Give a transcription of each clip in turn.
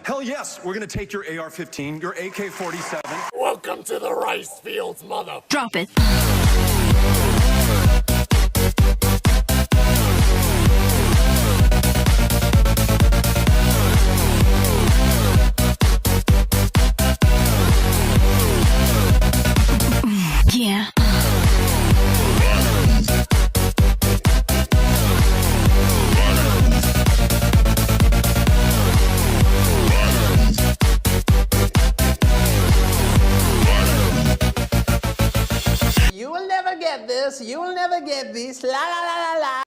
Hell yes, we're gonna take your AR-15, your AK-47. Welcome to the rice fields, mother. Drop it. Yeah. You will never get this. You will never get this. La la la la la.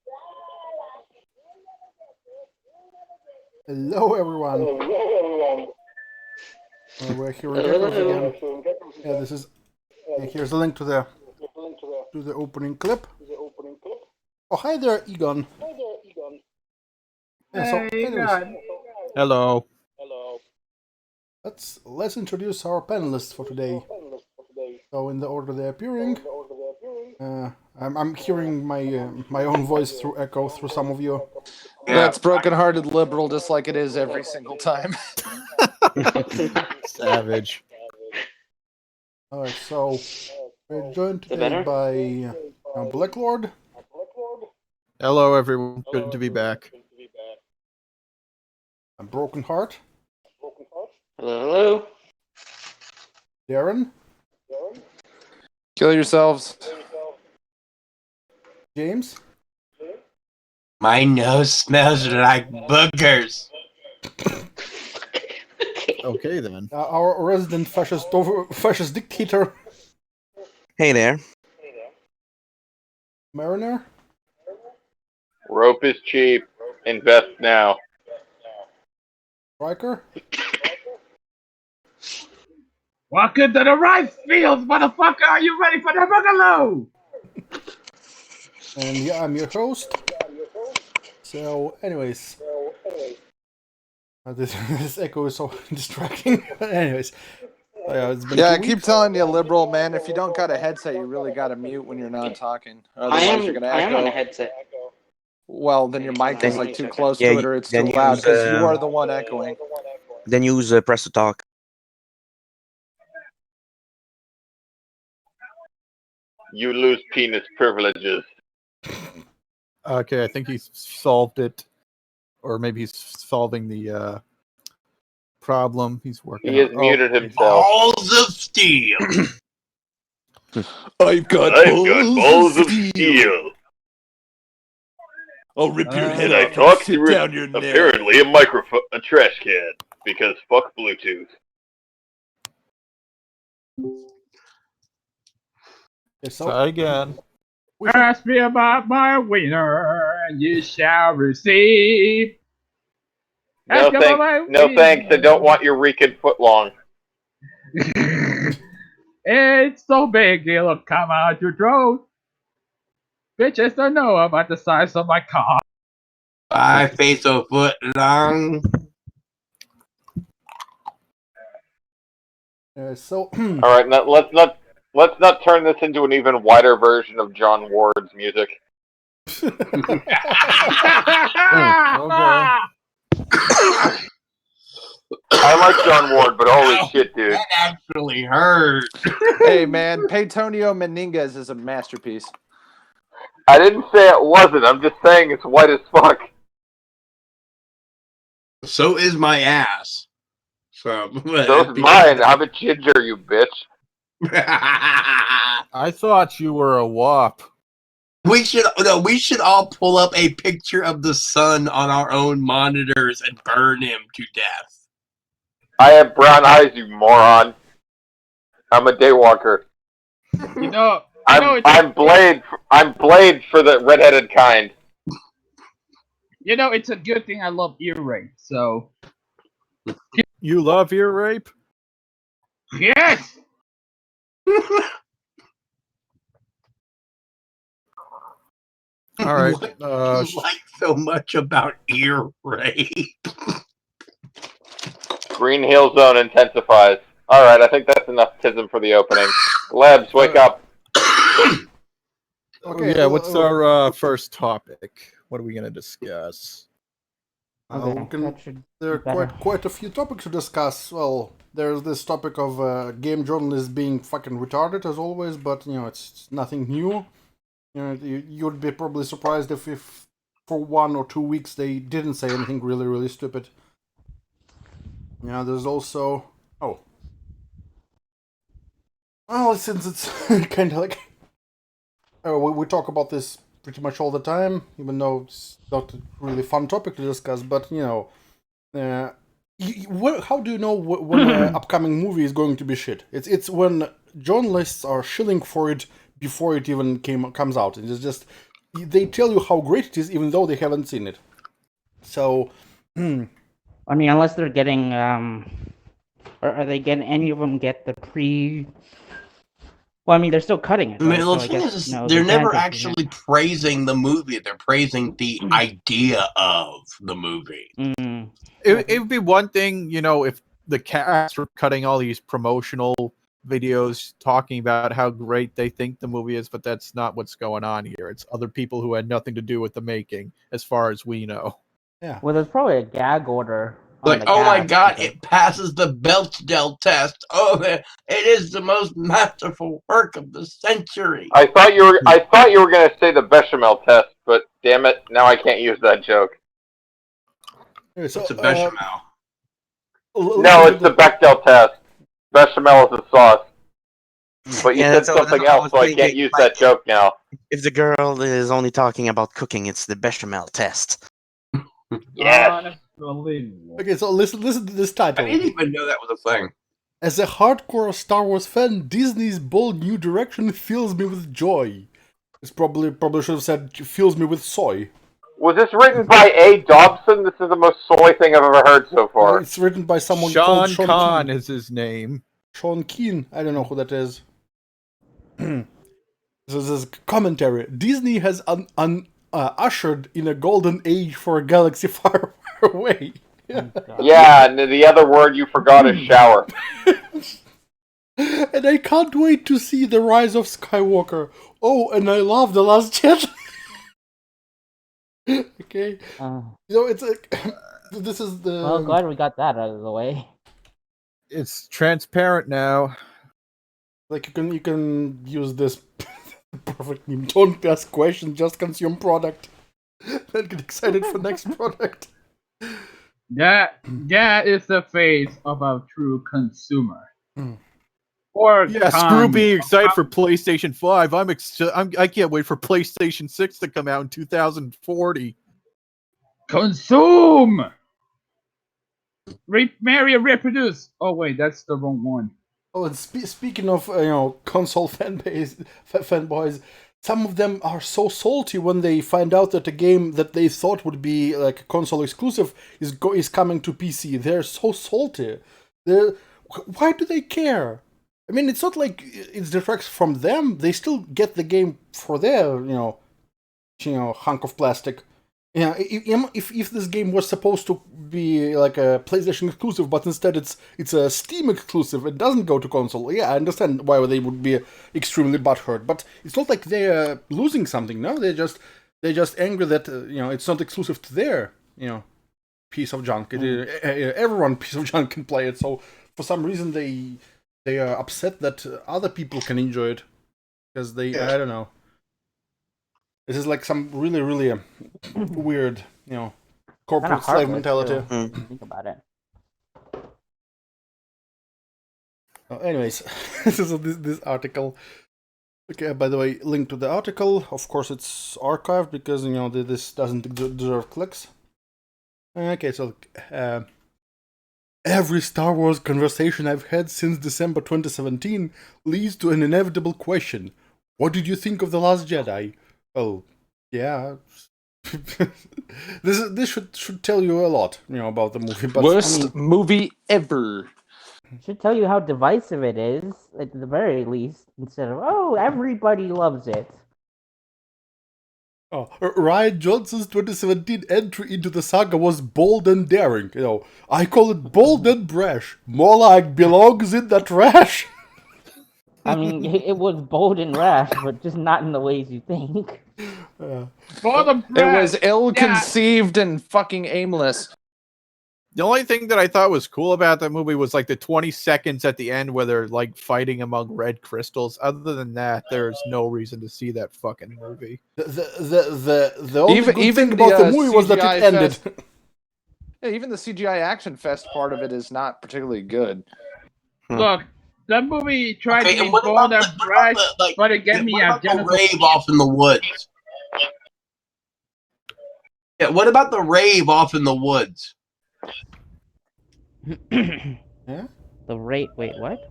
Hello, everyone. We're here in Geckos again. Yeah, this is. Yeah, here's a link to the opening clip. Oh, hi there, Egon. Yeah, so, anyways, Hello. let's introduce our panelists for today. So, in the order they're appearing, I'm hearing my own voice through echo through some of you. That's broken-hearted liberal, just like it is every single time. Savage. Alright, so we're joined today by Black Lord. Hello, everyone. Good to be back. And Broken Heart. Hello. Darren. Kill yourselves. James. My nose smells like boogers. Okay, then. Our resident fascist dictator. Hey there. Mariner. Rope is cheap. Invest now. Striker. Welcome to the rice fields, motherfucker! Are you ready for the boogaloo? And yeah, I'm your host. So, anyways. This echo is so distracting. But anyways. It's been I 2 keep weeks. telling you, liberal, man, if you don't got a headset, you really got to mute when you're not talking. Otherwise, you're going to echo. I am on a headset. Well, then your mic is like too close Yeah, to it or it's too then loud use, because you are the one echoing. Then use press to talk. You lose penis privileges. Okay, I think he's solved it. Or maybe he's solving the problem. He's working He has on. muted himself. Balls of steel. I've got balls of steel. I'll rip your head And I off and talked sit through down your neck. apparently a microphone, a trash can, because fuck Bluetooth. So, Try again. Ask me about my wiener, and you shall receive. No Ask about my thanks. No wiener. thanks. I don't want your Rican footlong. It's so big it'll come out your throat. Bitches don't know about the size of my cock. 5 feet a foot long. so All right, now, let's not turn this into an even wider version of John Ward's music. Okay. I like John Ward, but holy shit, dude. That actually hurt. Hey, man, Peytonio Meninguez is a masterpiece. I didn't say it wasn't. I'm just saying it's white as fuck. So is my ass. So So's mine. I'm a ginger, you bitch. I thought you were a wop. We should all pull up a picture of the sun on our own monitors and burn him to death. I have brown eyes, you moron. I'm a daywalker. I'm Blade for the redheaded kind. You know, it's a good thing I love ear rape, so. You love ear rape? Yes! All right. What do you like so much about ear rape? Green Hill Zone intensifies. Alright, I think that's enough tism for the opening. Lebs, wake up. Okay, yeah, what's our first topic? What are we going to discuss? There are quite a few topics to discuss. Well, there's this topic of game journalists being fucking retarded as always, but it's nothing new. You'd be probably surprised if for 1 or 2 weeks they didn't say anything really, really stupid. There's also well, since it's kind of like we talk about this pretty much all the time, even though it's not a really fun topic to discuss. But how do you know when an upcoming movie is going to be shit? It's when journalists are shilling for it before it even comes out. It's just they tell you how great it is, even though they haven't seen it. So, I mean, unless they're getting, or are they getting? Any of them get the pre? Well, I mean, they're still cutting it. I mean, right? the thing is, they're never actually praising the movie. They're praising the idea of the movie. Mm. It would be one thing, if the cast were cutting all these promotional videos talking about how great they think the movie is, but that's not what's going on here. It's other people who had nothing to do with the making, as far as we know. Yeah. Well, there's probably a gag order. Like, oh my god, it passes the Bechdel test. Oh, it is the most masterful work of the century. I thought you were going to say the bechamel test, but damn it, now I can't use that joke. So, What's a bechamel? No, it's the Bechdel test. Bechamel is the sauce. But you said something else, so I can't use that joke now. If the girl is only talking about cooking, it's the bechamel test. Yes. Okay, so listen to this title. I didn't even know that was a thing. As a hardcore Star Wars fan, Disney's bold new direction fills me with joy. It's probably should have said fills me with soy. Was this written by A. Dobson? This is the most soy thing I've ever heard so far. It's written by someone Sean called Sean Conn Keane. is his name. Sean Keane. I don't know who that is. This is commentary. Disney has ushered in a golden age for a galaxy far, far away. Yeah, and the other word you forgot is shower. And I can't wait to see the rise of Skywalker. Oh, and I love The Last Jedi. Okay. It's like this is the. Well, glad we got that out of the way. It's transparent now. Like you can use this perfect meme. Don't ask questions, just consume product. Then get excited for next product. That is the face of a true consumer. Or screw being excited for PlayStation 5. I can't wait for PlayStation 6 to come out in 2040. Consume. Marry and reproduce. Oh wait, that's the wrong one. Oh, and speaking of console fanboys, some of them are so salty when they find out that a game that they thought would be like a console exclusive is coming to PC. They're so salty. Why do they care? I mean, it's not like it detracts from them. They still get the game for their hunk of plastic. Yeah, if this game was supposed to be like a PlayStation exclusive, but instead it's a Steam exclusive, it doesn't go to console. Yeah, I understand why they would be extremely butthurt, but it's not like they're losing something. No, they're just angry that it's not exclusive to their piece of junk. Everyone piece of junk can play it. So for some reason they are upset that other people can enjoy it because I don't know. This is like some really, really weird, corporate slave mentality. Think about it. Anyways, this is this article. Okay, by the way, link to the article. Of course, it's archived because this doesn't deserve clicks. Okay, so every Star Wars conversation I've had since December 2017 leads to an inevitable question: what did you think of The Last Jedi? Oh, yeah. This should tell you a lot, about the movie. But Worst movie ever. Should tell you how divisive it is, at the very least, instead of everybody loves it. Oh, Rian Johnson's 2017 entry into the saga was bold and daring. I call it bold and brash. More like belongs in the trash. I mean, it was bold and rash, but just not in the ways you think. For the It bread. was ill-conceived and fucking aimless. The only thing that I thought was cool about that movie was like the 20 seconds at the end where they're like fighting among red crystals. Other than that, there's no reason to see that fucking movie. The only good Even thing about the movie was that CGI it ended. Yeah, even the CGI action fest part of it is not particularly good. Look, that movie tried Okay, to and be what bold about and fresh, but it gave me what a about the genital. rave off in the woods? Yeah, what about the rave off in the woods? Yeah? The rate. Wait, what?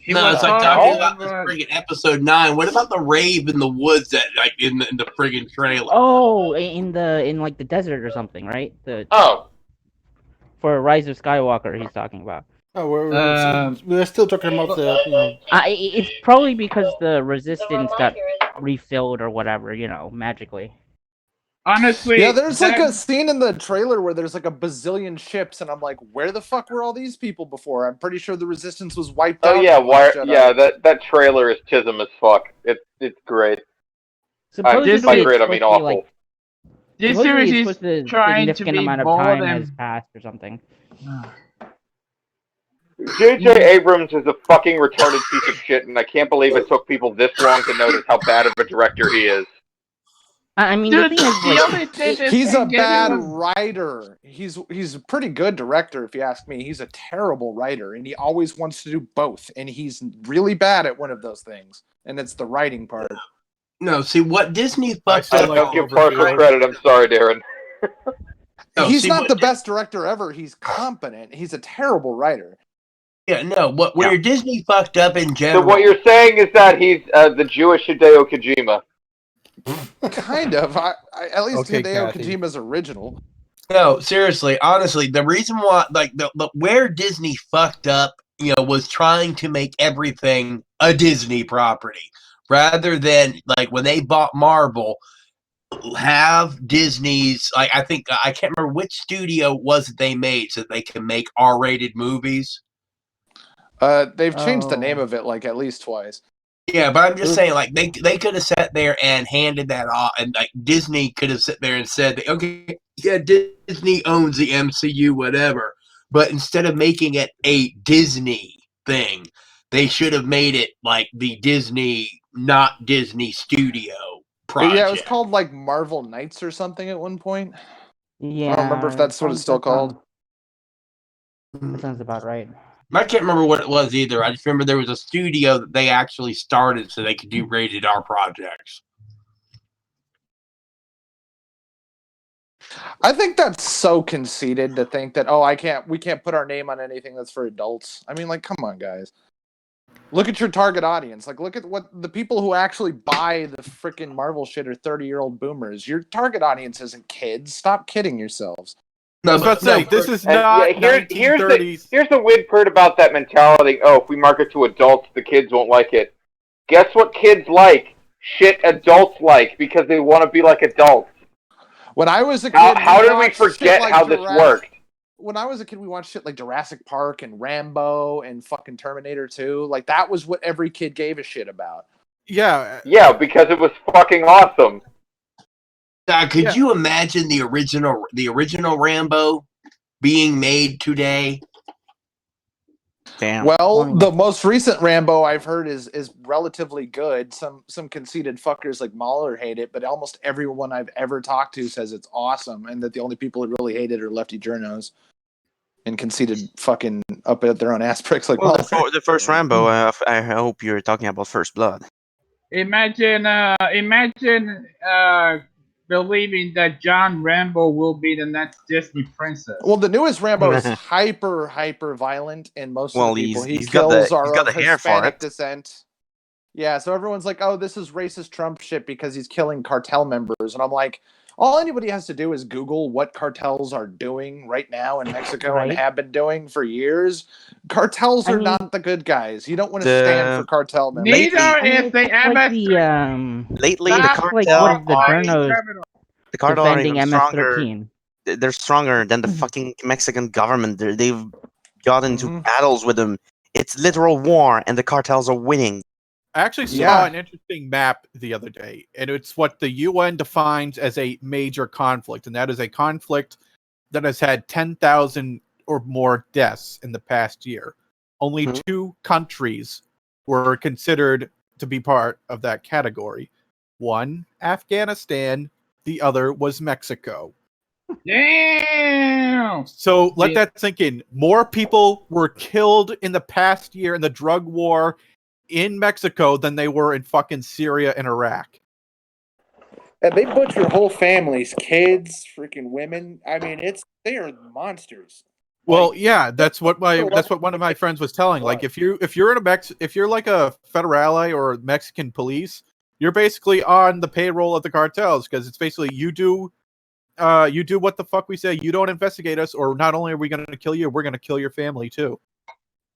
He No, was it's like talking talking about this about- friggin' episode 9. What about the rave in the woods that like in the friggin' trailer? Oh, in like the desert or something, right? Oh, For Rise of Skywalker, he's talking about. Oh, we're still talking about the, you know. It's probably because the resistance got refilled or whatever, you know, magically. Honestly, Yeah, there's like a scene in the trailer where there's like a bazillion ships, and I'm like, where the fuck were all these people before? I'm pretty sure the Resistance was wiped out. oh yeah, in Last Jedi. yeah. That trailer is chism as fuck. It's great. Supposedly By it's great, I supposed mean to be awful. like. this Supposedly series it's is supposed to trying to significant be amount of bold time and has passed or something. J.J. Abrams is a fucking retarded piece of shit, and I can't believe it took people this long to notice how bad of a director he is. I mean, Dude, the thing is, the like, only thing is He's a bad was- writer. He's a pretty good director, if you ask me. He's a terrible writer, and he always wants to do both. And he's really bad at one of those things, and it's the writing part. No, see what Disney fucked I up. don't give Parker credit. I'm sorry, Darren. No, He's see, not what the best director ever. He's competent. He's a terrible writer. Yeah, no. Where Disney fucked up in So general. what you're saying is that he's the Jewish Hideo Kojima. Kind of. At least Okay, Hideo Kathy. Kojima's original. No, seriously, honestly, the reason why, like, the where Disney fucked up, you know, was trying to make everything a Disney property rather than like when they bought Marvel, have Disney's like I think I can't remember which studio was it they made so they can make R-rated movies. They've changed the Oh. name of it like at least twice. Yeah, but I'm just saying, like they could have sat there and handed that off, and like Disney could have sat there and said, okay, yeah, Disney owns the MCU, whatever. But instead of making it a Disney thing, they should have made it like the Disney, not Disney studio project. Yeah, it was called like Marvel Knights or something at one point. yeah. I don't remember if that's what it's still called. That sounds about right. I can't remember what it was either. I just remember there was a studio that they actually started so they could do rated R projects. I think that's so conceited to think that we can't put our name on anything that's for adults. I mean, like, come on, guys. Look at your target audience. Like, look at what the people who actually buy the freaking Marvel shit are 30-year-old boomers. Your target audience isn't kids. Stop kidding yourselves. I was about to say, this is not here's 1930s. here's the weird part about that mentality. Oh, if we market to adults, the kids won't like it. Guess what kids like? Shit adults like because they want to be like adults. When I was a kid, How did we forget how this worked? When I was a kid, we watched shit like Jurassic Park and Rambo and fucking Terminator 2. Like, that was what every kid gave a shit about. Yeah. Yeah, because it was fucking awesome. Could you imagine the original Rambo being made today? Damn. Well, the most recent Rambo I've heard is relatively good. Some conceited fuckers like Mahler hate it, but almost everyone I've ever talked to says it's awesome, and that the only people who really hate it are lefty journos and conceited fucking up at their own ass pricks like Well, Mahler. the first Rambo, I hope you're talking about First Blood. Imagine believing that John Rambo will be the next Disney princess. Well, the newest Rambo is hyper violent, and most of the people he he's got kills the- are he's got of the hair for Hispanic it. descent. Yeah, so everyone's like, "Oh, this is racist Trump shit because he's killing cartel members," and I'm like, all anybody has to do is Google what cartels are doing right now in Mexico and have been doing for years. Cartels are not the good guys. You don't want to stand for cartel members. Neither is the MS-13. Lately, the That's like one of the journos The cartel are defending even stronger. MS-13. They're stronger than the fucking Mexican government. They've got into battles with them. It's literal war, and the cartels are winning. I actually saw Yeah. an interesting map the other day, and it's what the UN defines as a major conflict, and that is a conflict that has had 10,000 or more deaths in the past year. Only 2 countries were considered to be part of that category. One, Afghanistan. The other was Mexico. Damn. So let that sink in. More people were killed in the past year in the drug war in Mexico than they were in fucking Syria and Iraq. And they butcher whole families, kids, freaking women. I mean, they are monsters. Well, yeah, that's what one of my friends was telling. Like, if you're like a federale or Mexican police, you're basically on the payroll of the cartels, because it's basically you do what the fuck we say. You don't investigate us, or not only are we going to kill you, we're going to kill your family too.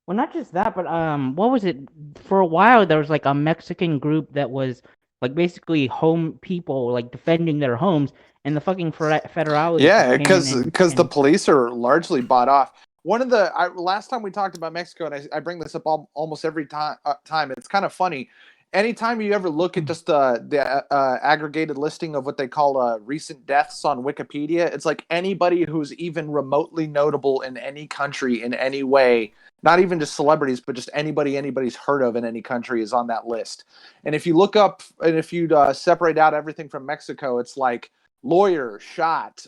Well, not just that, but what was it? For a while, there was like a Mexican group that was like basically home people, like defending their homes, and the fucking federales. Yeah, came in because the and- police are largely bought off. One of the last time we talked about Mexico, and I bring this up almost every time. It's kind of funny. Anytime you ever look at just the aggregated listing of what they call recent deaths on Wikipedia, it's like anybody who's even remotely notable in any country in any way, not even just celebrities, but just anybody's heard of in any country is on that list. And if you look up, and if you separate out everything from Mexico, it's like lawyer shot,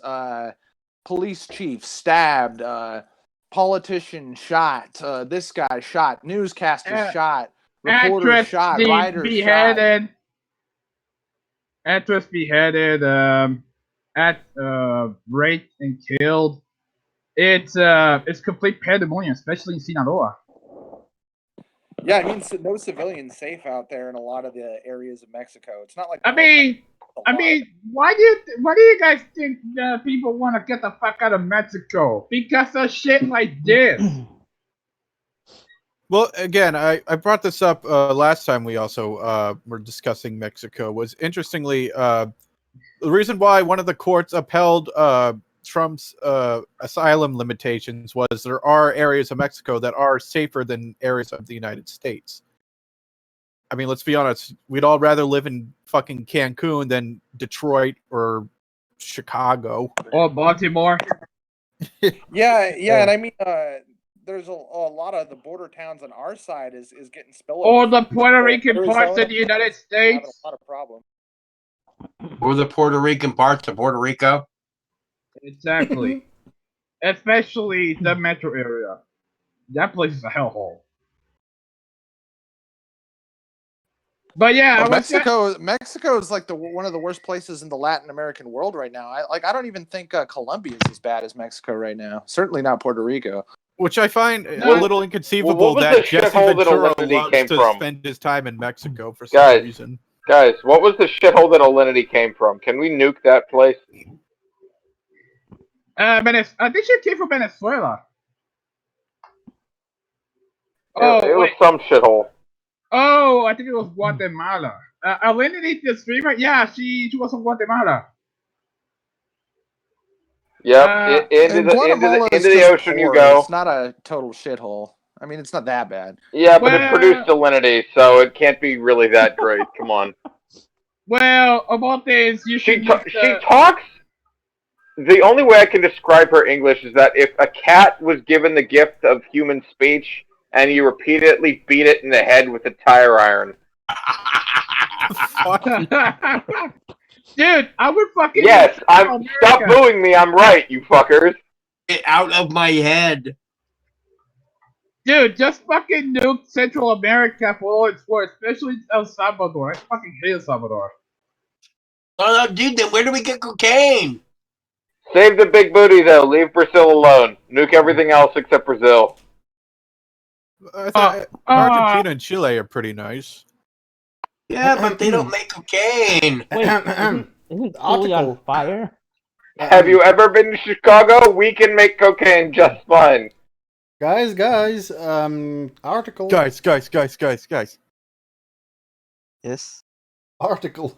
police chief stabbed, politician shot, this guy shot, newscaster shot, reporter shot, writer beheaded, shot. actress beheaded, raped and killed. It's complete pandemonium, especially in Sinaloa. Yeah, I mean, no civilians safe out there in a lot of the areas of Mexico. It's not like I mean, why do you guys think people want to get the fuck out of Mexico? Because of shit like this. Well, again, I brought this up last time we also were discussing Mexico. Was interestingly the reason why one of the courts upheld Trump's asylum limitations was there are areas of Mexico that are safer than areas of the United States. I mean, let's be honest. We'd all rather live in fucking Cancun than Detroit or Chicago. Or Baltimore. Yeah, and I mean, there's a lot of the border towns on our side is getting spillover. Or the Puerto Rican parts of the United States. Having a lot of problems. Or the Puerto Rican parts of Puerto Rico. Exactly. Especially the metro area. That place is a hellhole. But yeah, Mexico is like one of the worst places in the Latin American world right now. I don't even think Colombia is as bad as Mexico right now. Certainly not Puerto Rico. Which I find a little inconceivable that Jesse Ventura loves to spend his time in Mexico for some reason. Guys, what was the shithole that Alinity came from? Can we nuke that place? I think she came from Venezuela. It was some shithole. Oh, I think it was Guatemala. Alinity, the streamer, yeah, she was from Guatemala. Yep, into the ocean you go. It's not a total shithole. I mean, it's not that bad. Yeah, but it produced Alinity, so it can't be really that great. Come on. Well, about this, she talks. The only way I can describe her English is that if a cat was given the gift of human speech and you repeatedly beat it in the head with a tire iron. Dude, I would fucking... Yes, stop booing me, I'm right, you fuckers. Get out of my head. Dude, just fucking nuke Central America for all it's worth, especially El Salvador. I fucking hate El Salvador. Oh, no, dude, then where do we get cocaine? Save the big booty, though. Leave Brazil alone. Nuke everything else except Brazil. Argentina and Chile are pretty nice. Yeah, but they don't make cocaine. Wait, isn't Chile on fire? Have you ever been to Chicago? We can make cocaine just fine. Guys, article. Guys. Yes. Article.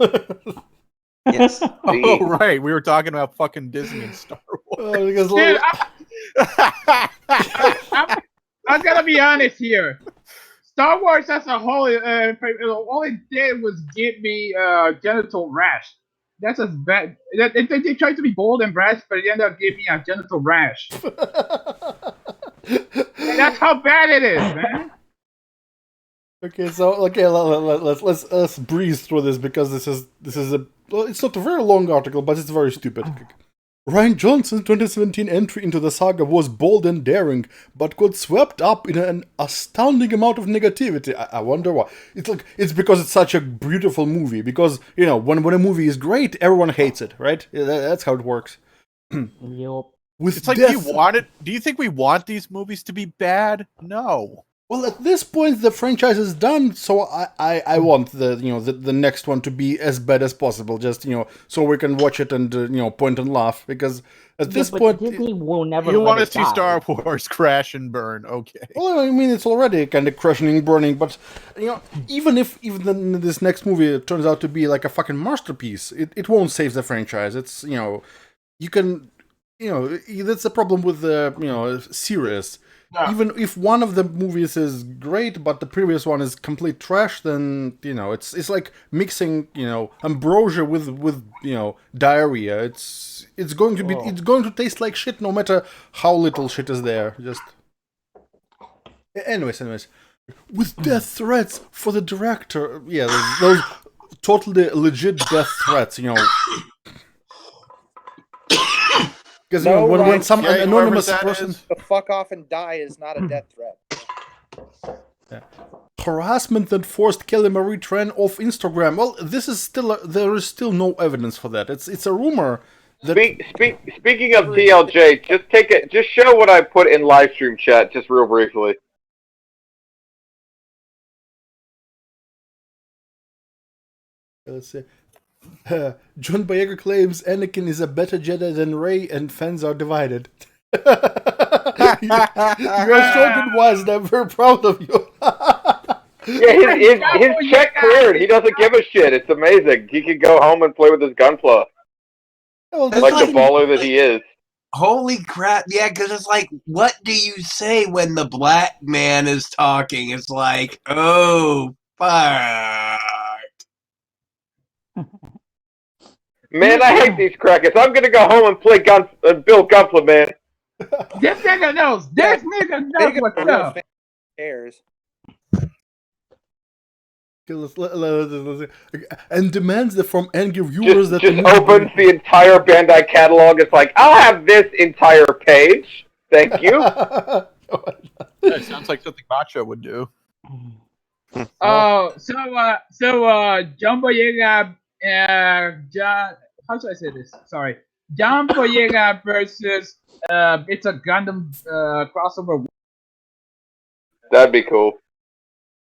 Yes. Oh, right. We were talking about fucking Disney and Star Wars. Dude, I'm gonna be honest here. Star Wars as a whole, all it did was give me genital rash. That's as bad. They tried to be bold and brash, but it ended up giving me a genital rash. And that's how bad it is, man. Okay, so let's breeze through this because this is a well, it's not a very long article, but it's very stupid. Rian Johnson's 2017 entry into the saga was bold and daring, but got swept up in an astounding amount of negativity. I wonder why. It's because it's such a beautiful movie. Because when a movie is great, everyone hates it, right? That's how it works. Yup. It's like, do you think we want these movies to be bad? No. Well, at this point, the franchise is done, so I want the next one to be as bad as possible, just so we can watch it and point and laugh. Because at this point, Disney will never. You want to see Star Wars crash and burn? Okay. Well, I mean, it's already kind of crashing and burning, but even if this next movie turns out to be like a fucking masterpiece, it won't save the franchise. It's you can that's the problem with the series. Yeah. Even if one of the movies is great, but the previous one is complete trash, then it's like mixing ambrosia with diarrhea. It's going to taste like shit, no matter how little shit is there. Just anyways, with death threats for the director, those totally legit death threats, Because when some anonymous person to fuck off and die is not a death threat. Yeah. Harassment that forced Kelly Marie Tran off Instagram. Well, this is there is still no evidence for that. It's a rumor. That... Speaking of TLJ, just show what I put in live stream chat, just real briefly. Let's see. John Boyega claims Anakin is a better Jedi than Rey, and fans are divided. You are short and wise, and I'm very proud of you. His check cleared. He doesn't give a shit. It's amazing. He can go home and play with his gunpla. Like the baller that he is. Holy crap. Yeah, because it's like, what do you say when the black man is talking? It's like, oh, fuck. Man, I hate these crackers. I'm gonna go home and play Bill Gunpla, man. This nigga knows. This nigga knows what's up. And demands that from angry viewers just opens the entire Bandai catalog. It's like, I'll have this entire page. Thank you. It sounds like something Macho would do. Oh, so John Boyega, John. How should I say this? Sorry, John Boyega versus it's a Gundam crossover. That'd be cool.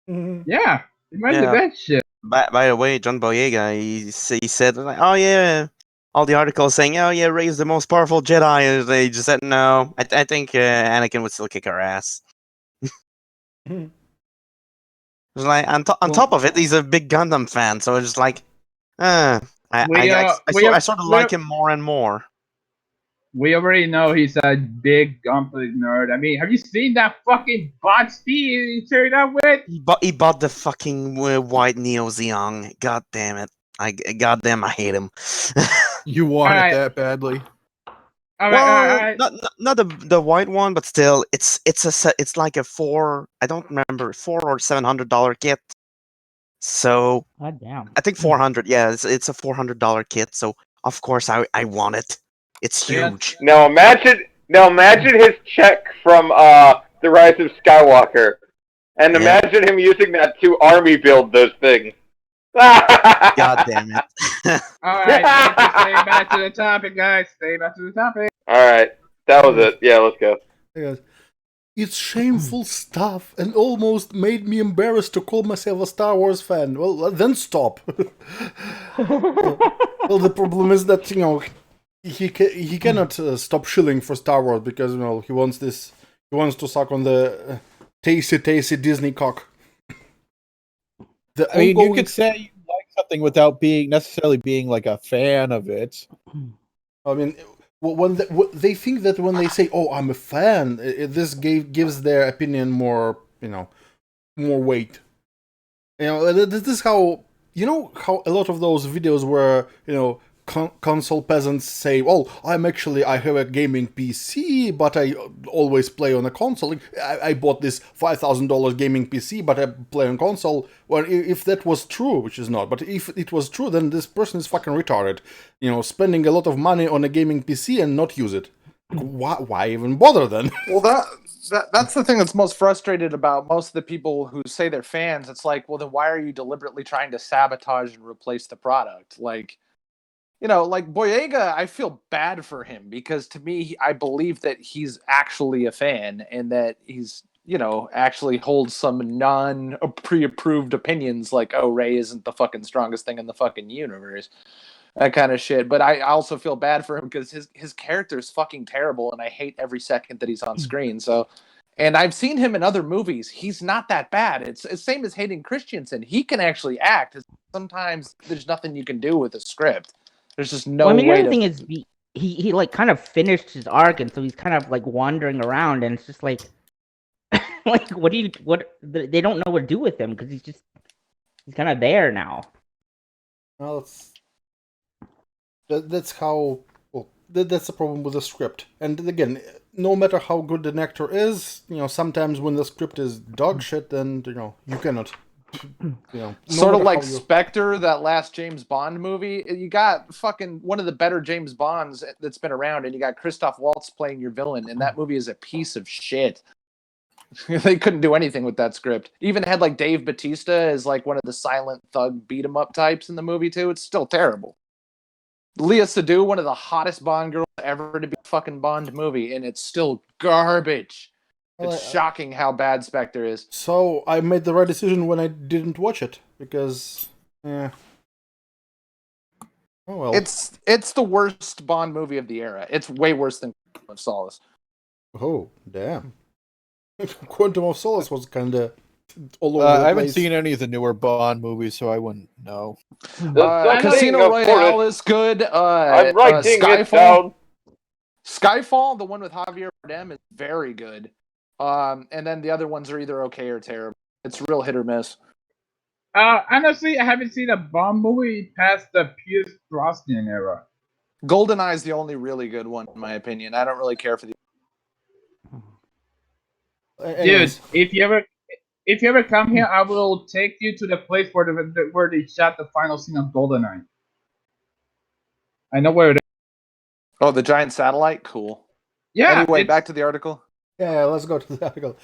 Yeah, imagine that shit. By the way, John Boyega, he said like, oh yeah, all the articles saying, oh yeah, Rey is the most powerful Jedi, and they just said no. I think Anakin would still kick her ass. It's like on top of it, he's a big Gundam fan, so it's just like, I sort of like him more and more. We already know he's a big Gunpla nerd. I mean, have you seen that fucking box he turned up with? He bought the fucking white Neo Zeong. God damn it! I hate him. You want it that badly? All right. Not the white one, but still, it's like a $400 or $700 kit. So God damn. I think 400. Yeah, it's a $400 kit. So of course I want it. It's huge. Now imagine his check from The Rise of Skywalker, and imagine him using that to army build those things. God damn it. All right, stay back to the topic, guys. Stay back to the topic. All right, that was it. Yeah, let's go. It's shameful stuff and almost made me embarrassed to call myself a Star Wars fan. Well, then stop. Well, the problem is that, he cannot stop shilling for Star Wars because, he wants to suck on the tasty Disney cock. You could say you like something without necessarily being like a fan of it. I mean, when they think that when they say, "Oh, I'm a fan," this gives their opinion more, more weight. This is how how a lot of those videos where console peasants say, "Well, I have a gaming PC, but I always play on a console. I bought this $5,000 gaming PC, but I play on console." Well, if that was true, which is not, but if it was true, then this person is fucking retarded. Spending a lot of money on a gaming PC and not use it. Why even bother then? Well, that's the thing that's most frustrated about most of the people who say they're fans. It's like, well, then why are you deliberately trying to sabotage and replace the product? Like, like Boyega, I feel bad for him because to me, I believe that he's actually a fan and that he's, actually holds some non-pre-approved opinions like, oh, Ray isn't the fucking strongest thing in the fucking universe. That kind of shit. But I also feel bad for him because his character is fucking terrible and I hate every second that he's on screen. So, and I've seen him in other movies. He's not that bad. It's the same as Hayden Christensen. He can actually act. Sometimes there's nothing you can do with a script. There's just no way. The other thing is he like kind of finished his arc, and so he's kind of like wandering around, and it's just like, like they don't know what to do with him because he's kind of there now. Well, that's how. Well, that's the problem with the script. And again, no matter how good an actor is, sometimes when the script is dog shit, then you cannot. Sort of like Spectre, that last James Bond movie. You got fucking one of the better James Bonds that's been around, and you got Christoph Waltz playing your villain, and that movie is a piece of shit. They couldn't do anything with that script. Even had like Dave Bautista as like one of the silent thug beat 'em up types in the movie too. It's still terrible. Leah Seydoux, one of the hottest Bond girls ever to be a fucking Bond movie, and it's still garbage. It's shocking how bad Spectre is. So I made the right decision when I didn't watch it because, oh well. It's the worst Bond movie of the era. It's way worse than Quantum of Solace. Oh damn! Quantum of Solace was kind of all over the place. I haven't seen any of the newer Bond movies, so I wouldn't know. Casino Royale is good. I'm writing it down. Skyfall, the one with Javier Bardem, is very good. And then the other ones are either okay or terrible. It's real hit or miss. Honestly, I haven't seen a Bond movie past the Pierce Brosnan era. GoldenEye is the only really good one, in my opinion. I don't really care for the. Dude, if you ever come here, I will take you to the place where they shot the final scene of GoldenEye. I know where it is. Oh, the giant satellite? Cool. Yeah. Anyway, back to the article. Yeah, let's go to the article.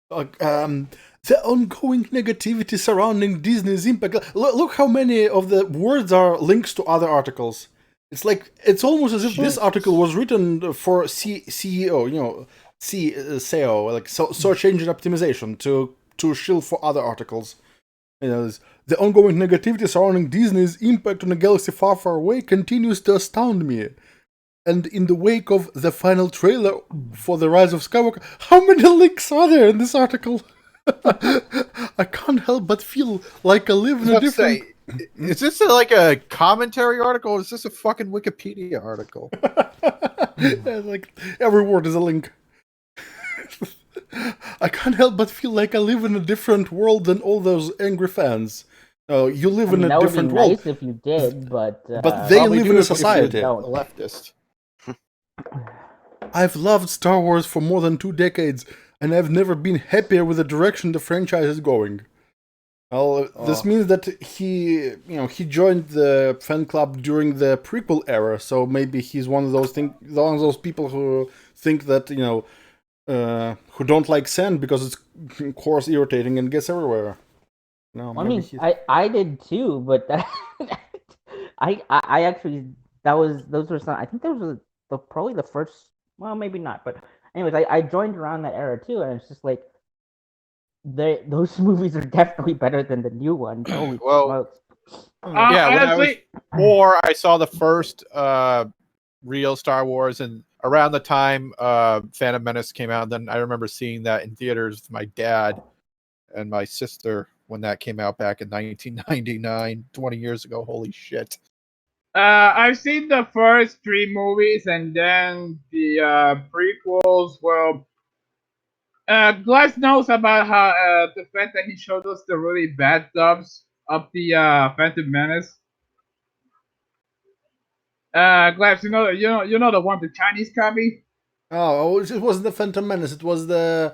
The ongoing negativity surrounding Disney's impact. Look how many of the words are links to other articles. It's like it's almost as if this article was written for CEO, SEO, like search engine optimization, to shill for other articles. The ongoing negativity surrounding Disney's impact on a galaxy far, far away continues to astound me. And in the wake of the final trailer for The Rise of Skywalker, how many links are there in this article? I can't help but feel like I live in a different... Is this like a commentary article, or is this a fucking Wikipedia article? Like, every word is a link. I can't help but feel like I live in a different world than all those angry fans. You live in a different world. That would be nice if you did, but they live in a society. Leftist. I've loved Star Wars for more than 2 decades, and I've never been happier with the direction the franchise is going. Well, this means that he joined the fan club during the prequel era, so maybe he's one of those people who think that who don't like sand because it's coarse, irritating, and gets everywhere. No, I mean, I did too, but I actually those were some. I think those were probably the first. Well, maybe not, but anyways, I joined around that era too, and it's just like those movies are definitely better than the new ones. Holy smokes! Yeah, when I was 4, I saw the first real Star Wars, and around the time Phantom Menace came out, then I remember seeing that in theaters with my dad and my sister when that came out back in 1999, 20 years ago. Holy shit. I've seen the first 3 movies, and then the prequels. Well, Glass knows about how the fact that he showed us the really bad dubs of the Phantom Menace. Glass, you know the one, the Chinese copy. Oh, it wasn't the Phantom Menace. It was the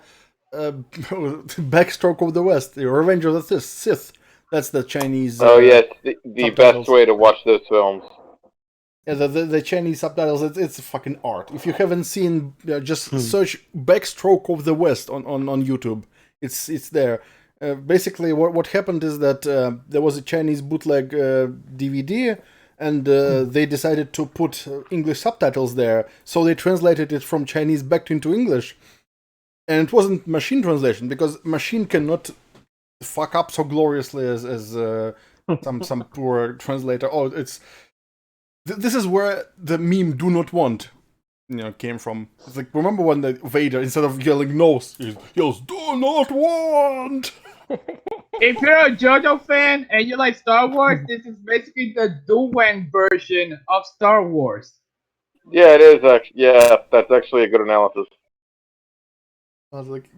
Backstroke of the West, the Revenge of the Sith. That's the Chinese. Oh yeah, it's the best way to watch those films. Yeah, the Chinese subtitles. It's fucking art. If you haven't seen, just search Backstroke of the West on YouTube. It's there. Basically, what happened is that there was a Chinese bootleg DVD. And they decided to put English subtitles there, so they translated it from Chinese back into English. And it wasn't machine translation, because machine cannot fuck up so gloriously as some poor translator. Oh, it's this is where the meme "do not want" came from. It's like, remember when the Vader, instead of yelling "no," he yells "do not want." If you're a JoJo fan and you like Star Wars, this is basically the Duwen version of Star Wars. Yeah, it is actually. Yeah, that's actually a good analysis. I was like,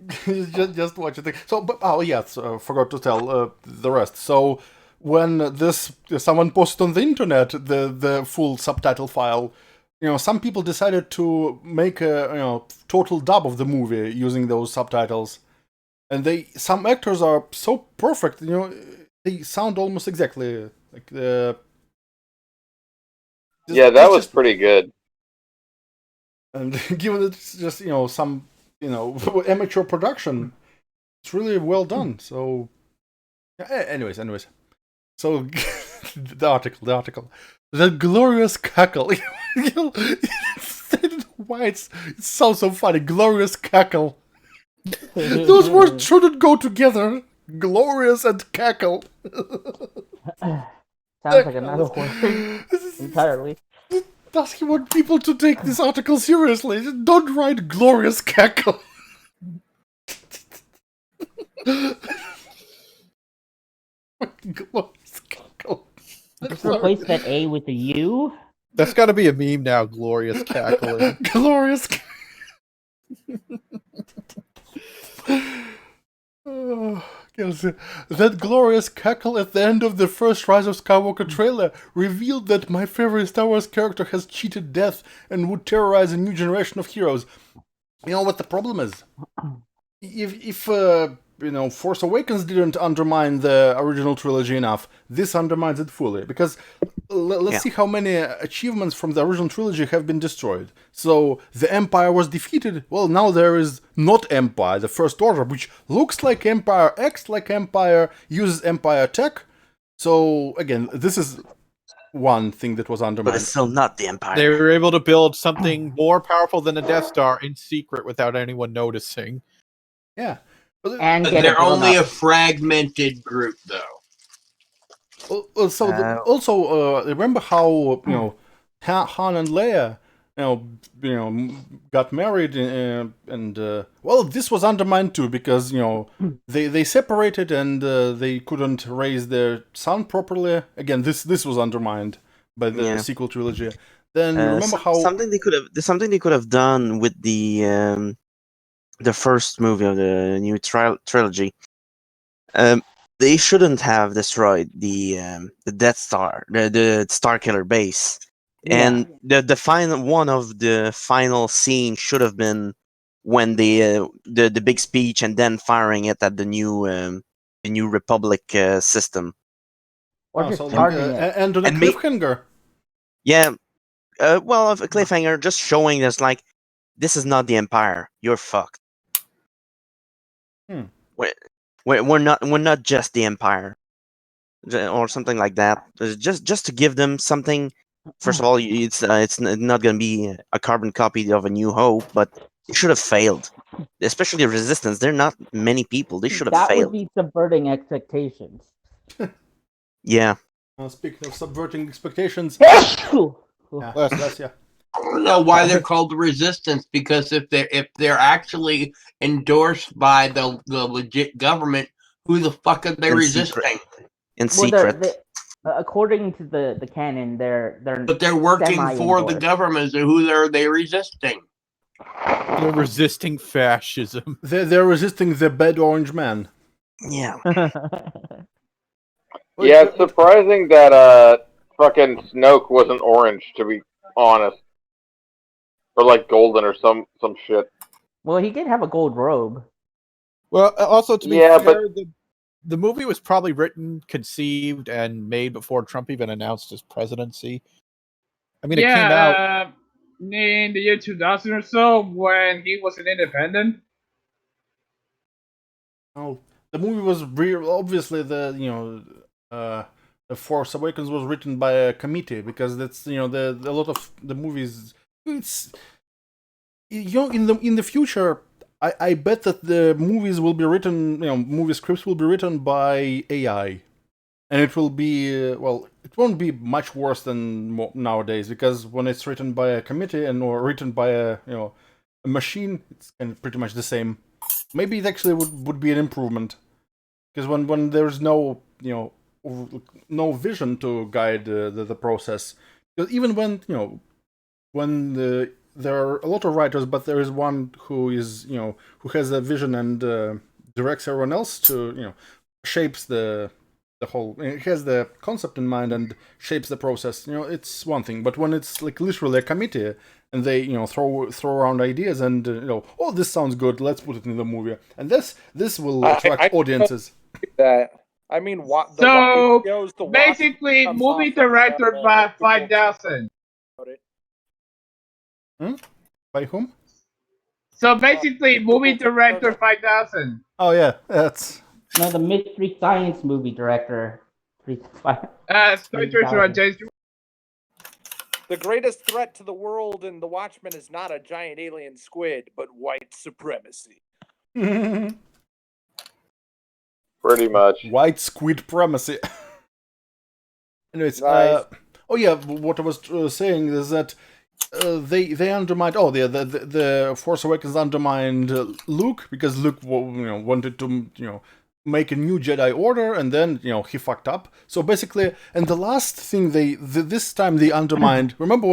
just watch it. So, but forgot to tell the rest. So, when someone posted on the internet the full subtitle file, some people decided to make a total dub of the movie using those subtitles. And some actors are so perfect, they sound almost exactly like the. Yeah, that was pretty good. And given it's just some amateur production, it's really well done. So, anyways, so the article, the glorious cackle. I don't know why it's so funny. Glorious cackle. Those words shouldn't go together. Glorious and cackle. Sounds like another word entirely. Does he want people to take this article seriously? Don't write glorious cackle. Glorious cackle. Just replace that A with a U. That's got to be a meme now. Glorious cackling. Glorious. That glorious cackle at the end of the first Rise of Skywalker trailer revealed that my favorite Star Wars character has cheated death and would terrorize a new generation of heroes. You know what the problem is? If Force Awakens didn't undermine the original trilogy enough, this undermines it fully. Because let's see how many achievements from the original trilogy have been destroyed. So the Empire was defeated. Well, now there is not Empire, the First Order, which looks like Empire, acts like Empire, uses Empire tech. So again, this is one thing that was undermined. But it's still not the Empire. They were able to build something more powerful than a Death Star in secret without anyone noticing. Yeah. And they're only a fragmented group, though. Also, remember how Han and Leia, got married, and well, this was undermined too because they separated and they couldn't raise their son properly. Again, this was undermined by the sequel trilogy. Then remember how something they could have done with the first movie of the new trilogy. They shouldn't have destroyed the Death Star, the Starkiller base, and the final one of the final scene should have been when the big speech and then firing it at the New Republic system. Or just and on a cliffhanger. Yeah, well, a cliffhanger, just showing us like this is not the Empire. You're fucked. We're not just the Empire, or something like that. Just to give them something. First of all, it's not going to be a carbon copy of A New Hope, but it should have failed. Especially Resistance. They're not many people. They should have failed. That would be subverting expectations. Yeah. Speaking of subverting expectations, I don't know why they're called the Resistance, because if they're actually endorsed by the legit government, who the fuck are they resisting? In secret. According to the canon, they're but they're working for the government. So who are they resisting? They're resisting fascism. They're resisting the bad orange man. Yeah. Yeah, it's surprising that fucking Snoke wasn't orange, to be honest, or like golden or some shit. Well, he did have a gold robe. Well, also to be Yeah, fair, the movie was probably written, conceived, and made before Trump even announced his presidency. I mean, it came out. In the year 2000 or so, when he was an independent. Oh, the movie was obviously the Force Awakens was written by a committee because that's a lot of the movies. It's in the future. I bet that the movies will be written. Movie scripts will be written by AI, and it will be it won't be much worse than nowadays because when it's written by a committee or written by a machine, it's kind of pretty much the same. Maybe it actually would be an improvement because when there's no no vision to guide the process, because even when there are a lot of writers, but there is one who is who has a vision and directs everyone else to shapes the whole. It has the concept in mind and shapes the process. It's one thing, but when it's like literally a committee and they throw around ideas and oh, this sounds good, let's put it in the movie, and this will attract audiences. That I mean, what? So basically, movie director by 5000. By whom? So basically, movie director 5000. Oh yeah, that's No, the Mystery Science movie director. The greatest threat to the world in The Watchmen is not a giant alien squid, but white supremacy. Pretty much. White squid supremacy. Anyways, nice. Oh yeah, what I was saying is that they undermined. Oh, the Force Awakens undermined Luke because Luke wanted to make a new Jedi Order, and then he fucked up. So basically, and the last thing this time they undermined. Remember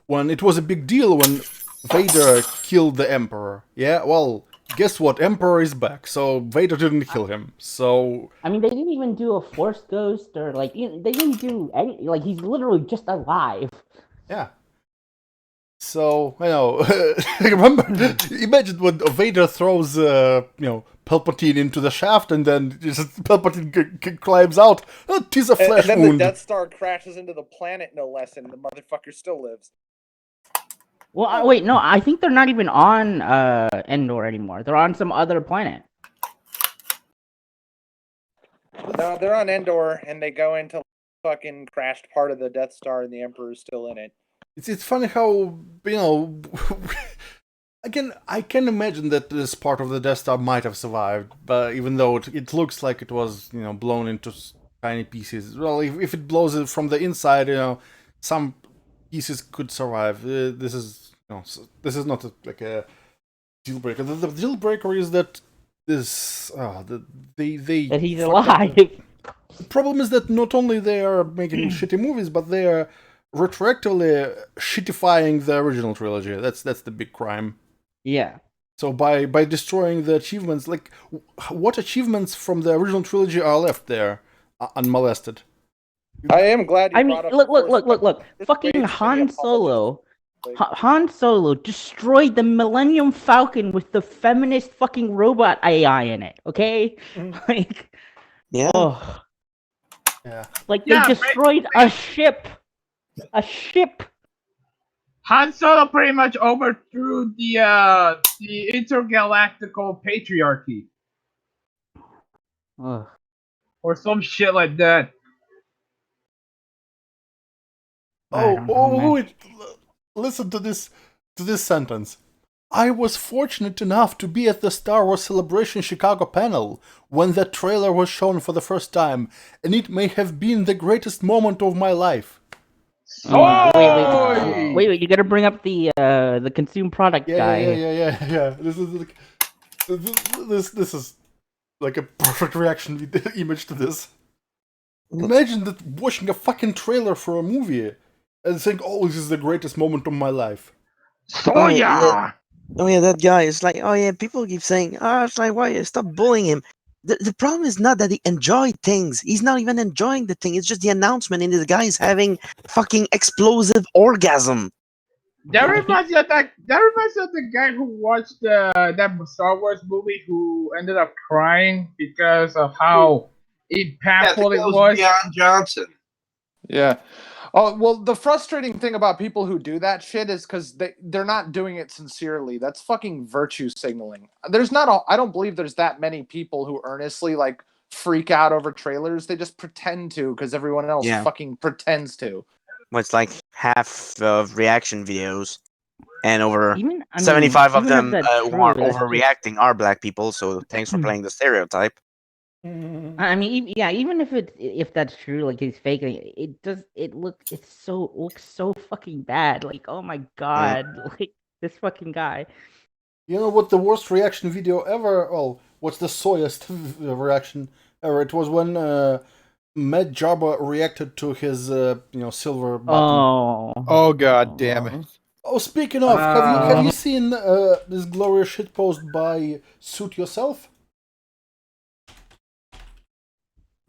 when it was a big deal when Vader killed the Emperor? Yeah, well, guess what? Emperor is back, so Vader didn't kill him. So I mean, they didn't even do a Force Ghost or they didn't do any. Like, he's literally just alive. Yeah. So remember, imagine when Vader throws Palpatine into the shaft, and then just Palpatine climbs out. Oh, 'tis a flesh wound. And then the Death Star crashes into the planet, no less, and the motherfucker still lives. Well, wait, no, I think they're not even on Endor anymore. They're on some other planet. No, they're on Endor, and they go into fucking crashed part of the Death Star, and the Emperor's still in it. It's funny how again, I can imagine that this part of the Death Star might have survived, but even though it looks like it was blown into tiny pieces. Well, if it blows it from the inside, some pieces could survive. This is not like a deal breaker. The deal breaker is that that he's alive. The problem is that not only they are making shitty movies, but they are retroactively shittifying the original trilogy. That's the big crime. Yeah. So by destroying the achievements, like what achievements from the original trilogy are left there unmolested? I am glad. I mean, look! Fucking Han Solo. Han Solo destroyed the Millennium Falcon with the feminist fucking robot AI in it. Okay, like, yeah, oh. Yeah. Like they destroyed a ship. A ship. Han Solo pretty much overthrew the intergalactical patriarchy. Ugh. Or some shit like that. Wait! Listen to this sentence. I was fortunate enough to be at the Star Wars Celebration Chicago panel when that trailer was shown for the first time, and it may have been the greatest moment of my life. Wait! You gotta bring up the consumer product guy. Yeah. This is like a perfect reaction image to this. Imagine that watching a fucking trailer for a movie and saying, "Oh, this is the greatest moment of my life." Soya. Oh yeah, that guy is like, oh yeah, people keep saying, oh, it's like, why stop bullying him? The problem is not that he enjoyed things. He's not even enjoying the thing. It's just the announcement, and the guy is having fucking explosive orgasm. That reminds me of that. That reminds me of the guy who watched that Star Wars movie who ended up crying because of how Yeah, I think impactful that it was was. Beyond Johnson. Yeah. Oh well, the frustrating thing about people who do that shit is because they're not doing it sincerely. That's fucking virtue signaling. There's not a. I don't believe there's that many people who earnestly like freak out over trailers. They just pretend to because everyone else Yeah. fucking pretends to. Well, it's like half of reaction videos, and over Even I mean, 75 of even if them that's who true, are that's just. overreacting are black people. So thanks for playing the stereotype. I mean, yeah, even if that's true, like he's faking it, looks so fucking bad. Like, oh my god, like this fucking guy. You know what the worst reaction video ever? Well, what's the soyest reaction ever? It was when Matt Jarba reacted to his silver button. Oh god damn it. Oh, speaking of, have you seen this glorious shitpost by Suit Yourself?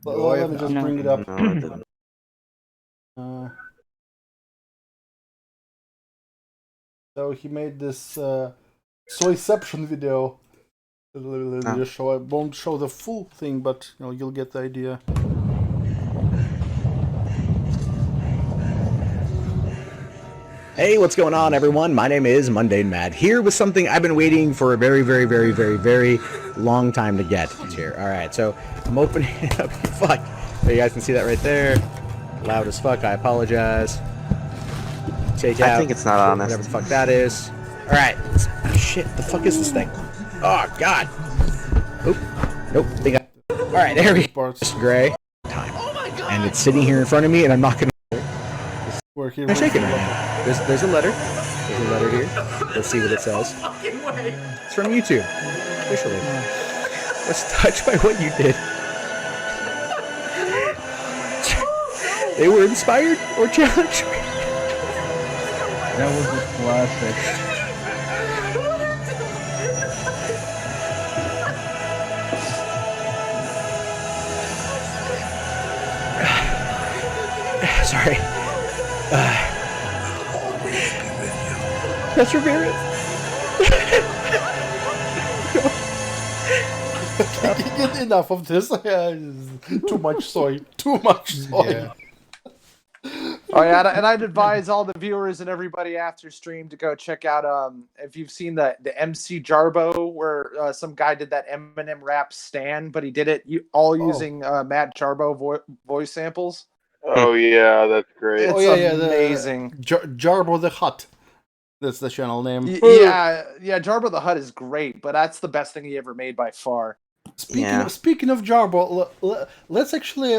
Let me just bring it up. No, I didn't. So he made this soyception video. Let me just show. I won't show the full thing, but you'll get the idea. Hey, what's going on, everyone? My name is Mundane Mad, here with something I've been waiting for a very, very, very, very, very long time to get here. All right, so I'm opening it up. Fuck. So you guys can see that right there. Loud as fuck. I apologize. Take out. I think it's not honest. Whatever the fuck that is. All right. Shit. The fuck is this thing? Oh God. Oop. Nope. All right. There we go. It's gray. Time. And it's sitting here in front of me, and I'm not gonna. I'm shaking right now. There's a letter. There's a letter here. Let's see what it says. It's from YouTube. Officially. Was touched by what you did. They were inspired or challenged. That was a classic. Sorry. That's Ramirez. Enough of this. Too much soy. Too much soy. Yeah. Oh yeah, and I'd advise all the viewers and everybody after stream to go check out if you've seen the MC Jarbo where some guy did that Eminem rap Stan, but he did it using Matt Jarbo voice samples. Oh yeah, that's great. It's amazing. Jarbo the Hutt. That's the channel name. Yeah, Jarbo the Hutt is great, but that's the best thing he ever made by far. Speaking of Jarbo, let's actually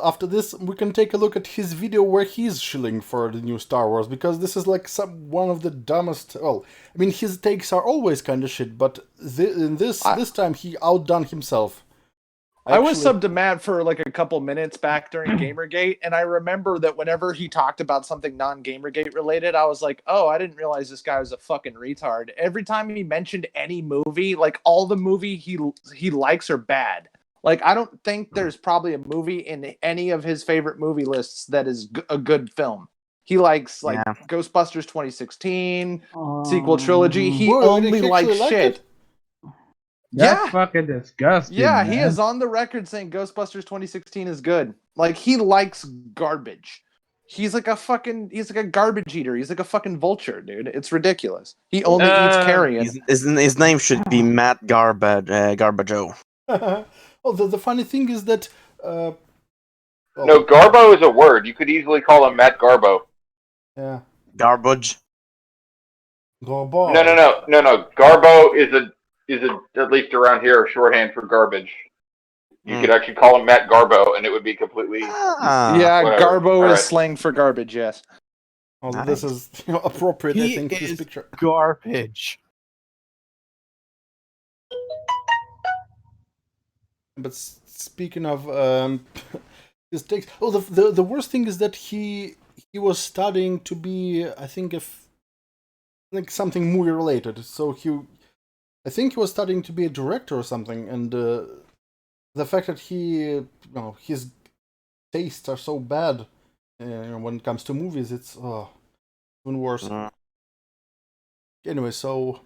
after this we can take a look at his video where he's shilling for the new Star Wars, because this is like one of the dumbest. Well, I mean his takes are always kind of shit, but this time he outdone himself. I was subbed to Matt for like a couple minutes back during Gamergate, and I remember that whenever he talked about something non-Gamergate related, I was like, oh, I didn't realize this guy was a fucking retard. Every time he mentioned any movie, like all the movie he likes are bad. Like, I don't think there's probably a movie in any of his favorite movie lists that is a good film. He likes like Ghostbusters 2016, sequel trilogy. He only likes shit. That's fucking disgusting. Yeah, man. he is on the record saying Ghostbusters 2016 is good. Like, he likes garbage. He's like a garbage eater. He's like a fucking vulture, dude. It's ridiculous. He only eats carrion. His name should be Matt Garbajo. Oh, the funny thing is that No, Garbo is a word. You could easily call him Matt Garbo. Yeah. Garbage. Garbo. No. Garbo is at least around here, a shorthand for garbage. You could actually call him Matt Garbo, and it would be completely. Yeah, whatever. Garbo is slang for garbage. Yes. Oh, this is appropriate. I think this picture. Garbage. But speaking of his takes, the worst thing is that he was studying to be, I think, like something movie related. So I think he was studying to be a director or something, and the fact that his tastes are so bad when it comes to movies, it's even worse. Anyway, so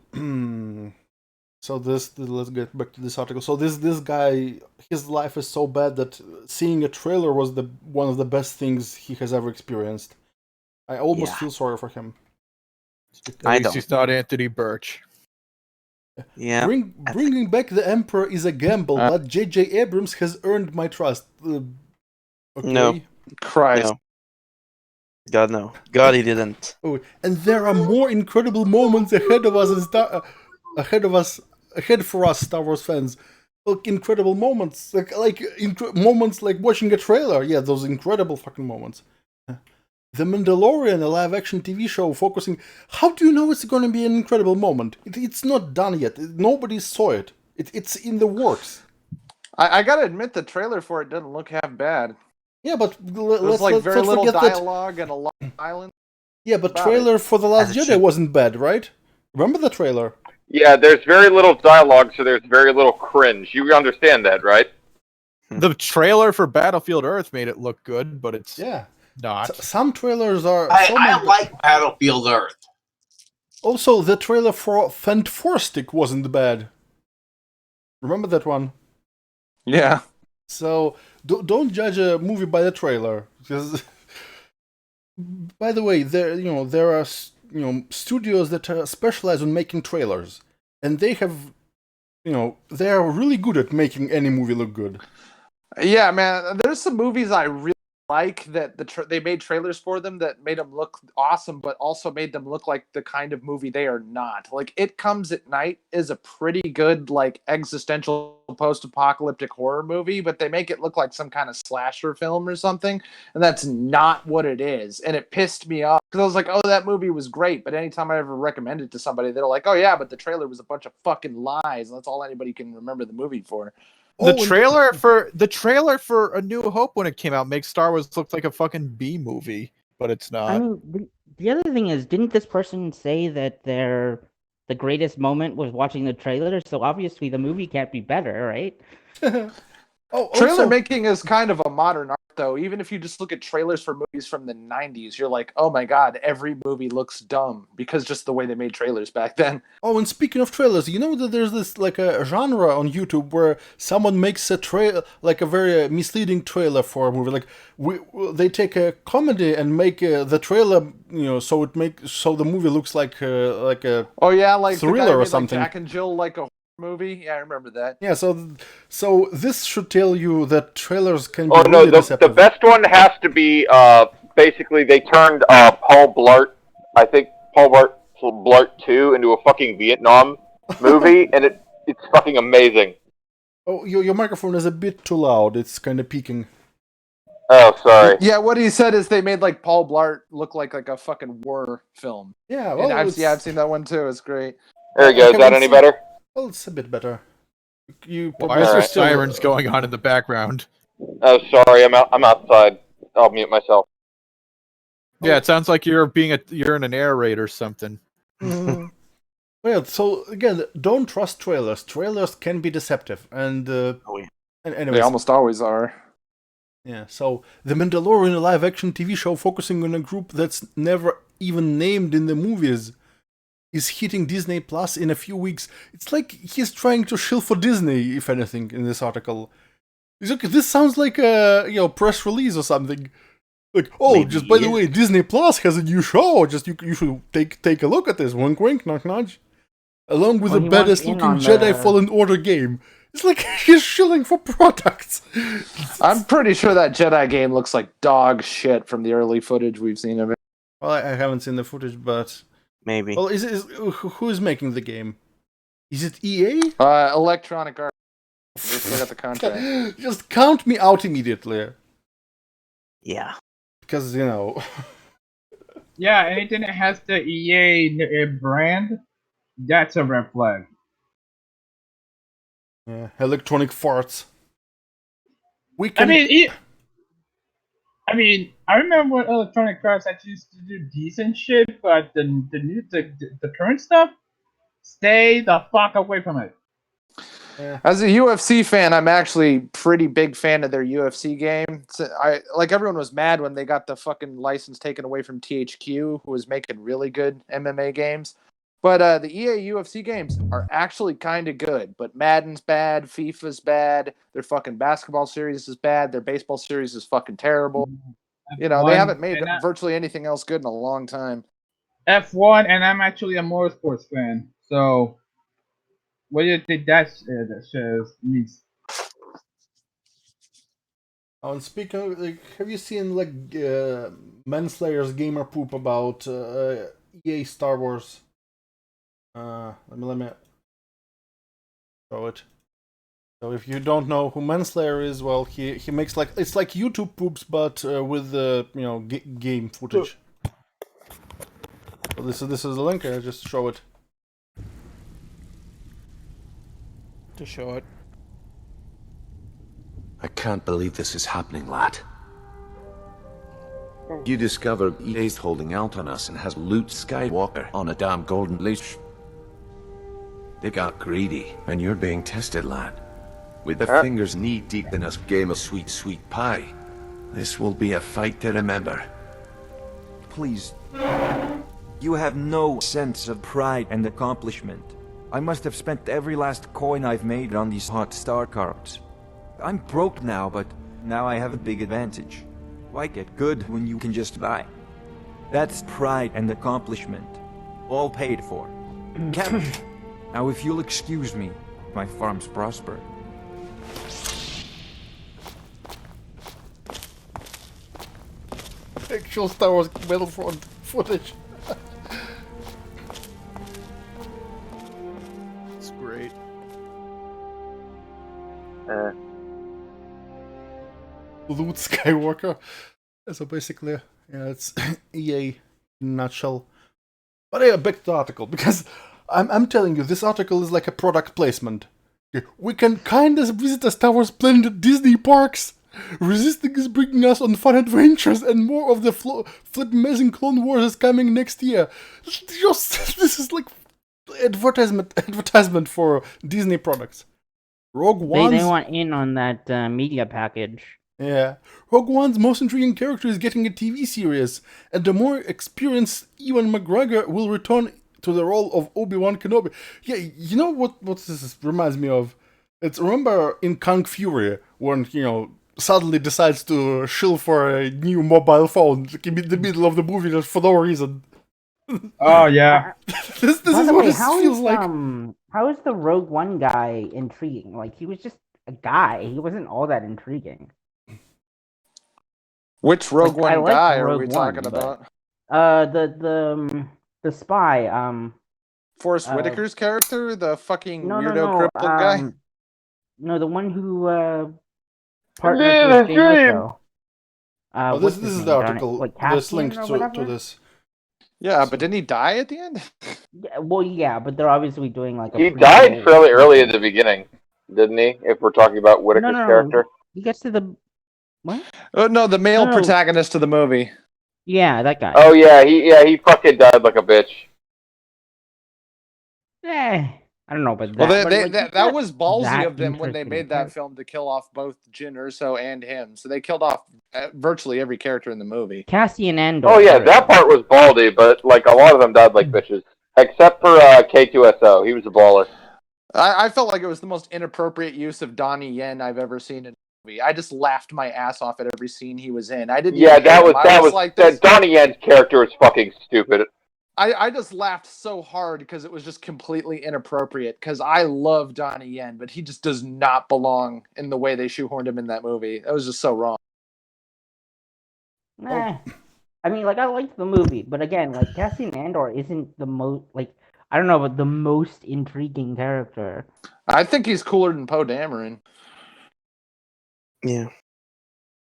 let's get back to this article. So this guy, his life is so bad that seeing a trailer was one of the best things he has ever experienced. I almost feel sorry for him. At least he's not Anthony Birch. Yeah. Bringing back the Emperor is a gamble, but J.J. Abrams has earned my trust. Okay. No. Christ. No. God, no. God, he didn't. Oh, and there are more incredible moments ahead of us ahead for us Star Wars fans. Look, incredible moments, moments like watching a trailer. Yeah, those incredible fucking moments. The Mandalorian, a live-action TV show focusing. How do you know it's going to be an incredible moment? It's not done yet. Nobody saw it. It's in the works. I gotta admit, the trailer for it doesn't look half bad. Yeah, but There's like very little dialogue and a lot of silence. Yeah, but trailer for The Last Jedi wasn't bad, right? Remember the trailer? Yeah, there's very little dialogue, so there's very little cringe. You understand that, right? The trailer for Battlefield Earth made it look good, but it's not. Some trailers are. I like Battlefield Earth. Also, the trailer for Fend Stick wasn't bad. Remember that one? Yeah. So don't judge a movie by the trailer. Because, by the way, there are studios that specialize on making trailers, and they are really good at making any movie look good. Yeah, man. There's some movies I really like that they made trailers for them that made them look awesome, but also made them look like the kind of movie they are not. Like It Comes at Night is a pretty good like existential post-apocalyptic horror movie, but they make it look like some kind of slasher film or something, and that's not what it is. And it pissed me off because I was like, oh, that movie was great, but anytime I ever recommend it to somebody, they're like, oh yeah, but the trailer was a bunch of fucking lies, and that's all anybody can remember the movie for. The trailer for A New Hope when it came out makes Star Wars look like a fucking B movie, but it's not. I mean, the other thing is, didn't this person say that the greatest moment was watching the trailer? So obviously the movie can't be better, right? Trailer making is kind of a modern art, though. Even if you just look at trailers for movies from the 90s, you're like, oh my god, every movie looks dumb because just the way they made trailers back then. Oh, and speaking of trailers, you know that there's this like a genre on YouTube where someone makes a like a very misleading trailer for a movie. Like they take a comedy and make the trailer, so the movie looks like a like thriller or something. Like Jack and Jill, like a movie. Yeah, I remember that. Yeah, so this should tell you that trailers can be really deceptive. The best one has to be basically they turned Paul Blart, I think Paul Blart 2 into a fucking Vietnam movie, and it's fucking amazing. Oh, your microphone is a bit too loud. It's kind of peaking. Oh, sorry. Yeah, what he said is they made like Paul Blart look like a fucking war film. Yeah, well, and I've seen that one too. It's great. There you go. Is that any better? Well, it's a bit better. Why is there sirens going on in the background? Oh, sorry. I'm outside. I'll mute myself. Yeah, it sounds like you're in an air raid or something. Well, so again, don't trust trailers. Trailers can be deceptive, and anyways, they almost always are. Yeah. So The Mandalorian, a live-action TV show focusing on a group that's never even named in the movies, is hitting Disney Plus in a few weeks. It's like he's trying to shill for Disney, if anything, in this article. This sounds like a press release or something. Like, just by the way, Disney Plus has a new show. Just you should take a look at this. Wink, wink, nudge, nudge. Along with the baddest looking Jedi Fallen Order game. It's like he's shilling for products. I'm pretty sure that Jedi game looks like dog shit from the early footage we've seen of it. Well, I haven't seen the footage, but maybe. Well, who is making the game? Is it EA? Electronic Arts. They got the contract. Just count me out immediately. Yeah. Because, Yeah, anything that has the EA brand, that's a red flag. Electronic farts. I mean, I remember when Electronic Arts actually used to do decent shit, but the current stuff, stay the fuck away from it. As a UFC fan, I'm actually pretty big fan of their UFC game. I like everyone was mad when they got the fucking license taken away from THQ, who was making really good MMA games. But the EA UFC games are actually kind of good. But Madden's bad, FIFA's bad, their fucking basketball series is bad, their baseball series is fucking terrible. You know, they haven't made virtually anything else good in a long time. F1, and I'm actually a motorsports fan. So, what do you think that shows means? Oh, and speaking of, like, have you seen like Manslayer's gamer poop about EA Star Wars? Let me show it. So if you don't know who Manslayer is, well, he makes like it's like YouTube poops, but with game footage. So this is the link. I just show it. To show it. I can't believe this is happening, lad. You discovered EA's holding out on us and has Luke Skywalker on a damn golden leash. They got greedy, and you're being tested, lad. With the fingers knee-deep in a game of sweet, sweet pie. This will be a fight to remember. Please. You have no sense of pride and accomplishment. I must have spent every last coin I've made on these hot star cards. I'm broke now, but now I have a big advantage. Why get good when you can just buy? That's pride and accomplishment. All paid for. Cash. Now if you'll excuse me, my farms prosper. Actual Star Wars Battlefront footage. It's great. Luke Skywalker. So basically, yeah, it's EA in a nutshell. But yeah, back to the article, because I'm telling you, this article is like a product placement. We can kind of visit a Star Wars planet at Disney parks. Resisting is bringing us on fun adventures, and more of the flip amazing Clone Wars is coming next year. Just this is like advertisement for Disney products. Rogue One. They want in on that media package. Yeah, Rogue One's most intriguing character is getting a TV series, and the more experienced Ewan McGregor will return to the role of Obi-Wan Kenobi. Yeah, you know what this reminds me of? It's, remember in Kung Fury when suddenly decides to shill for a new mobile phone in the middle of the movie just for no reason. Oh yeah. this is what it feels like. How is the Rogue One guy intriguing? Like, he was just a guy. He wasn't all that intriguing. Which Rogue One guy are we talking about? The spy. Forrest Whitaker's character, the fucking weirdo cryptid guy. No, the one who partners with Jay Leno. This is the article. There's links to this. Yeah, but didn't he die at the end? Yeah, but they're obviously doing like a. He died fairly early at the beginning, didn't he? If we're talking about Whitaker's character. He gets to the. What? No, the male protagonist of the movie. Yeah, that guy. Oh yeah, he fucking died like a bitch. I don't know, but that. Well, that was ballsy of them when they made that film to kill off both Jyn Erso and him. So they killed off virtually every character in the movie. Cassian Andor. Oh yeah, that part was ballsy, but like a lot of them died like bitches, except for K2SO. He was a baller. I felt like it was the most inappropriate use of Donnie Yen I've ever seen in a movie. I just laughed my ass off at every scene he was in. I didn't. Yeah, that was Donnie Yen's character was fucking stupid. I just laughed so hard because it was just completely inappropriate. Because I love Donnie Yen, but he just does not belong in the way they shoehorned him in that movie. That was just so wrong. I mean, like, I liked the movie, but again, like, Cassian Andor isn't the most, like, I don't know, but the most intriguing character. I think he's cooler than Poe Dameron. Yeah.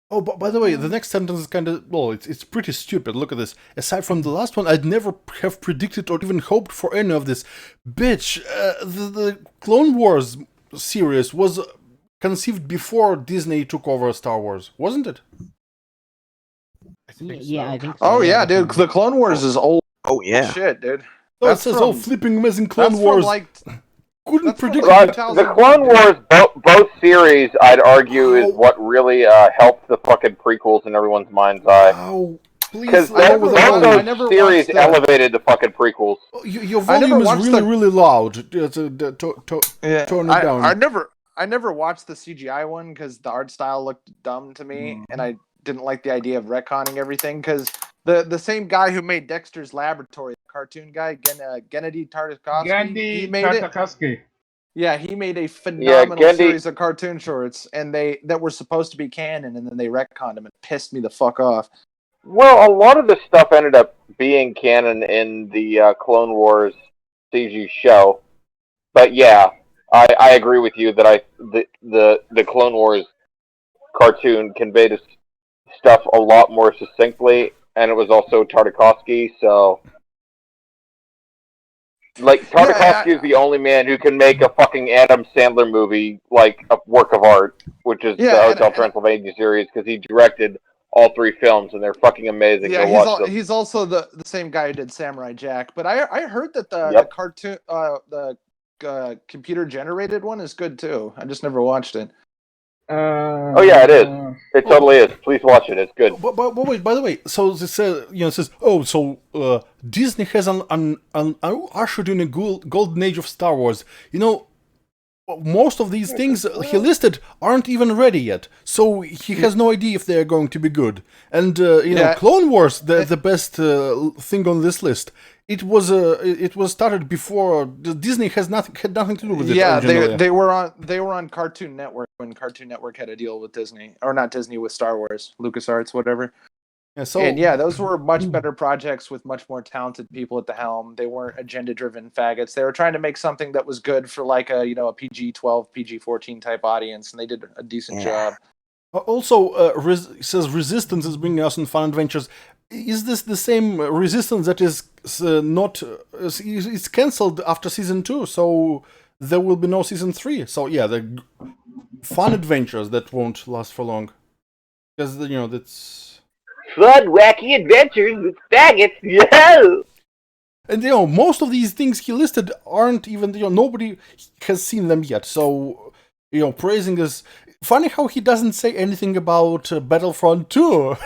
Oh, but by the way, the next sentence is kind of, well, it's pretty stupid. Look at this. Aside from the last one, I'd never have predicted or even hoped for any of this. Bitch, the Clone Wars series was conceived before Disney took over Star Wars, wasn't it? Yeah, I think so. Oh yeah, that's dude. The Clone Wars is old. Oh yeah. Shit, dude. Oh, it says, flipping amazing Clone that's Wars. From, like, couldn't predict But the Clone Wars, both series, I'd argue, is what really helped the fucking prequels in everyone's mind's eye. Oh, because please, those series elevated the fucking prequels. Your volume is really loud. Turn it down. I never watched the CGI one because the art style looked dumb to me, and I didn't like the idea of retconning everything because the same guy who made Dexter's Laboratory, the cartoon guy, Gennady Tartakovsky, he made it. Yeah, he made a phenomenal series of cartoon shorts, and that were supposed to be canon, and then they retconned them. It pissed me the fuck off. Well, a lot of the stuff ended up being canon in the Clone Wars CG show, but yeah, I agree with you that the Clone Wars cartoon conveyed stuff a lot more succinctly, and it was also Tartakovsky, so like Tartakovsky is the only man who can make a fucking Adam Sandler movie like a work of art, which is the Hotel Transylvania series, because he directed all 3 films, and they're fucking amazing. Yeah, he's also the same guy who did Samurai Jack. But I heard that the cartoon, computer generated one is good too. I just never watched it. Oh yeah, it is. It totally is. Please watch it. It's good. But wait, by the way, so this says Disney has ushered in a golden age of Star Wars. Most of these things he listed aren't even ready yet, so he has no idea if they are going to be good. And Clone Wars, the best thing on this list. It was started before Disney had nothing to do with it. Yeah, they were on Cartoon Network when Cartoon Network had a deal with Disney, or not Disney, with Star Wars, LucasArts, whatever. Yeah, those were much better projects with much more talented people at the helm. They weren't agenda-driven faggots. They were trying to make something that was good for like a PG-12, PG-14 type audience, and they did a decent job. Also, it says Resistance is bringing us on fun adventures. Is this the same Resistance that is not? It's cancelled after season 2, so there will be no season 3. So yeah, the fun adventures that won't last for long, because that's. Fun, wacky adventures with faggots, yeah! And most of these things he listed aren't even, nobody has seen them yet, so, praising this. Funny how he doesn't say anything about Battlefront 2.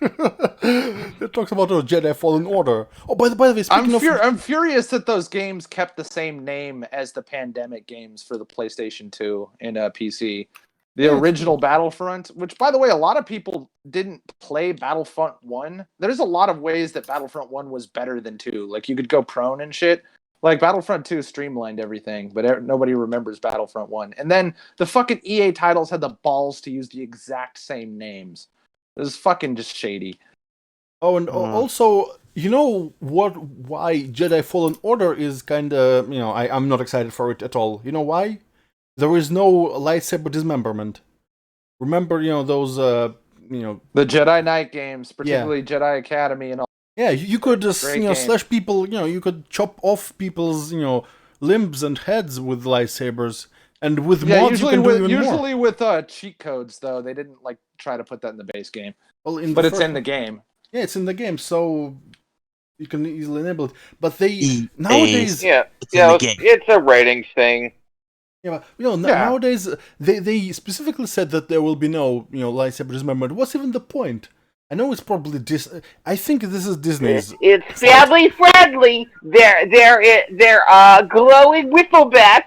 It talks about Jedi Fallen Order. Oh, by the way, I'm furious that those games kept the same name as the Pandemic games for the PlayStation 2 and PC. The original Battlefront, which, by the way, a lot of people didn't play Battlefront 1. There's a lot of ways that Battlefront 1 was better than 2. Like, you could go prone and shit. Like, Battlefront 2 streamlined everything, but nobody remembers Battlefront 1. And then the fucking EA titles had the balls to use the exact same names. It was fucking just shady. Oh, and also, why Jedi Fallen Order is kind of, I'm not excited for it at all. You know why? There is no lightsaber dismemberment. Remember, those, The Jedi Knight games, particularly Jedi Academy and all. Yeah, you could just, slash people, you could chop off people's, limbs and heads with lightsabers. And with mods, you can do even more. Usually with cheat codes, though, they didn't, try to put that in the base game. Well, it's in the game. Yeah, it's in the game, so you can easily enable it. But nowadays... It's a ratings thing. Yeah, but, nowadays, they specifically said that there will be no, lightsaber dismemberment. What's even the point? I know it's probably I think this is Disney's. It's family friendly. They're glowing whistlebats.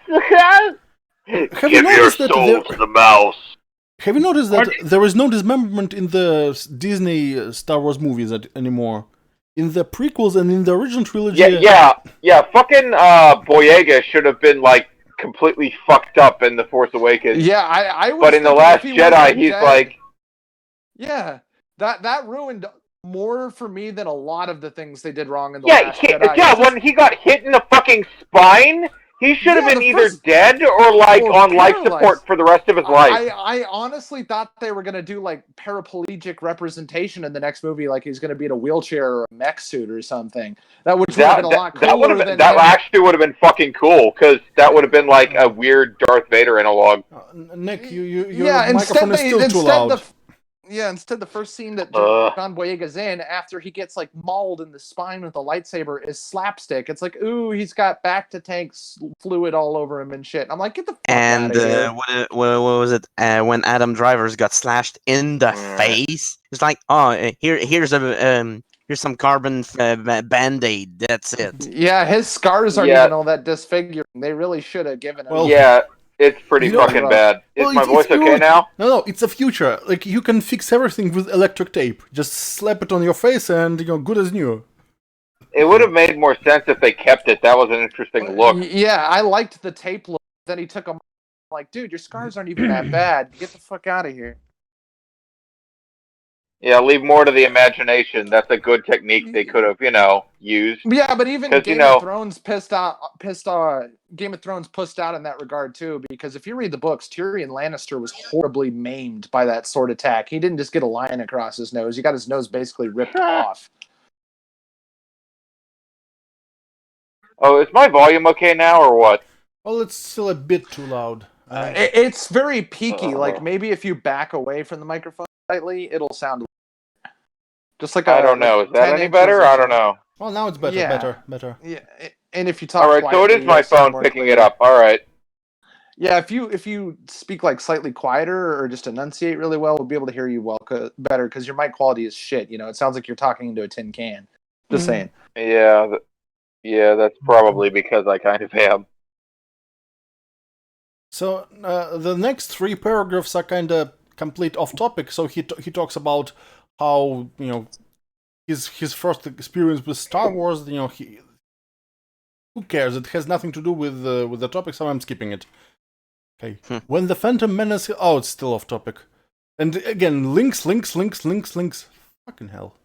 Have you noticed that to the mouse. Have you noticed that there is no dismemberment in the Disney Star Wars movies anymore? In the prequels and in the original trilogy. Yeah. Fucking Boyega should have been completely fucked up in The Force Awakens. Yeah, I was. But in The Last Jedi, he's like. Yeah, that ruined more for me than a lot of the things they did wrong in The Last Jedi. Yeah, when he got hit in the fucking spine, he should have been either dead or on life support for the rest of his life. I honestly thought they were gonna do paraplegic representation in the next movie, he's gonna be in a wheelchair or a mech suit or something. That would have been a lot cooler. That actually would have been fucking cool, because that would have been a weird Darth Vader analog. Nick, your microphone is still too loud. Yeah, instead the first scene that Ugh. John Boyega's in after he gets like mauled in the spine with a lightsaber is slapstick. It's like, ooh, he's got back to tank fluid all over him and shit. I'm like, get the fuck And out of here. what was it when Adam Drivers got slashed in the face? It's like, oh, here's some carbon band-aid. That's it. Yeah, his scars aren't Yeah. even all that disfiguring. They really should have given him. Yeah, it's pretty You know- fucking bad. Is Well, my it's voice okay good. now? No, it's a future. Like, you can fix everything with electric tape. Just slap it on your face and, good as new. It would have made more sense if they kept it. That was an interesting look. Yeah, I liked the tape look. Then he took them. Like, dude, your scars aren't even that bad. Get the fuck out of here. Yeah, leave more to the imagination. That's a good technique they could have, used. Yeah, but even 'Cause, Game of Thrones Game of Thrones pussed out in that regard too, because if you read the books, Tyrion Lannister was horribly maimed by that sword attack. He didn't just get a line across his nose; he got his nose basically ripped off. Oh, is my volume okay now, or what? Well, it's still a bit too loud. It's very peaky. Like maybe if you back away from the microphone slightly, it'll sound just like I don't know. Is that any better? I don't know. Well, now it's better, Yeah. better. Yeah, and if you talk, All right, so it quietly, is my you'll sound phone more picking clear. it up. All right. Yeah, if you speak like slightly quieter or just enunciate really well, we'll be able to hear you better because your mic quality is shit. It sounds like you're talking into a tin can. Just saying. Yeah, that's probably because I kind of am. So the next 3 paragraphs are kind of complete off topic. So he talks about how his first experience with Star Wars. Who cares? It has nothing to do with the topic, so I'm skipping it. Okay. When the Phantom Menace. Oh, it's still off topic. And again, links. Fucking hell.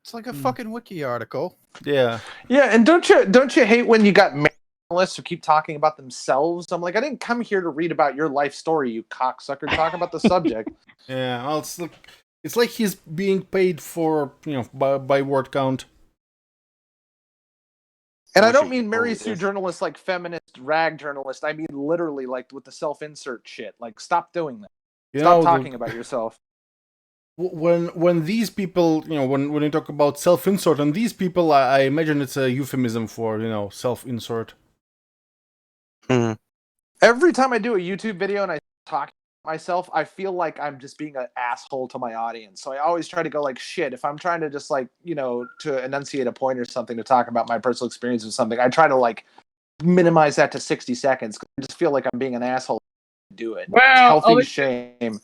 It's like a fucking wiki article. Yeah. Yeah, and don't you hate when you got journalists who keep talking about themselves? I'm like, I didn't come here to read about your life story, you cocksucker. Talk about the subject. Yeah. Well, it's like he's being paid for by word count. And I don't mean Mary Sue journalists like feminist rag journalist. I mean literally like with the self-insert shit. Like, stop doing that. Stop talking about yourself. When these people, when you talk about self-insert, and these people, I imagine it's a euphemism for, self-insert. Every time I do a YouTube video and I talk about myself, I feel like I'm just being an asshole to my audience. So I always try to go like, shit, if I'm trying to just like, to enunciate a point or something to talk about my personal experience with something, I try to like minimize that to 60 seconds. I just feel like I'm being an asshole to do it. Well, Healthy shame.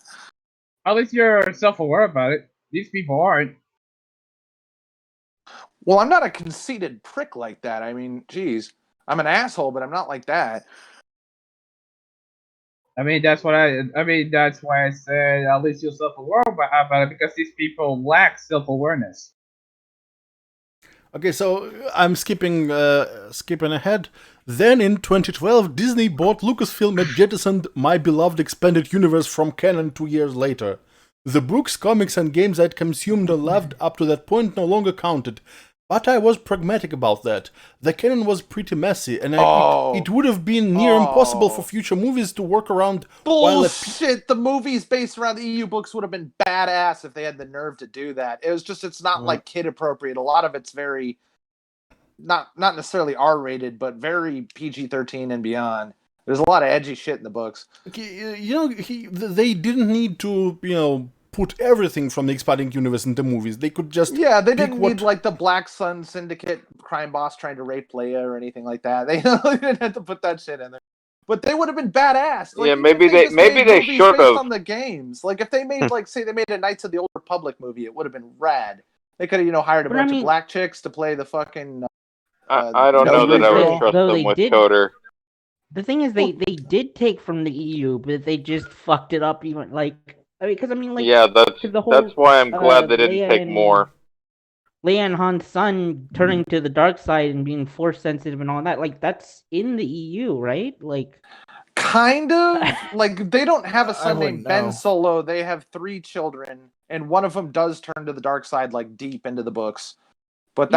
At least you're self-aware about it. These people aren't. Well, I'm not a conceited prick like that. I mean, geez, I'm an asshole, but I'm not like that. That's why I said at least you're self-aware about it, because these people lack self-awareness. Okay, so I'm skipping ahead. Then in 2012, Disney bought Lucasfilm and jettisoned My Beloved Expanded Universe from canon 2 years later. The books, comics, and games I'd consumed and loved up to that point no longer counted. But I was pragmatic about that. The canon was pretty messy, and it would have been near impossible for future movies to work around. Bullshit! The movies based around the EU books would have been badass if they had the nerve to do that. It's not like kid appropriate. A lot of it's very not necessarily R-rated, but very PG-13 and beyond. There's a lot of edgy shit in the books. Okay, they didn't need to, put everything from the expanding universe into movies. They could just they didn't need like the Black Sun Syndicate crime boss trying to rape Leia or anything like that. They didn't have to put that shit in there. But they would have been badass. Like, yeah, maybe they should have. On the games, like if they made say they made a Knights of the Old Republic movie, it would have been rad. They could have hired a bunch of black chicks to play the fucking. I don't know that I would trust them with Coder. The thing is, they did take from the EU, but they just fucked it up. Even yeah, that's why I'm glad they didn't take more. Leia and Han's son turning to the dark side and being force sensitive and all that, like that's in the EU, right? Like, kind of. Like they don't have a son named Ben Solo. They have 3 children, and one of them does turn to the dark side, like deep into the books. But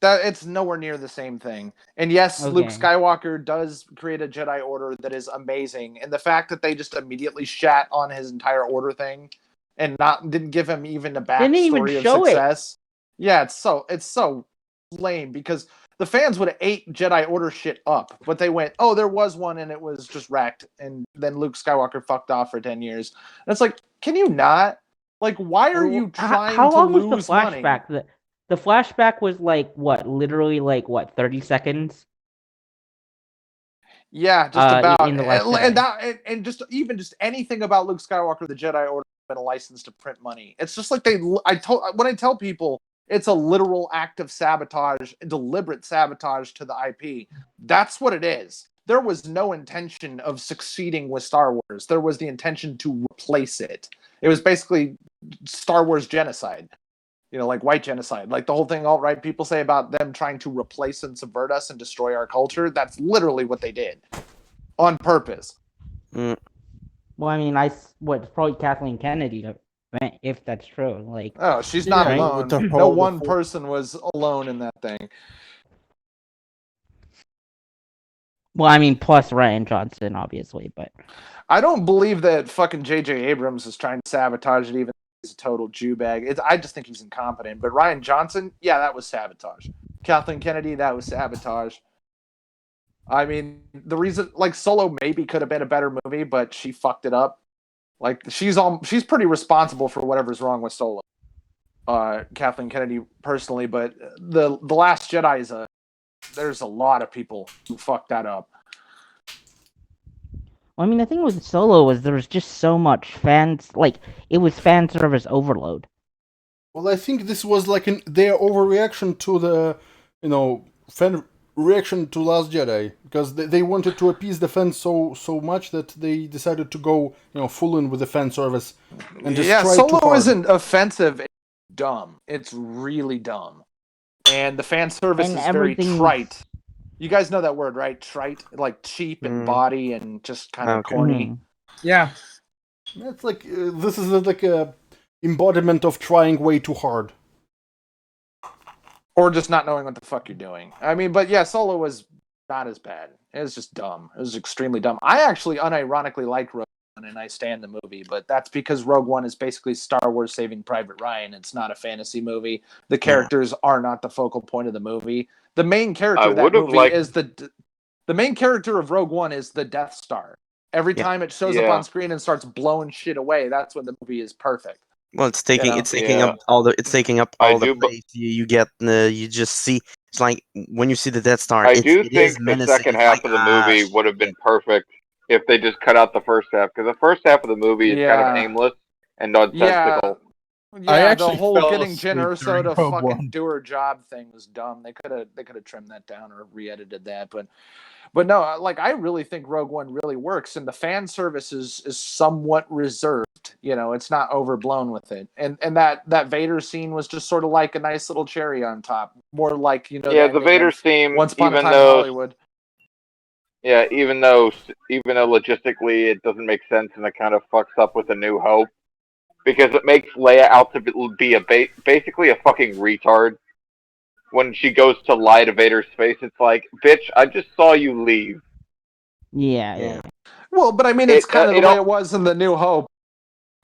it's nowhere near the same thing. And yes, Luke Skywalker does create a Jedi Order that is amazing. And the fact that they just immediately shat on his entire Order thing and didn't give him even a Didn't even backstory of show it. success. Yeah, it's so lame because the fans would have ate Jedi Order shit up, but they went, oh, there was one and it was just wrecked, and then Luke Skywalker fucked off for 10 years. And it's like, can you not? Like, why are you trying How to long lose was the money? flashback? The flashback was like what? Literally like what? 30 seconds. Yeah, just about in the Last Jedi. and just anything about Luke Skywalker, the Jedi Order, been a license to print money. It's just like when I tell people it's a literal act of sabotage, deliberate sabotage to the IP. That's what it is. There was no intention of succeeding with Star Wars. There was the intention to replace it. It was basically Star Wars genocide. You know, like white genocide, like the whole thing alt-right people say about them trying to replace and subvert us and destroy our culture. That's literally what they did on purpose. Well, I mean, it's probably Kathleen Kennedy, if that's true. Like, oh, she's not alone. No one person was alone in that thing. Well, I mean, plus Rian Johnson, obviously, but I don't believe that fucking J.J. Abrams is trying to sabotage it, even though he's a total Jew bag. I just think he's incompetent. But Rian Johnson, yeah, that was sabotage. Kathleen Kennedy, that was sabotage. I mean, the reason, like, Solo maybe could have been a better movie, but she fucked it up. Like, she's pretty responsible for whatever's wrong with Solo. Kathleen Kennedy personally, but the Last Jedi there's a lot of people who fucked that up. Well, I mean, the thing with Solo was there was just so much it was fan service overload. Well, I think this was like their overreaction to the, fan reaction to Last Jedi, because they wanted to appease the fans so much that they decided to go, full in with the fan service and just try Solo too hard. isn't offensive. It's dumb. It's really dumb, and the fan service is very trite. You guys know that word, right? Trite, like cheap and body and just kind of corny. Yeah, it's like this is like a embodiment of trying way too hard. Or just not knowing what the fuck you're doing. I mean, but yeah, Solo was not as bad. It was just dumb. It was extremely dumb. I actually unironically liked Rogue One, and I stand the movie, but that's because Rogue One is basically Star Wars Saving Private Ryan. It's not a fantasy movie. The characters are not the focal point of the movie. The main character of that movie is the main character of Rogue One is the Death Star. Every time it shows up on screen and starts blowing shit away, that's when the movie is perfect. Well, it's taking up all the place you get. You just see. It's like when you see the Death Star. I do think the second half of the movie would have been perfect if they just cut out the first half, because the first half of the movie is kind of aimless and nonsensical. Yeah, the whole getting Jen Erso to fucking do her job thing was dumb. They could have trimmed that down or re-edited that, but no, like I really think Rogue One really works, and the fan service is somewhat reserved. It's not overblown with it, and that Vader scene was just sort of like a nice little cherry on top, more like the Vader scene. Once Upon a Time in Hollywood. Yeah, even though logistically it doesn't make sense and it kind of fucks up with A New Hope. Because it makes Leia out to be basically a fucking retard. When she goes to lie to Vader's face, it's like, bitch, I just saw you leave. Yeah. Well, but I mean, it's kind of the way it was in The New Hope.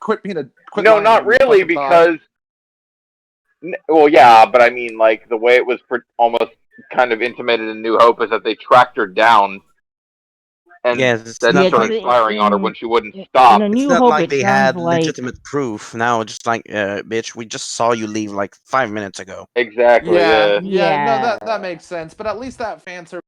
Quit no, not really, because... Well, yeah, but I mean, like, the way it was almost kind of intimated in New Hope is that they tracked her down and then started firing on her when she wouldn't stop. It's not like they had legitimate proof. Now, just like, bitch, we just saw you leave like 5 minutes ago. Exactly. Yeah. No, that makes sense. But at least that fan service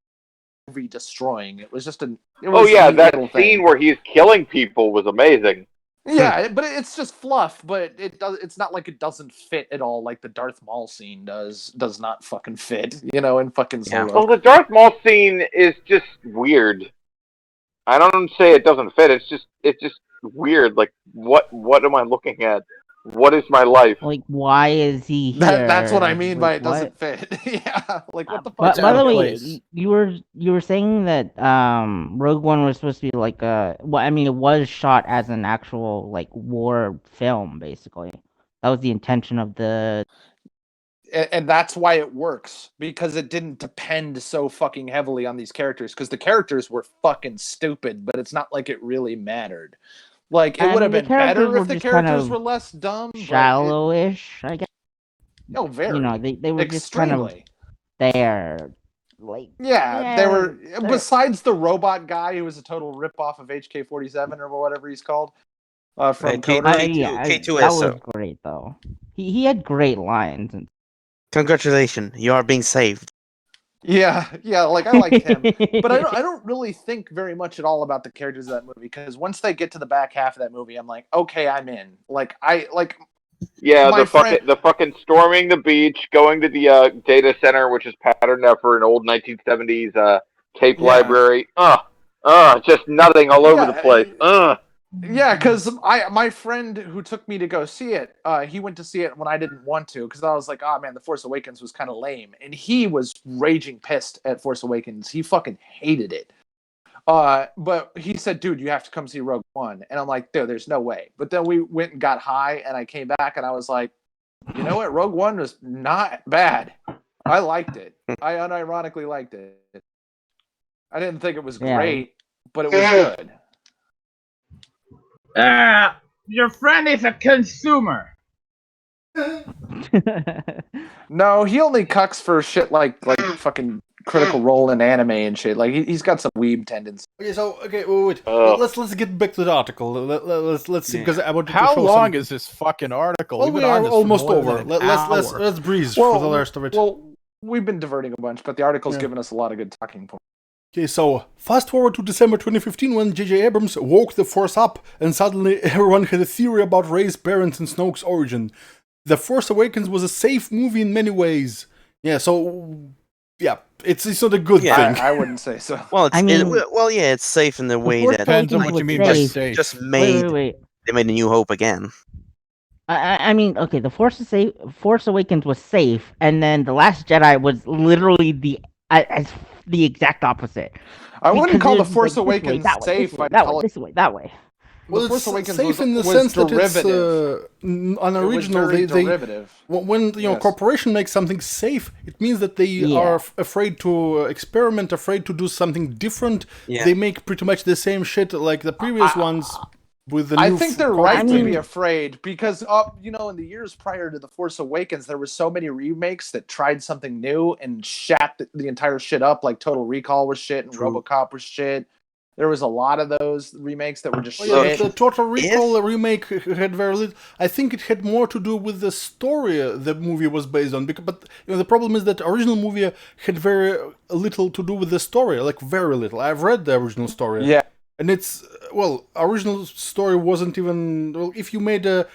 movie destroying it was just that scene where he's killing people was amazing. Yeah, but it's just fluff. But it's not like it doesn't fit at all. Like the Darth Maul scene does not fucking fit. In fucking Solo. Well, the Darth Maul scene is just weird. I don't say it doesn't fit. It's just weird. Like, what am I looking at? What is my life? Like, why is he here? That's what I mean by it doesn't fit. Yeah, like what the fuck? By the way, you were saying that Rogue One was supposed to be like it was shot as an actual like war film, basically. That was the intention of the. And that's why it works, because it didn't depend so fucking heavily on these characters, because the characters were fucking stupid, but it's not like it really mattered. Like it I would have mean, the been better characters if were the just kind characters of were less dumb. shallowish, I guess. Oh, very. You know, they were just kind of Extremely. there. Like, Yeah, they were. they're- Besides the robot guy who was a total ripoff of HK-47 or whatever he's called from Coda. yeah, that K2SO. was great though. He had great lines. And... Congratulations, you are being saved. Yeah, like I liked him, but I don't really think very much at all about the characters of that movie because once they get to the back half of that movie, I'm like, okay, I'm in. Like Yeah, my the fucking storming the beach, going to the data center, which is patterned after an old 1970s tape library. Just nutting all over the place. Yeah, because my friend who took me to go see it, he went to see it when I didn't want to because I was like, oh man, The Force Awakens was kind of lame, and he was raging pissed at Force Awakens. He fucking hated it. But he said, dude, you have to come see Rogue One, and I'm like, dude, there's no way. But then we went and got high, and I came back, and I was like, you know what, Rogue One was not bad. I liked it. I unironically liked it. I didn't think it was great, but it was good. Your friend is a consumer. No, he only cucks for shit like fucking Critical Role in anime and shit. Like he's got some weeb tendencies. Okay, wait. Let's get back to the article. Let's see because I want to How show long some... is this fucking article? Well, We've we been on are this for almost more over. than an hour. Let's breeze for the rest of it. Well, we've been diverting a bunch, but the article's given us a lot of good talking points. Okay, so fast forward to December 2015 when J.J. Abrams woke the Force up and suddenly everyone had a theory about Rey's parents and Snoke's origin. The Force Awakens was a safe movie in many ways. Yeah, so... Yeah, it's not a good thing. I wouldn't say so. Well, it's safe in the way that... Depends on what you mean by safe. Just made... Wait. They made A New Hope again. I mean, okay, the Force Awakens was safe, and then The Last Jedi was literally the exact opposite. I wouldn't Because call The there's, Force like, this way, Awakens that way, safe. this way, I'd that call way, it- this way, that way. Well, The Force it's Awakens safe in the was sense that derivative. it's unoriginal. very They derivative. when corporation makes something safe, it means that they are afraid to experiment, afraid to do something different. Yeah. They make pretty much the same shit like the previous ones with the new. I think they're right to be afraid because, in the years prior to The Force Awakens, there were so many remakes that tried something new and shat the entire shit up. Like Total Recall was shit and RoboCop was shit. There was a lot of those remakes that were just shit. Yeah, the Total Recall remake had very little. I think it had more to do with the story the movie was based on. But the problem is that the original movie had very little to do with the story, like very little. I've read the original story. Yeah. And it's, original story wasn't even, if you made a,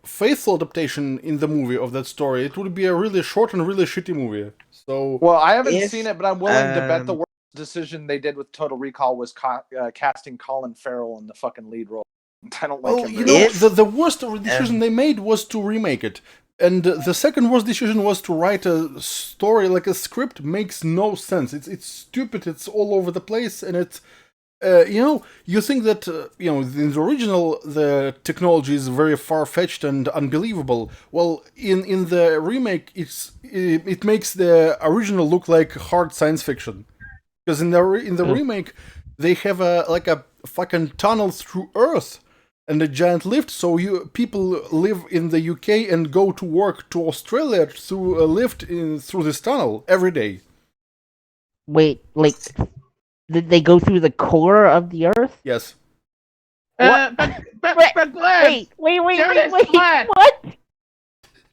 faithful adaptation in the movie of that story, it would be a really short and really shitty movie. So. Well, I haven't seen it, but I'm willing to bet the worst decision they did with Total Recall was casting Colin Farrell in the fucking lead role. I don't like him. The worst decision they made was to remake it. And the second worst decision was to write a story, like a script, makes no sense. It's stupid, it's all over the place, and it's, you think that, in the original, the technology is very far-fetched and unbelievable. Well, in the remake, it makes the original look like hard science fiction. Because in the remake, they have a fucking tunnel through Earth and a giant lift, so people live in the UK and go to work to Australia through a lift through this tunnel every day. Wait, did they go through the core of the Earth? Yes. But Glenn, wait, Glenn. what?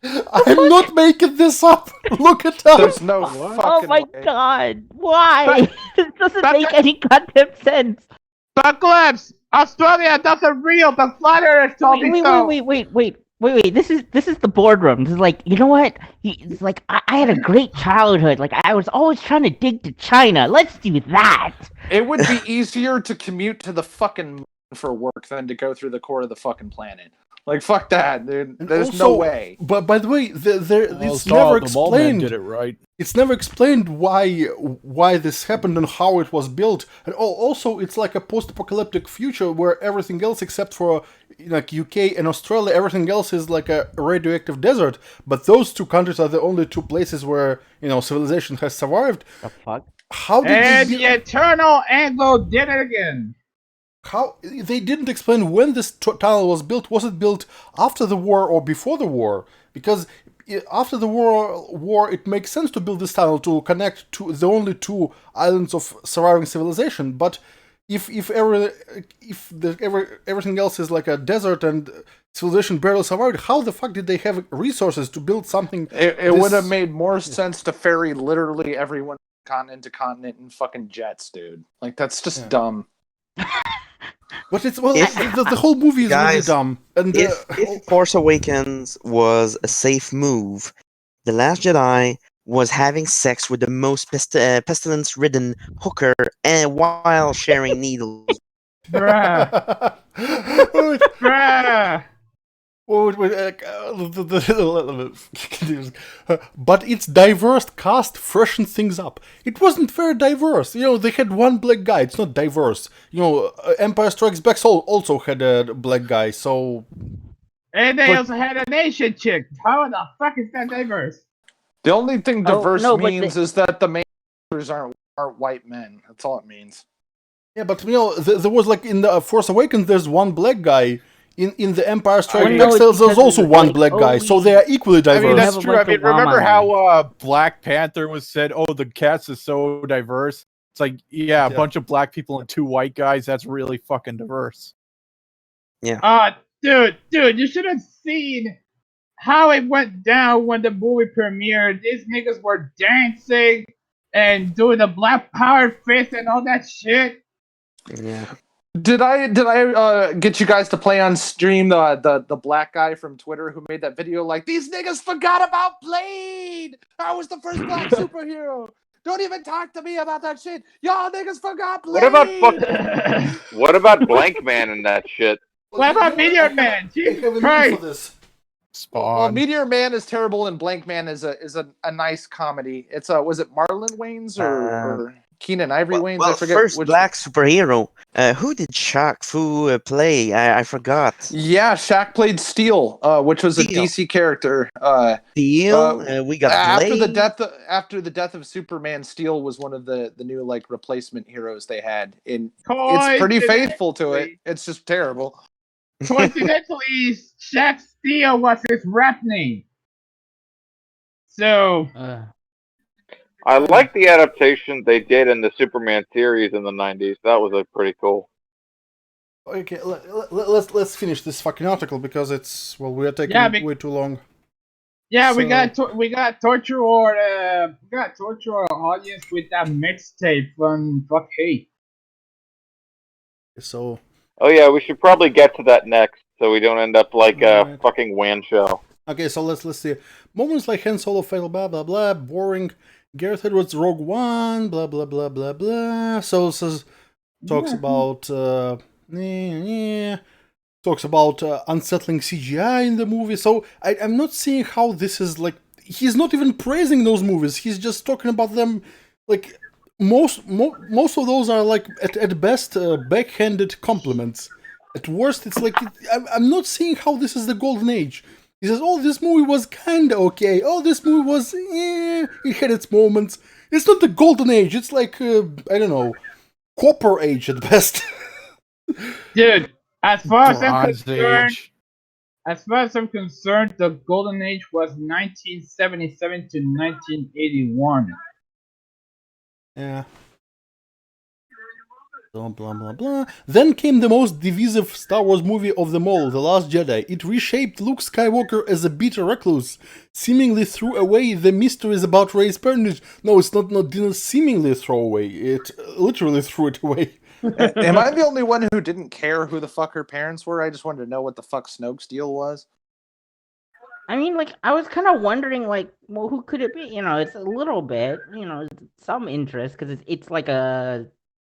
I'm not making this up. Look it up. There's no fucking Oh my way. god, why? This doesn't make any goddamn sense. But Glenn, Australia doesn't real. The Flat Earth told me so. Wait. This is the boardroom. This is like, you know what? It's like I had a great childhood. Like I was always trying to dig to China. Let's do that. It would be easier to commute to the fucking moon for work than to go through the core of the fucking planet. Like, fuck that, dude. There's also, no way. But by the way, it's never explained. Did it right. It's never explained why this happened and how it was built. And also, it's like a post-apocalyptic future where everything else, except for like UK and Australia, everything else is like a radioactive desert. But those two countries are the only two places where civilization has survived. The fuck? How did And the Eternal Anglo did it again. how they didn't explain when this tunnel was built. Was it built after the war or before the war? Because after the war, it makes sense to build this tunnel to connect to the only two islands of surviving civilization. But if everything else is like a desert and civilization barely survived, how the fuck did they have resources to build something? It would have made more sense to ferry literally everyone continent to continent in fucking jets, dude. Like that's just dumb. But it's the whole movie is really dumb. And if Force Awakens was a safe move, The Last Jedi was having sex with the most pestilence-ridden hooker and while sharing needles. Bruh. Bruh. But its diverse cast freshened things up. It wasn't very diverse. They had one black guy. It's not diverse. Empire Strikes Back also had a black guy, so... And they also had an Asian chick. How the fuck is that diverse? The only thing diverse means is that the main characters aren't white men. That's all it means. Yeah, but there was like in the Force Awakens, there's one black guy. In the Empire Strikes Back, there's also one black guy, so they are equally diverse. I mean, that's true. I mean, remember how Black Panther was said, "Oh, the cast is so diverse." It's like, yeah, a bunch of black people and 2 white guys. That's really fucking diverse. Yeah. Dude, you should have seen how it went down when the movie premiered. These niggas were dancing and doing the black power fist and all that shit. Yeah. Did I get you guys to play on stream the black guy from Twitter who made that video like, these niggas forgot about Blade? I was the first black superhero. Don't even talk to me about that shit. Y'all niggas forgot Blade. What about Blank Man and that shit? What about Meteor Man? Jesus Christ. Spawn. Well, Meteor Man is terrible and Blank Man is a nice comedy. It's was it Marlon Wayans or Keenan Ivory Wayans? Well, I forget first which. black superhero. Who did Shaq Fu play? I forgot. Yeah, Shaq played Steel, which was a DC character. Steel. We got after Blade. the death of Superman. Steel was one of the new like replacement heroes they had. It's pretty faithful to it. It's just terrible. Coincidentally, Shaq Steel was his rap name. So. I like the adaptation they did in the Superman series in the 90s. That was pretty cool. Okay, let's finish this fucking article because it's we are taking way too long. Yeah, so, we got torture our audience with that mixtape from Fuck Hate. So. Oh yeah, we should probably get to that next, so we don't end up like a fucking WAN show. Okay, so let's see. Moments like Han Solo fatal, blah blah blah, boring. Gareth Edwards Rogue One, blah blah blah blah blah. So says talks about talks about unsettling CGI in the movie. So I'm not seeing how this is like. He's not even praising those movies. He's just talking about them like most of those are like at best backhanded compliments. At worst, it's like I'm not seeing how this is the golden age. He says, "Oh, this movie was kinda okay. Oh, this movie was, it had its moments. It's not the golden age. It's like I don't know, copper age at best." Dude, as far as I'm concerned, the golden age was 1977 to 1981. Yeah. Blah, blah, blah, blah. Then came the most divisive Star Wars movie of them all, The Last Jedi. It reshaped Luke Skywalker as a bitter recluse, seemingly threw away the mysteries about Rey's parentage. No, it's not didn't seemingly throw away. It literally threw it away. Am I the only one who didn't care who the fuck her parents were? I just wanted to know what the fuck Snoke's deal was. I mean, like, I was kind of wondering, like, well, who could it be? It's a little bit, some interest, because it's like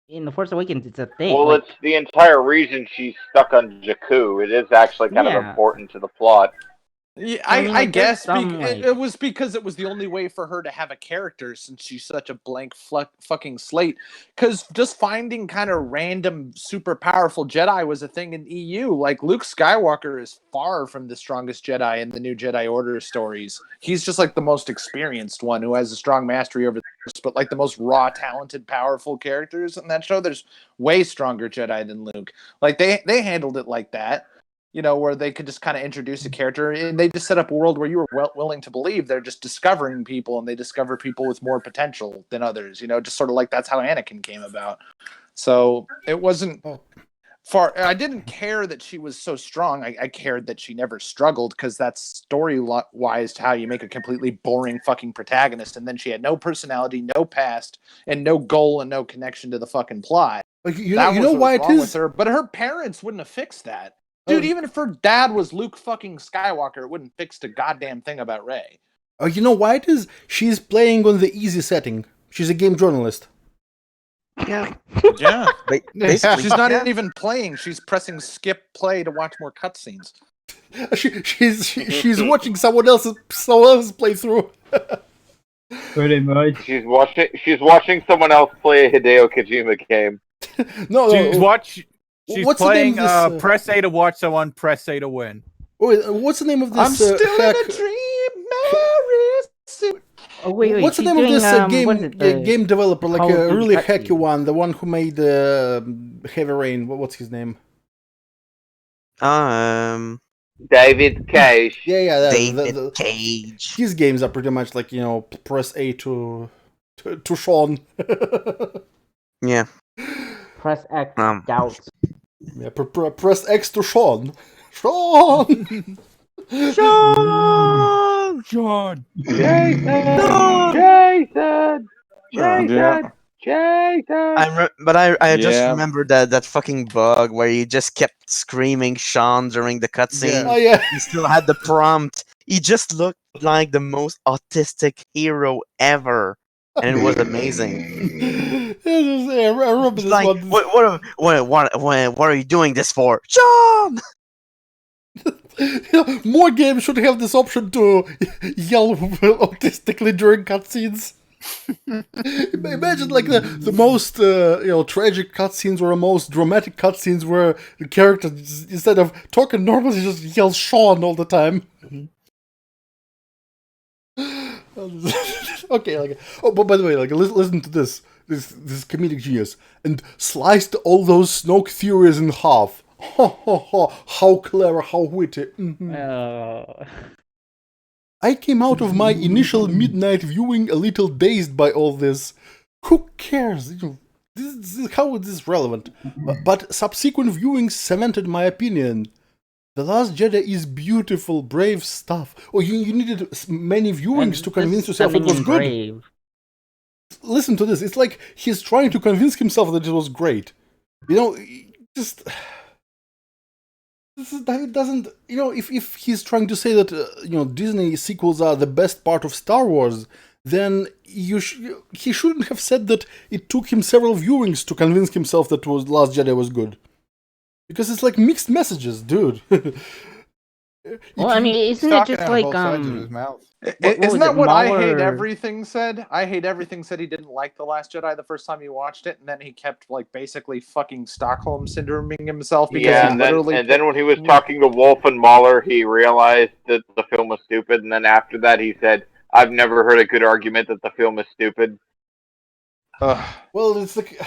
in The Force Awakens, it's a thing. Well, it's the entire reason she's stuck on Jakku. It is actually kind of important to the plot. Yeah, I mean, I like, there's guess some, like- it was because it was the only way for her to have a character since she's such a blank fucking slate. Because just finding kind of random super powerful Jedi was a thing in EU. Like Luke Skywalker is far from the strongest Jedi in the new Jedi Order stories. He's just like the most experienced one who has a strong mastery over this, but like the most raw, talented, powerful characters in that show. There's way stronger Jedi than Luke. Like they handled it like that. You know, where they could just kind of introduce a character and they just set up a world where you were willing to believe they're just discovering people and they discover people with more potential than others, you know, just sort of like that's how Anakin came about. So it wasn't far. I didn't care that she was so strong. I cared that she never struggled because that's story-wise how you make a completely boring fucking protagonist. And then she had no personality, no past, and no goal and no connection to the fucking plot. Like, you know why it wrong is? with her, but her parents wouldn't have fixed that. Dude, even if her dad was Luke fucking Skywalker, it wouldn't fix the goddamn thing about Rey. You know why it is? She's playing on the easy setting. She's a game journalist. Yeah. Yeah. Basically, She's not yeah. even playing. She's pressing skip play to watch more cutscenes. She's watching someone else's playthrough. Pretty much. She's watching someone else play a Hideo Kojima game. No, She's what's playing the name of this, press A to watch someone, press A to win. Wait, what's the name of this? I'm still hack? in a dream, Mary. Oh wait, What's the she's name of doing, this game developer? Like Call of a Duty really cutscene. hacky one, the one who made Heavy Rain. What's his name? David Cage. Yeah, David Cage. His games are pretty much like, you know, press A to Sean. Yeah. Press X, doubt. Yeah, press X to Sean. Sean! Sean! Sean! But I just Yeah. remembered that fucking bug where you just kept screaming Sean during the cutscene. Oh, yeah. He still had the prompt. He just looked like the most autistic hero ever, and it was amazing. I remember It's this like, one. what are you doing this for, Sean? More games should have this option to yell autistically during cutscenes. Imagine like the most tragic cutscenes or most dramatic cutscenes where the character, instead of talking normally, just yells Sean all the time. Okay, like, oh, but by the way, like, listen to this comedic genius, and sliced all those Snoke theories in half. How clever, how witty. I came out of my initial midnight viewing a little dazed by all this. Who cares? How is this relevant? But subsequent viewings cemented my opinion. The Last Jedi is beautiful, brave stuff. Oh, you needed many viewings to convince yourself it was good. Brave. Listen to this. It's like he's trying to convince himself that it was great. You know, just... It doesn't, you know, if he's trying to say that, Disney sequels are the best part of Star Wars, then he shouldn't have said that it took him several viewings to convince himself that Last Jedi was good. Because it's like mixed messages, dude. Well, I mean, isn't it just like Isn't that what I Hate Mauler- Everything said? I Hate Everything said he didn't like The Last Jedi the first time he watched it, and then he kept like basically fucking Stockholm syndroming himself because Yeah, he and literally then when he was talking to Wolf and Mahler, he realized that the film was stupid, and then after that he said, "I've never heard a good argument that the film is stupid." Well, it's like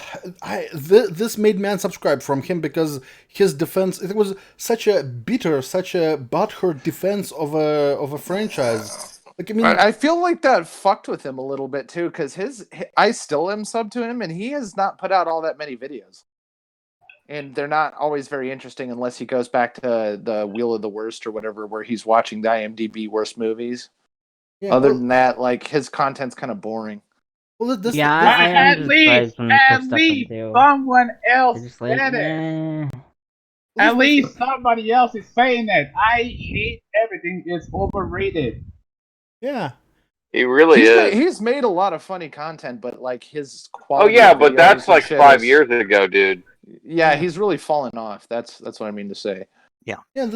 this made me unsubscribe from him because his defense, it was such a butthurt defense of a franchise. Like, I mean, I feel like that fucked with him a little bit too, because I still am sub to him, and he has not put out all that many videos, and they're not always very interesting unless he goes back to the Wheel of the Worst or whatever, where he's watching the IMDb worst movies. Yeah, Other than that, like his content's kind of boring. Well, At least someone else just like, said it. At least somebody else is saying that. I Hate Everything is overrated. Yeah. He really is. He's made a lot of funny content, but like his quality. Oh yeah, of but videos that's and like shit 5 is- years ago, dude. Yeah, he's really fallen off. That's what I mean to say. Yeah. Yeah,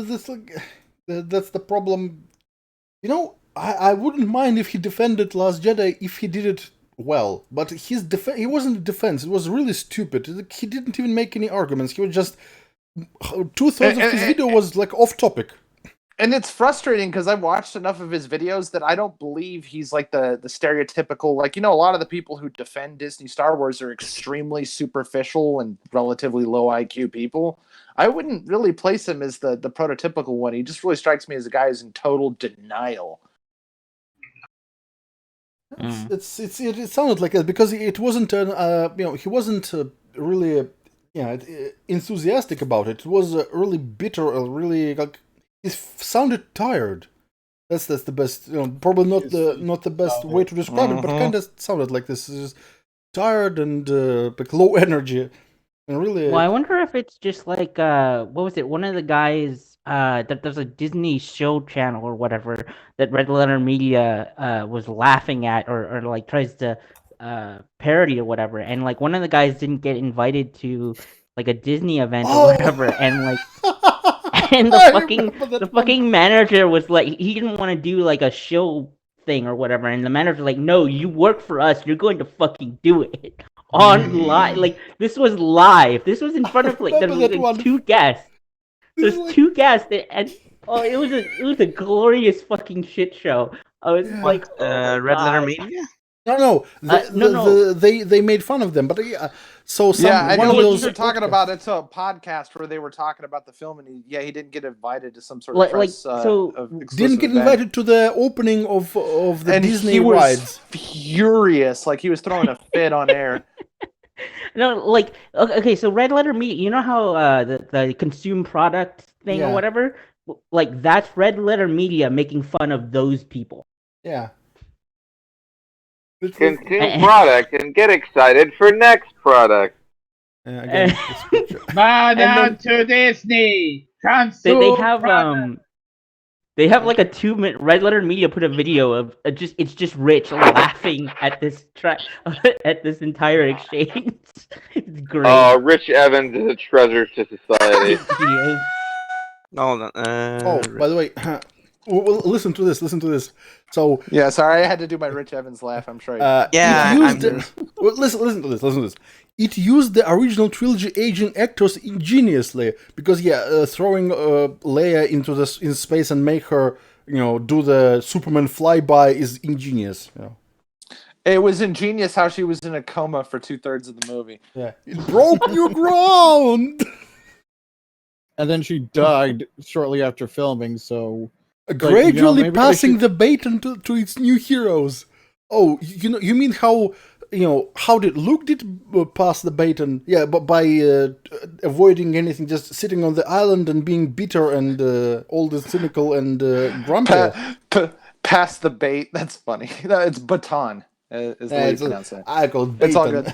that's the problem. You know, I wouldn't mind if he defended Last Jedi if he did it well, but he wasn't a defense. It was really stupid. He didn't even make any arguments. He was just 2/3 of his video was like off topic. And it's frustrating because I've watched enough of his videos that I don't believe he's like the stereotypical, like, a lot of the people who defend Disney Star Wars are extremely superficial and relatively low IQ people. I wouldn't really place him as the prototypical one. He just really strikes me as a guy who's in total denial. It sounded like that because it wasn't he wasn't really enthusiastic about it. It was really bitter, really like it sounded tired. That's the best, probably not the best way to describe it, but kind of sounded like this is tired and like low energy, and really. Well, I wonder if it's just like what was it? One of the guys that there's a Disney show channel or whatever that Red Letter Media was laughing at or like tries to parody or whatever, and like one of the guys didn't get invited to like a Disney event or whatever, and like. And the fucking manager was like, he didn't want to do like a show thing or whatever, and the manager was like, no, you work for us, you're going to fucking do it on live. Like this was live. This was in front of like there was like, two guests. There's two guests, and it was a glorious fucking shit show. I was like, Red Letter Media. No, they made fun of them, but yeah. So I one know of what those you're talking about. It's a podcast where they were talking about the film, and he didn't get invited to some sort of press. Didn't get invited to the opening of the Disney rides. Furious, like he was throwing a fit on air. No, like okay, so Red Letter Media. You know how the consume product thing or whatever, like that's Red Letter Media making fun of those people. Yeah. Consume product and get excited for next product. Bow down to Disney. Consume They have product. They have like a 2-minute. Red Letter Media put a video of it's just Rich laughing at this at this entire exchange. It's great. Oh, Rich Evans is a treasure to society. He is. By the way, well, listen to this. So yeah, sorry, I had to do my Rich Evans laugh. I'm sure. Listen to this. It used the original trilogy aging actors ingeniously because throwing Leia in space and make her do the Superman flyby is ingenious. It was ingenious how she was in a coma for 2/3 of the movie. Yeah, it broke new ground. And then she died shortly after filming. So gradually passing the baton to its new heroes. Oh, you mean how did Luke pass the baton? Yeah, but by avoiding anything, just sitting on the island and being bitter and all the cynical and grumpy. Pass the bait. That's funny. It's baton. Is the way you pronounce it. I call it bacon. It's all good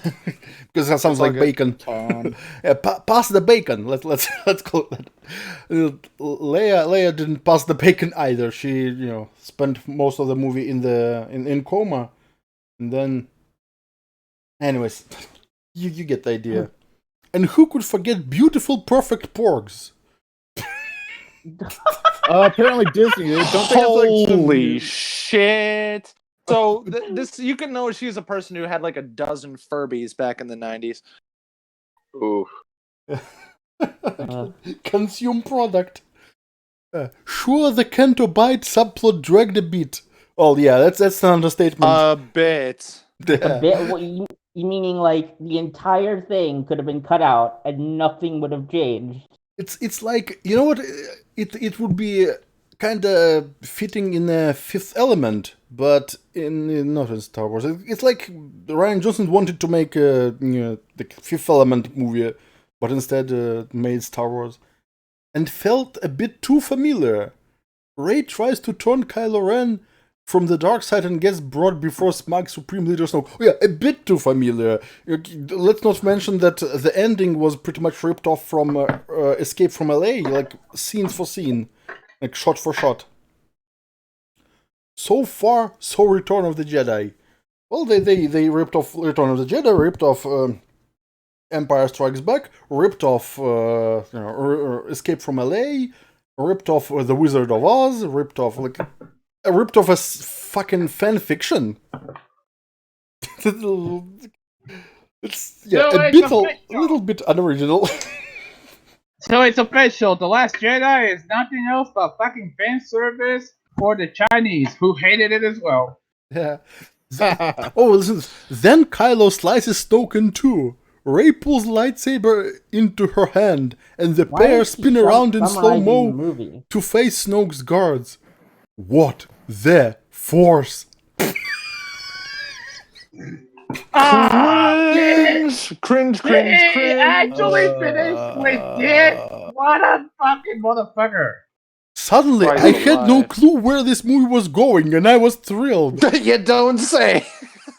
because it sounds like bacon. Pass the bacon. Let's call it that. Leia didn't pass the bacon either. She spent most of the movie in coma, and then. Anyways, you get the idea. And who could forget beautiful, perfect porgs? Apparently Disney. Don't Holy shit! So this you can know she's a person who had like a dozen Furbies back in the 90s. Ooh. Consume product. Sure, the Canto Bite subplot dragged a bit. Oh yeah, that's an understatement. A bit. A bit. Meaning like the entire thing could have been cut out and nothing would have changed. It's like what it would be kind of fitting in a Fifth Element, but not in Star Wars. It's like Rian Johnson wanted to make the Fifth Element movie, but instead made Star Wars, and felt a bit too familiar. Rey tries to turn Kylo Ren from the dark side and gets brought before smug Supreme Leader Snoke. Oh yeah, a bit too familiar. Let's not mention that the ending was pretty much ripped off from Escape from LA, like scene for scene, like shot for shot. So far, so Return of the Jedi. Well, they ripped off Return of the Jedi, ripped off Empire Strikes Back, ripped off Escape from LA, ripped off The Wizard of Oz, ripped off like ripped off a fucking fan fiction. It's a little bit unoriginal. So it's official. The Last Jedi is nothing else but fucking fan service for the Chinese, who hated it as well. Yeah. Listen. Then Kylo slices Snoke in two. Rey pulls lightsaber into her hand, and the pair spin around in slow-mo to face Snoke's guards. What the Force? Cringe. He actually finished with it. What a fucking motherfucker! Suddenly, I had no clue where this movie was going, and I was thrilled. You don't say.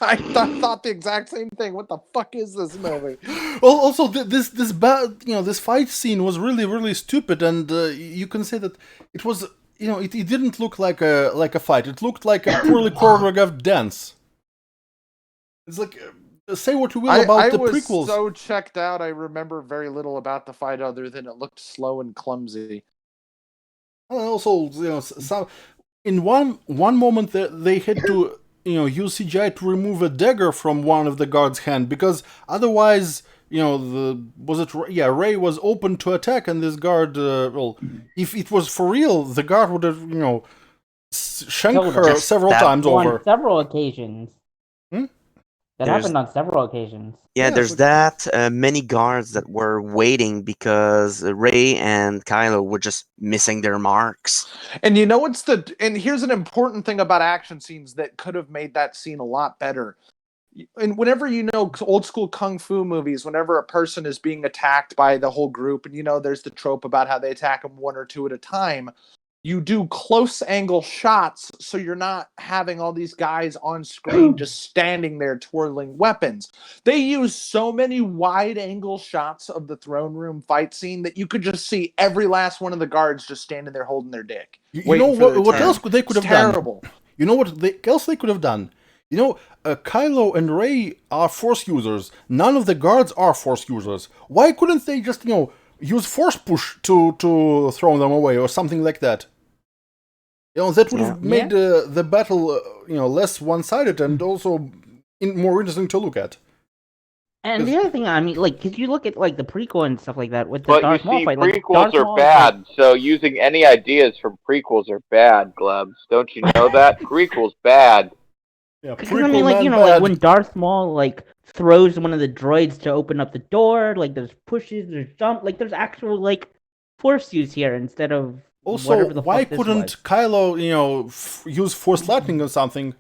I thought the exact same thing. What the fuck is this movie? Also, this fight scene was really stupid, and you can say that it was, it didn't look like a fight. It looked like a poorly choreographed dance. It's like, say what you will about the prequels. I was so checked out. I remember very little about the fight other than it looked slow and clumsy. And also, in one moment they had to use CGI to remove a dagger from one of the guards' hand, because otherwise, Rey was open to attack, and this guard, if it was for real, the guard would have, shanked her several times over. On several occasions. That happened on several occasions. Yeah, there's that. Many guards that were waiting because Rey and Kylo were just missing their marks. And and here's an important thing about action scenes that could have made that scene a lot better. And whenever old school kung fu movies, whenever a person is being attacked by the whole group, and there's the trope about how they attack them one or two at a time, you do close angle shots, so you're not having all these guys on screen just standing there twirling weapons. They use so many wide angle shots of the throne room fight scene that you could just see every last one of the guards just standing there holding their dick. What else they could have done? Terrible. You know what else they could have done? Kylo and Rey are Force users. None of the guards are Force users. Why couldn't they just, use Force push to throw them away or something like that? That would have made the battle, less one-sided and also more interesting to look at. And the other thing, because you look at the prequel and stuff like that with the Darth Maul fight. Prequels are bad, so using any ideas from prequels are bad, Glebs. Don't you know that? Prequels bad. Yeah, like when Darth Maul throws one of the droids to open up the door, there's pushes, there's jump, there's actual Force use here instead of. Also, why couldn't Kylo, use Force Lightning or something?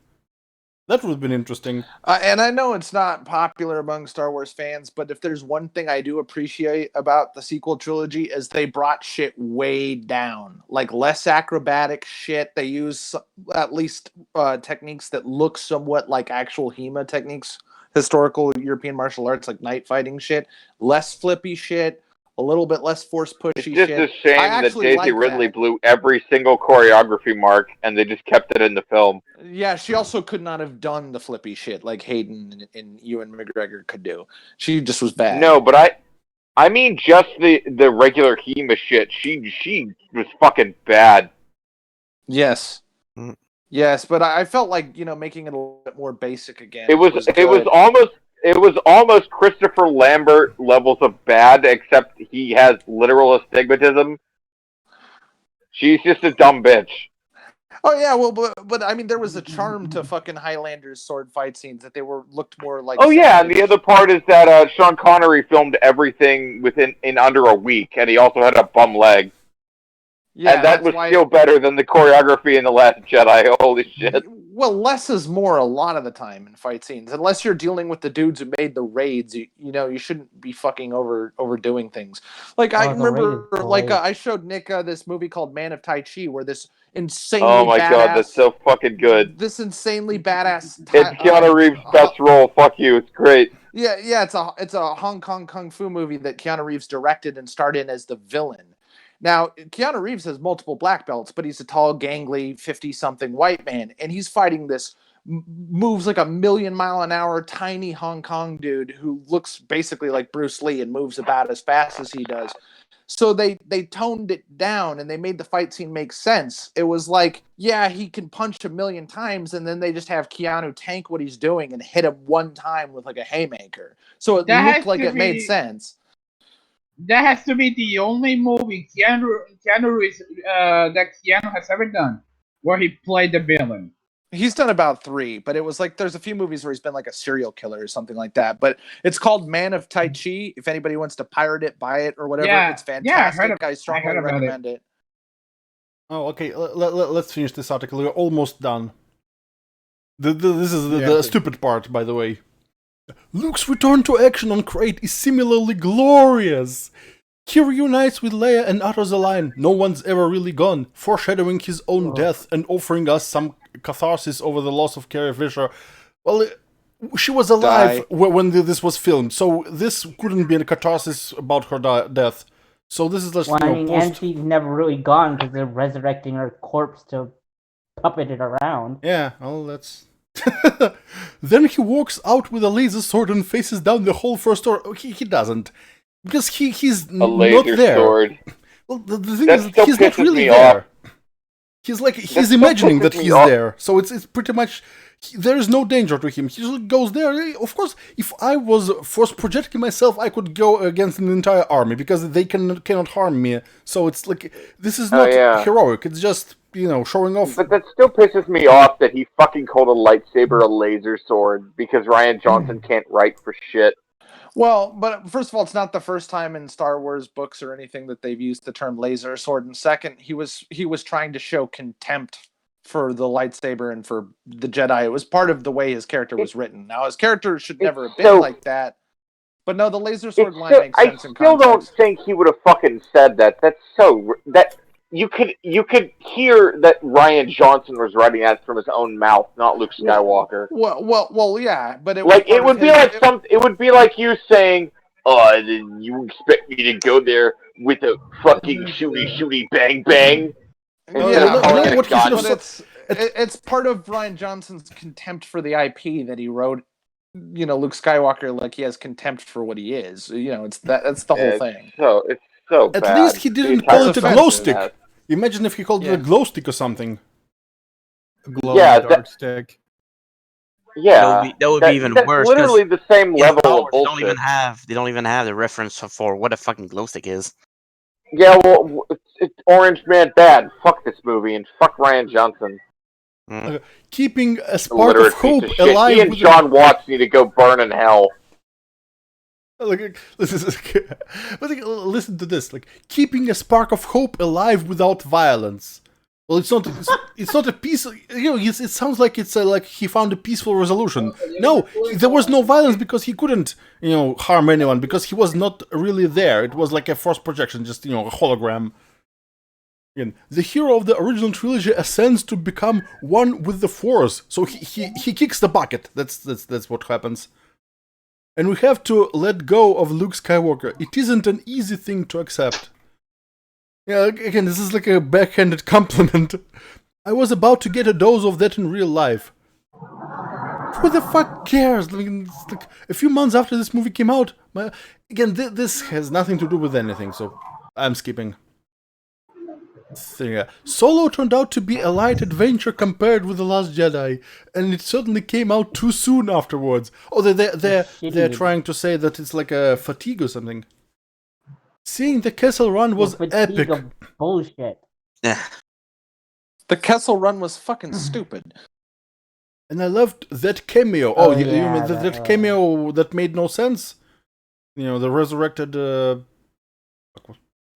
That would have been interesting. And I know it's not popular among Star Wars fans, but if there's one thing I do appreciate about the sequel trilogy is they brought shit way down. Less acrobatic shit. They use at least techniques that look somewhat like actual HEMA techniques, historical European martial arts, like knight fighting shit. Less flippy shit. A little bit less Force pushy shit. It's just a shame that Daisy Ridley blew every single choreography mark, and they just kept it in the film. Yeah, she also could not have done the flippy shit like Hayden and Ewan McGregor could do. She just was bad. No, but I mean just the regular HEMA shit. She was fucking bad. Yes. Yes, but I felt like, making it a little bit more basic again. It was almost Christopher Lambert levels of bad, except he has literal astigmatism. She's just a dumb bitch. Oh yeah, well, but I mean, there was a charm to fucking Highlander's sword fight scenes that they looked more like. Oh yeah, and the other part is that Sean Connery filmed everything in under a week, and he also had a bum leg. Yeah, and that was still better than the choreography in The Last Jedi. Holy shit. Well, less is more a lot of the time in fight scenes. Unless you're dealing with the dudes who made the raids, you shouldn't be fucking overdoing things. I remember, I showed Nick this movie called Man of Tai Chi, where this insanely oh my god, that's so fucking good. This insanely badass. It's Keanu Reeves' best role. Fuck you, it's great. Yeah, it's a Hong Kong kung fu movie that Keanu Reeves directed and starred in as the villain. Now, Keanu Reeves has multiple black belts, but he's a tall, gangly, 50-something white man, and he's fighting this moves like a 1,000,000-mile-an-hour tiny Hong Kong dude who looks basically like Bruce Lee and moves about as fast as he does. So they toned it down and they made the fight scene make sense. It was like, yeah, he can punch 1,000,000 times, and then they just have Keanu tank what he's doing and hit him one time with like a haymaker. So it looked like it made sense. That has to be the only movie that Keanu has ever done where he played the villain. He's done about 3, but it was like there's a few movies where he's been like a serial killer or something like that. But it's called Man of Tai Chi. If anybody wants to pirate it, buy it or whatever, it's fantastic. I strongly recommend it. Oh, okay. Let's finish this article. We're almost done. This is the stupid part, by the way. Luke's return to action on Crate is similarly glorious. He reunites with Leia and utters a line, "No one's ever really gone," foreshadowing his own death and offering us some catharsis over the loss of Carrie Fisher. Well, she was alive when this was filmed, so this couldn't be a catharsis about her death. So this is just, and she's never really gone because they're resurrecting her corpse to puppet it around. Yeah, well, that's... Then he walks out with a laser sword and faces down the whole first door. He doesn't. Because he's not there. Sword. Well, the thing is, he's not really there. He's imagining that he's there. So it's pretty much, there is no danger to him. He just goes there. Of course, if I was force projecting myself, I could go against an entire army because they cannot harm me. So it's like, this is not heroic. It's just, showing off. But that still pisses me off that he fucking called a lightsaber a laser sword because Rian Johnson can't write for shit. Well, but first of all, it's not the first time in Star Wars books or anything that they've used the term laser sword. And second, he was trying to show contempt for the lightsaber and for the Jedi. It was part of the way his character was written. Now, his character should never have been like that. But no, the laser sword line makes sense in context. I still don't think he would have fucking said that. That's so... You could hear that Rian Johnson was writing that from his own mouth, not Luke Skywalker. Well, yeah, but it would be like you saying, "Oh, you expect me to go there with a fucking shooty bang bang?" It's part of Rian Johnson's contempt for the IP that he wrote. Luke Skywalker, like he has contempt for what he is. That's the whole thing. It's so bad. At least he didn't call it a glow stick. Imagine if he called it a glow stick or something. Dark stick. Yeah, that would be even worse. Literally the same level of bullshit. They don't even have the reference for what a fucking glow stick is. Yeah, well, it's Orange Man bad. Fuck this movie and fuck Rian Johnson. Keeping a spark of hope alive. He and John Watts need to go burn in hell. Listen to this. Keeping a spark of hope alive without violence. Well, it's not a peace. It sounds like it's like he found a peaceful resolution. No, there was no violence because he couldn't, harm anyone because he was not really there. It was like a force projection, just a hologram. Again, the hero of the original trilogy ascends to become one with the Force. So he kicks the bucket. That's what happens. And we have to let go of Luke Skywalker. It isn't an easy thing to accept. Yeah, again, this is like a backhanded compliment. I was about to get a dose of that in real life. Who the fuck cares? It's like a few months after this movie came out. Again, this has nothing to do with anything, so I'm skipping. Solo turned out to be a light adventure compared with The Last Jedi, and it certainly came out too soon afterwards. Oh, they're trying to say that it's like a fatigue or something. Seeing the Kessel Run was epic. Bullshit. Yeah. The Kessel Run was fucking stupid. And I loved that cameo. You mean that cameo that made no sense? The resurrected...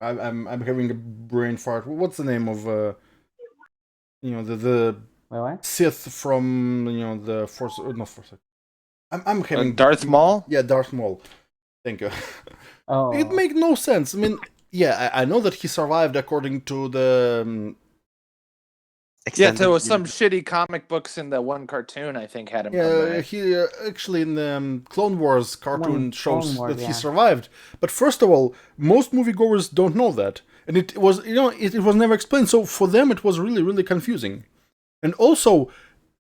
I'm having a brain fart. What's the name of the Sith from the Force? Not Force. I'm having Darth Maul. Yeah, Darth Maul. Thank you. Oh. It made no sense. I mean, I know that he survived according to the. There was some shitty comic books in the one cartoon. I think had him. Yeah, he actually in the Clone Wars cartoon shows that he survived. But first of all, most moviegoers don't know that, and it was it was never explained. So for them, it was really confusing. And also,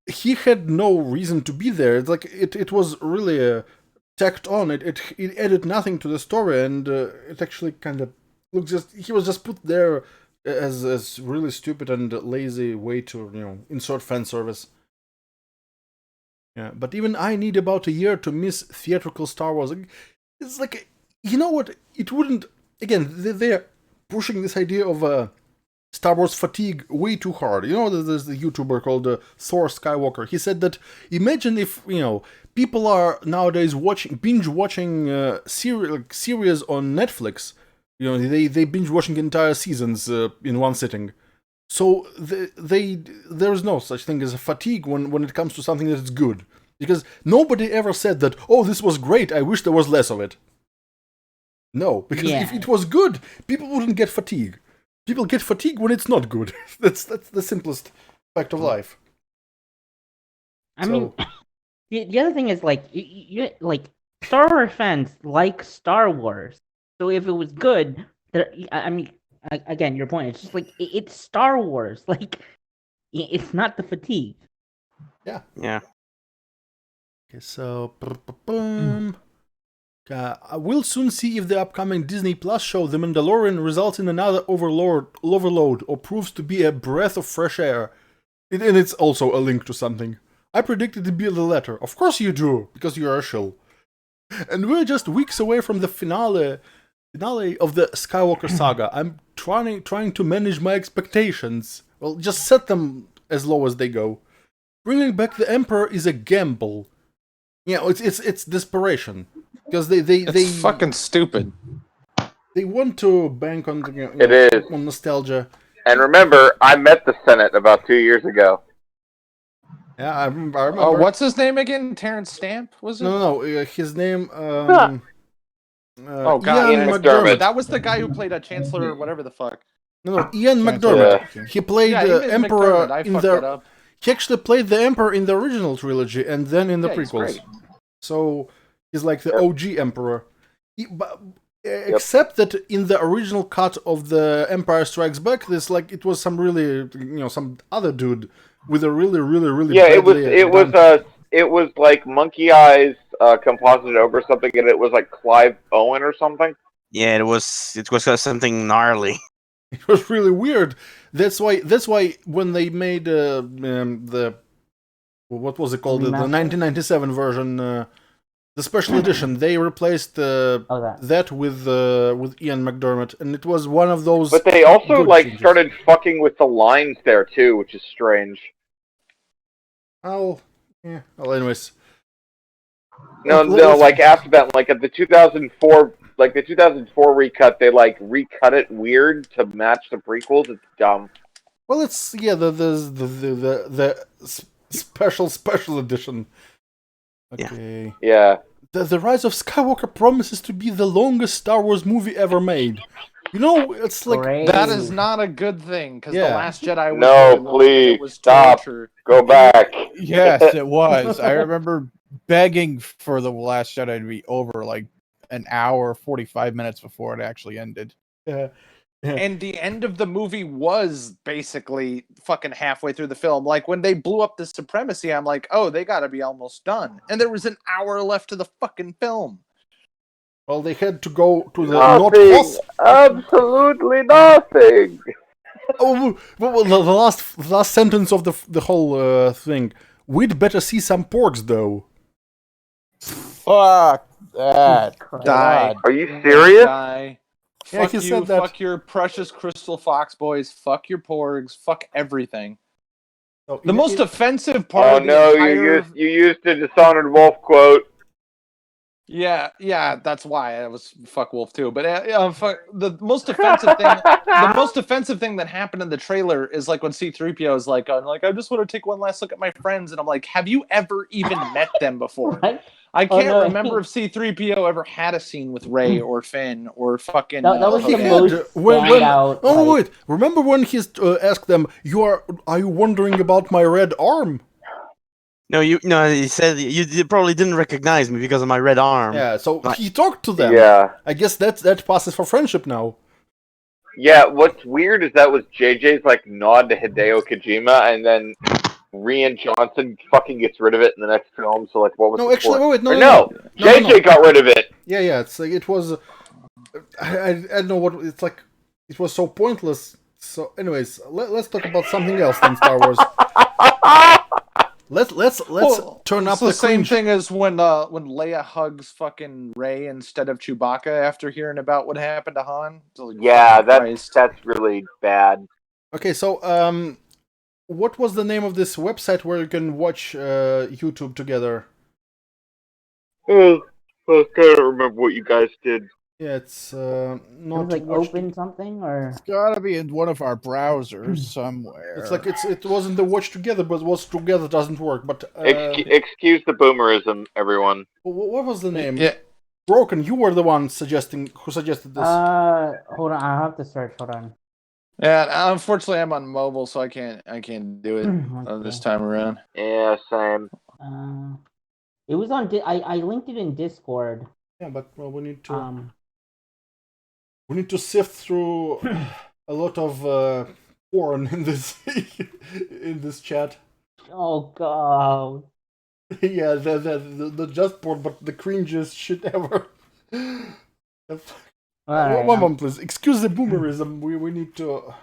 he had no reason to be there. It's like it was really tacked on. It added nothing to the story, and it actually kind of looks he was just put there as really stupid and lazy way to insert fan service. Yeah, but even I need about a year to miss theatrical Star Wars. It's like, you know what? It wouldn't. Again, they're pushing this idea of Star Wars fatigue way too hard. There's the YouTuber called Thor Skywalker. He said that imagine if people are nowadays binge watching series on Netflix. They binge watching entire seasons in one sitting. So there's no such thing as a fatigue when it comes to something that is good. Because nobody ever said that, oh, this was great, I wish there was less of it. No, because if it was good, people wouldn't get fatigue. People get fatigue when it's not good. That's the simplest fact of life. I mean, the other thing is like Star Wars fans like Star Wars. So if it was good, again, your point. It's just like it's Star Wars. Like it's not the fatigue. Yeah. Yeah. Okay, so we'll soon see if the upcoming Disney Plus show The Mandalorian results in another overload or proves to be a breath of fresh air. And it's also a link to something. I predicted to be the latter. Of course you do, because you're a shill. And we're just weeks away from the finale of the Skywalker saga. I'm trying to manage my expectations. Well, just set them as low as they go. Bringing back the Emperor is a gamble. It's desperation because they fucking stupid. They want to bank on It is on nostalgia. And remember, I met the Senate about 2 years ago. Yeah, I remember. Oh, what's his name again? Terrence Stamp, was it? No, his name. Oh God, Ian McDermott. That was the guy who played a Chancellor or whatever the fuck. No, Ian McDermott. Yeah. He played the Emperor I in fucked the. it up. He actually played the Emperor in the original trilogy and then in the Yeah, he's prequels. great. So he's like the OG Emperor. Except that in the original cut of the Empire Strikes Back, it was some really some other dude with a really it was like Monkey Eyes composited over something, and it was like Clive Owen or something. Yeah, it was something gnarly. It was really weird. That's why when they made the what was it called, the 1997 version, the special edition, they replaced that with Ian McDermott, and it was one of those. But they also started fucking with the lines there too, which is strange. Oh, yeah. Well, anyways. No, after that, at the 2004, the 2004 recut, they recut it weird to match the prequels. It's dumb. Well, it's the special edition. Okay. Yeah. The Rise of Skywalker promises to be the longest Star Wars movie ever made. It's like that is not a good thing because the Last Jedi was no, please stop. Torture. Go back. Yes, it was. I remember begging for the Last Jedi to be over like an hour, 45 minutes before it actually ended. Yeah. And the end of the movie was basically fucking halfway through the film. Like when they blew up the Supremacy, I'm like, oh, they gotta be almost done. And there was an hour left to the fucking film. Well, they had to go to the North. Absolutely nothing. Oh, well, the last sentence of the whole thing. We'd better see some porgs, though. Fuck that. Die. Are you serious? Die. Yeah, Fuck he you, said that. fuck your precious crystal fox boys, fuck your porgs, fuck everything. Oh, The most offensive part Oh of the no, entire... you used the Dishonored Wolf quote. Yeah, that's why I was fuck Wolf too. But the most offensive thing, the most offensive thing that happened in the trailer is like when C-3PO is like, I just want to take one last look at my friends, and I'm like, have you ever even met them before? I can't remember if C-3PO ever had a scene with Rey or Finn or fucking. That was the most standout. Wait! Remember when he asked them, "Are you wondering about my red arm?" No, he said you probably didn't recognize me because of my red arm. Yeah, so he talked to them. Yeah. I guess that passes for friendship now. Yeah, what's weird is that was JJ's nod to Hideo Kojima, and then Rian Johnson fucking gets rid of it in the next film. So like, what was No, the actually, point? wait, no, Or no, JJ got rid of it. Yeah, it's like it was. I don't know what it's like. It was so pointless. So, anyways, let's talk about something else than Star Wars. Let's turn up the same cringe. thing as when Leia hugs fucking Rey instead of Chewbacca after hearing about what happened to Han. Like, Yeah, that's really bad. Okay, so what was the name of this website where you can watch YouTube together? Oh, I can't remember what you guys did. Yeah, it's It not was like open something or It's gotta be in one of our browsers somewhere. It's like it wasn't the watch together, but watch together doesn't work. But Excuse the boomerism, everyone. What was the name? Yeah. Broken. You were the one who suggested this. hold on, I'll have to search. Hold on. Yeah, unfortunately, I'm on mobile, so I can't do it this time around. Yeah, same. It was on. I linked it in Discord. Yeah, but well, we need to sift through a lot of porn in this in this chat. Oh god. Yeah, the just porn, but the cringiest shit ever. Alright, one moment, please. Excuse the boomerism. We need to.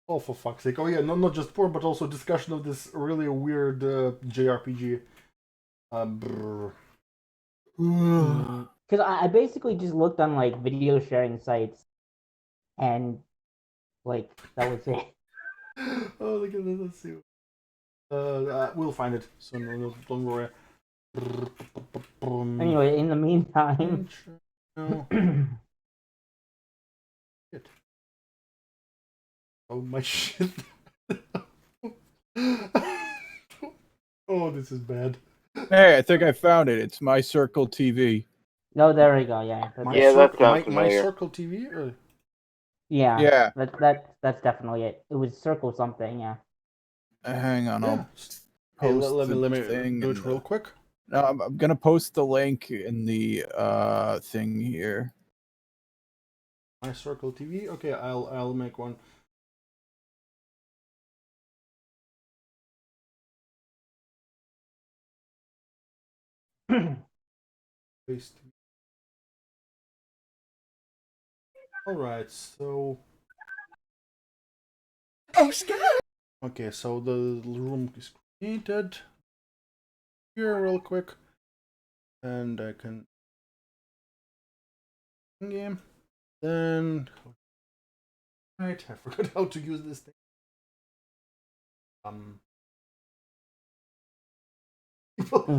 Oh, for fuck's sake! Oh yeah, not just porn, but also discussion of this really weird JRPG. Because I basically just looked on like video sharing sites, and like that was it. Oh, look at this. Let's see. We'll find it soon. Don't worry. Anyway, in the meantime. Shit. Oh my shit. Oh, this is bad. Hey, I think I found it. It's My Circle TV. No, there we go. Yeah. My Circle TV. Or? Yeah. Yeah. That's definitely it. It was Circle something. Yeah. Hang on, I'll Hey, post let the me thing do in it real quick. No, I'm gonna post the link in the thing here. My Circle TV. Okay, I'll make one. Paste. All right, so. Oh, Scott! Okay, so the room is created here real quick, and I can game. Then, right, I forgot how to use this thing.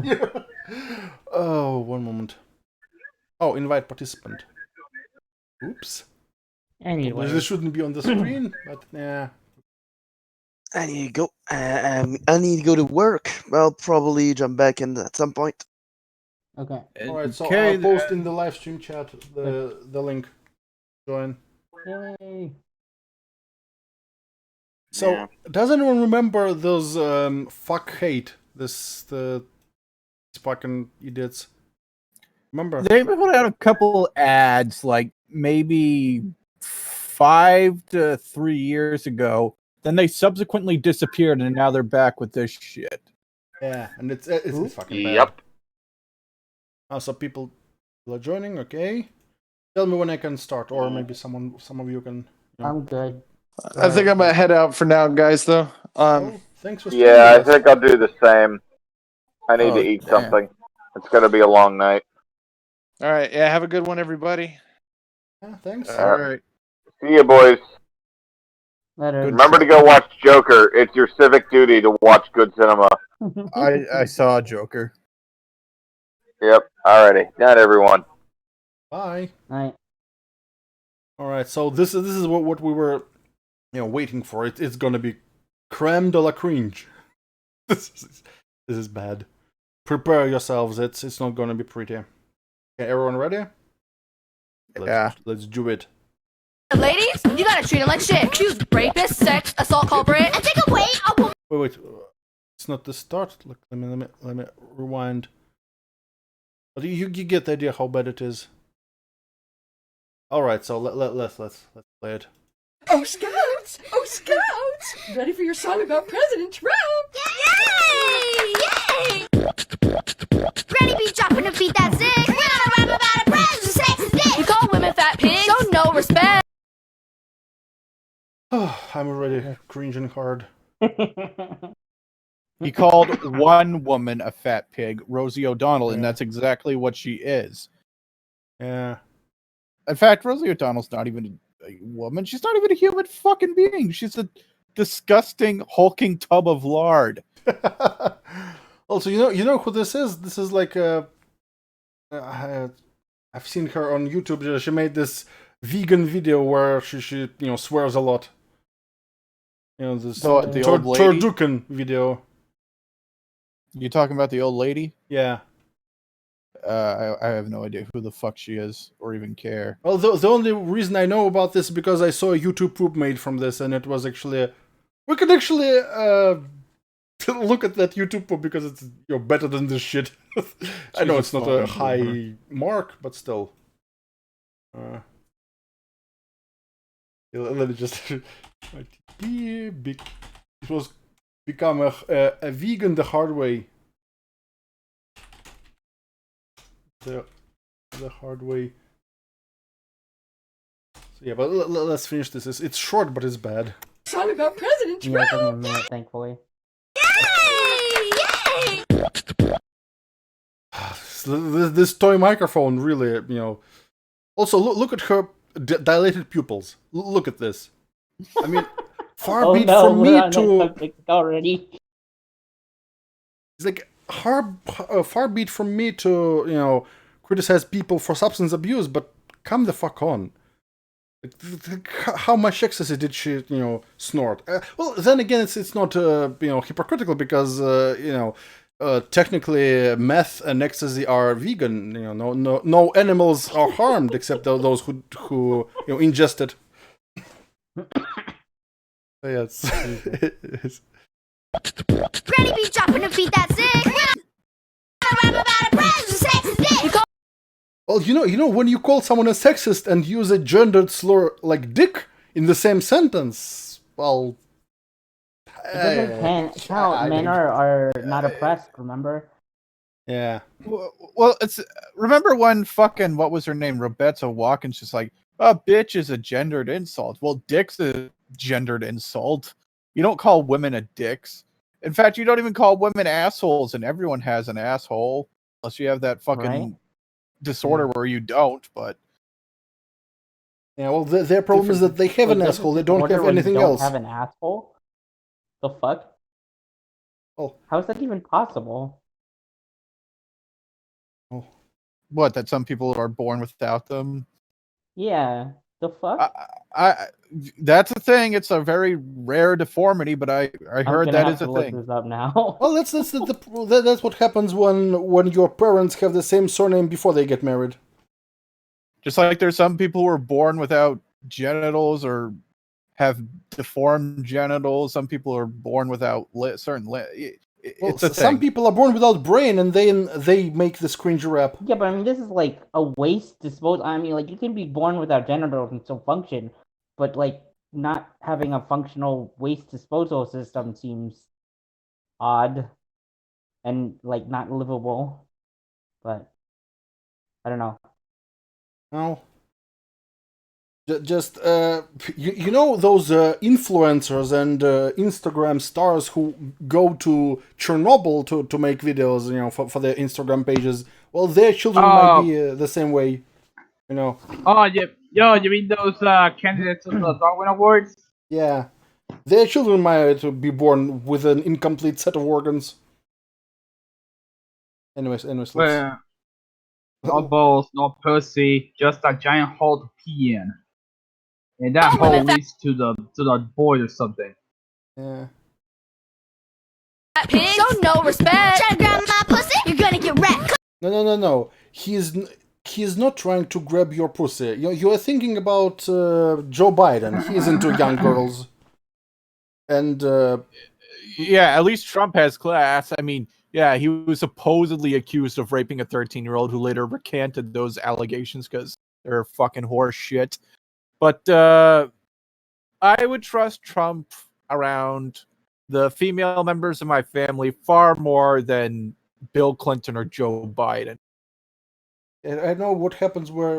Here. Oh, one moment. Oh, invite participant. Oops. Anyway, this shouldn't be on the screen, but yeah. I need to go. I need to go to work. I'll probably jump back in at some point. Okay. All right, so I'll post in the live stream chat the link. Join. Yay. So, Yeah. does anyone remember those fuck hate? These fucking idiots. Remember? They put out a couple ads, like maybe 5 to 3 years ago. Then they subsequently disappeared, and now they're back with this shit. Yeah, and it's fucking bad. Yep. Oh, so people are joining. Okay. Tell me when I can start, or maybe some of you can. You know. I'm good. I think I'm gonna head out for now, guys. Though. Thanks for. Yeah, I think I'll do the same. I need to eat something. It's gonna be a long night. All right. Yeah. Have a good one, everybody. Yeah, thanks. All right. See you, boys. Later. Remember to go watch Joker. It's your civic duty to watch good cinema. I saw Joker. Yep. Alrighty. Night, everyone. Bye. Night. All right. So this is what we were, waiting for. It's gonna be creme de la cringe. This is bad. Prepare yourselves. It's not gonna be pretty. Okay, everyone ready? Let's do it. Ladies, you gotta treat him like shit. Accused rapist, sex, assault culprit. And take away a woman. Wait. It's not the start. Look, let me rewind. But you get the idea how bad it is. All right, so let's play it. Oh, Scott! Scouts! Oh, Scouts! Ready for your song about President Trump? Yay! Yay! Ready, be dropping a beat that's sick. We're gonna rap about a president, sexist dick. You call women fat pigs, show no respect. I'm already cringing hard. He called one woman a fat pig, Rosie O'Donnell, and that's exactly what she is. Yeah. In fact, Rosie O'Donnell's not even a woman. She's not even a human fucking being. She's a disgusting, hulking tub of lard. Also, you know who this is? This is like I've seen her on YouTube. She made this vegan video where she swears a lot. This the old lady? turducken video. You talking about the old lady? Yeah. I have no idea who the fuck she is or even care. Well, the only reason I know about this is because I saw a YouTube poop made from this, and it was actually we could actually look at that YouTube poop because it's better than this shit. I know it's not a high mark, but still. Let me just big. It was become a vegan the hard way. The hard way. So yeah, but let's finish this. It's short, but it's bad. Song about President Trump. Yeah, it took me a minute, thankfully. Yay! Yay! This toy microphone really, Also, look at her dilated pupils. Look at this. I mean, far be it from me to already. It's like far be it from me to criticize people for substance abuse, but come the fuck on. How much ecstasy did she snort? Well, then again, it's not hypocritical because technically meth and ecstasy are vegan. No animals are harmed except those who ingest it. So yeah, it's Ready, be dropping a beat that's sick. We're gonna rap about a president, sexist dick. Well, when you call someone a sexist and use a gendered slur like dick in the same sentence, well... It doesn't count. Men are not oppressed, remember? Yeah. Well, remember when fucking, what was her name, Rebecca Watkins just like, bitch is a gendered insult. Well, dick's a gendered insult. You don't call women a dicks. In fact, you don't even call women assholes, and everyone has an asshole. Unless you have that fucking disorder where you don't, but... Yeah, well, their problem is that they have an asshole, they don't have anything else. Have an asshole? The fuck? Oh. How is that even possible? Oh. What, that some people are born without them? Yeah. The fuck? That's a thing. It's a very rare deformity, but I heard that is a thing. Look this up now. Well, that's what happens when your parents have the same surname before they get married. Just like there's some people who are born without genitals or have deformed genitals. Some people are born without certain. It's a thing. Some people are born without brain, and they make this cringe rap. Yeah, but I mean, this is like a waste disposal. I mean, like, you can be born without genitals and still function, but like not having a functional waste disposal system seems odd and like not livable. But I don't know. No. Just you know those influencers and Instagram stars who go to Chernobyl to make videos, for their Instagram pages. Well, their children might be the same way, Oh, yeah, you mean those candidates of the Darwin Awards? Yeah, their children might be born with an incomplete set of organs. Anyways, let's... No balls, no pussy, just a giant hole to pee in. And that hole leads to the void or something. Yeah. Show no respect. Try to grab my pussy, you're gonna get wrecked. No. He's not trying to grab your pussy. You are thinking about Joe Biden. He's into young girls. And yeah, at least Trump has class. I mean, yeah, he was supposedly accused of raping a 13-year-old who later recanted those allegations because they're fucking horse shit. But I would trust Trump around the female members of my family far more than Bill Clinton or Joe Biden. I know what happens where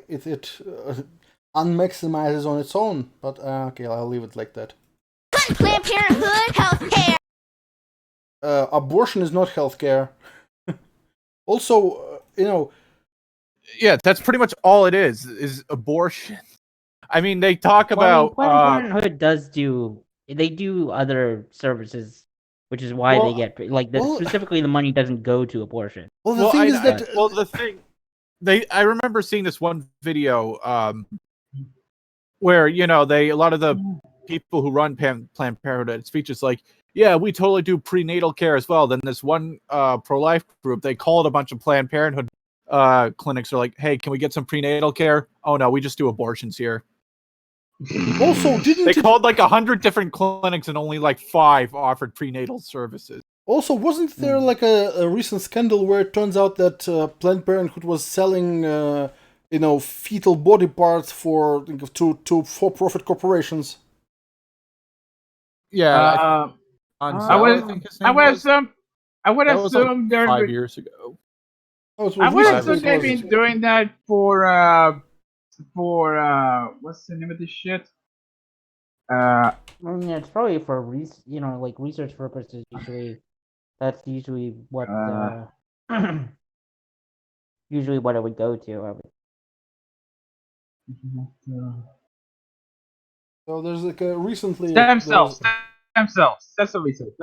it unmaximizes on its own, but okay, I'll leave it like that. Planned Parenthood, healthcare. Abortion is not healthcare. Also, Yeah, that's pretty much all it is abortion. I mean, they talk about Planned Parenthood does do other services, which is why they get specifically the money doesn't go to abortion. Well, the thing is that I remember seeing this one video where a lot of the people who run Planned Parenthood speeches like, yeah, we totally do prenatal care as well. Then this one pro-life group, they called a bunch of Planned Parenthood clinics. Are like, hey, can we get some prenatal care? Oh no, we just do abortions here. Also, they called like 100 different clinics and only like 5 offered prenatal services. Also, wasn't there like a recent scandal where it turns out that Planned Parenthood was selling, fetal body parts to for-profit corporations? Yeah, I would assume they're 5 years ago. I would assume they've been doing that for what's the name of this shit? I mean, it's probably for research purposes. Usually, that's usually what usually what it would go to. So there's like recently stem cells. That's the research.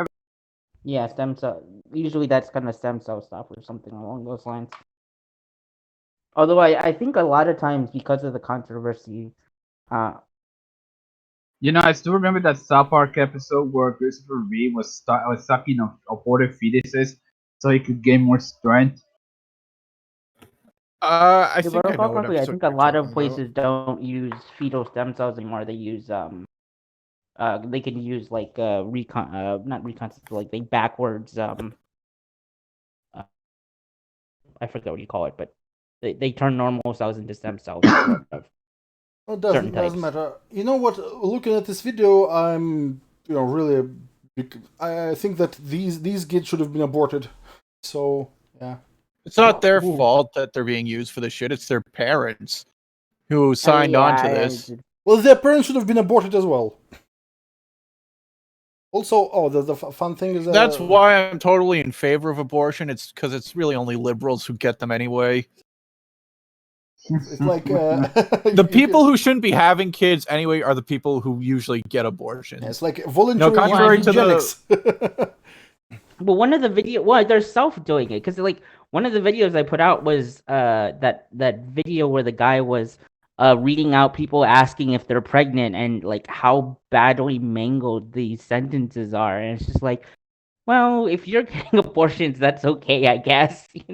Yeah, stem cell. Usually that's kind of stem cell stuff or something along those lines. Although I think a lot of times because of the controversy, I still remember that South Park episode where Christopher Reeve was sucking aborted fetuses so he could gain more strength. I think I know what I think a lot of places don't use fetal stem cells anymore. They use they can use like not reconstitute, like they backwards I forget what you call it, but they turn normal cells into stem cells. It doesn't matter. You know what? Looking at this video, I'm really. I think that these kids should have been aborted. So yeah, it's not their fault that they're being used for this shit. It's their parents who signed on to this. Well, their parents should have been aborted as well. Also, the fun thing is that's why I'm totally in favor of abortion. It's because it's really only liberals who get them anyway. It's like the people who shouldn't be having kids anyway are the people who usually get abortions. It's like voluntary contrary to eugenics. But one of the they're self doing it because like one of the videos I put out was that video where the guy was reading out people asking if they're pregnant and like how badly mangled these sentences are, and it's just like, well, if you're getting abortions, that's okay, I guess. It's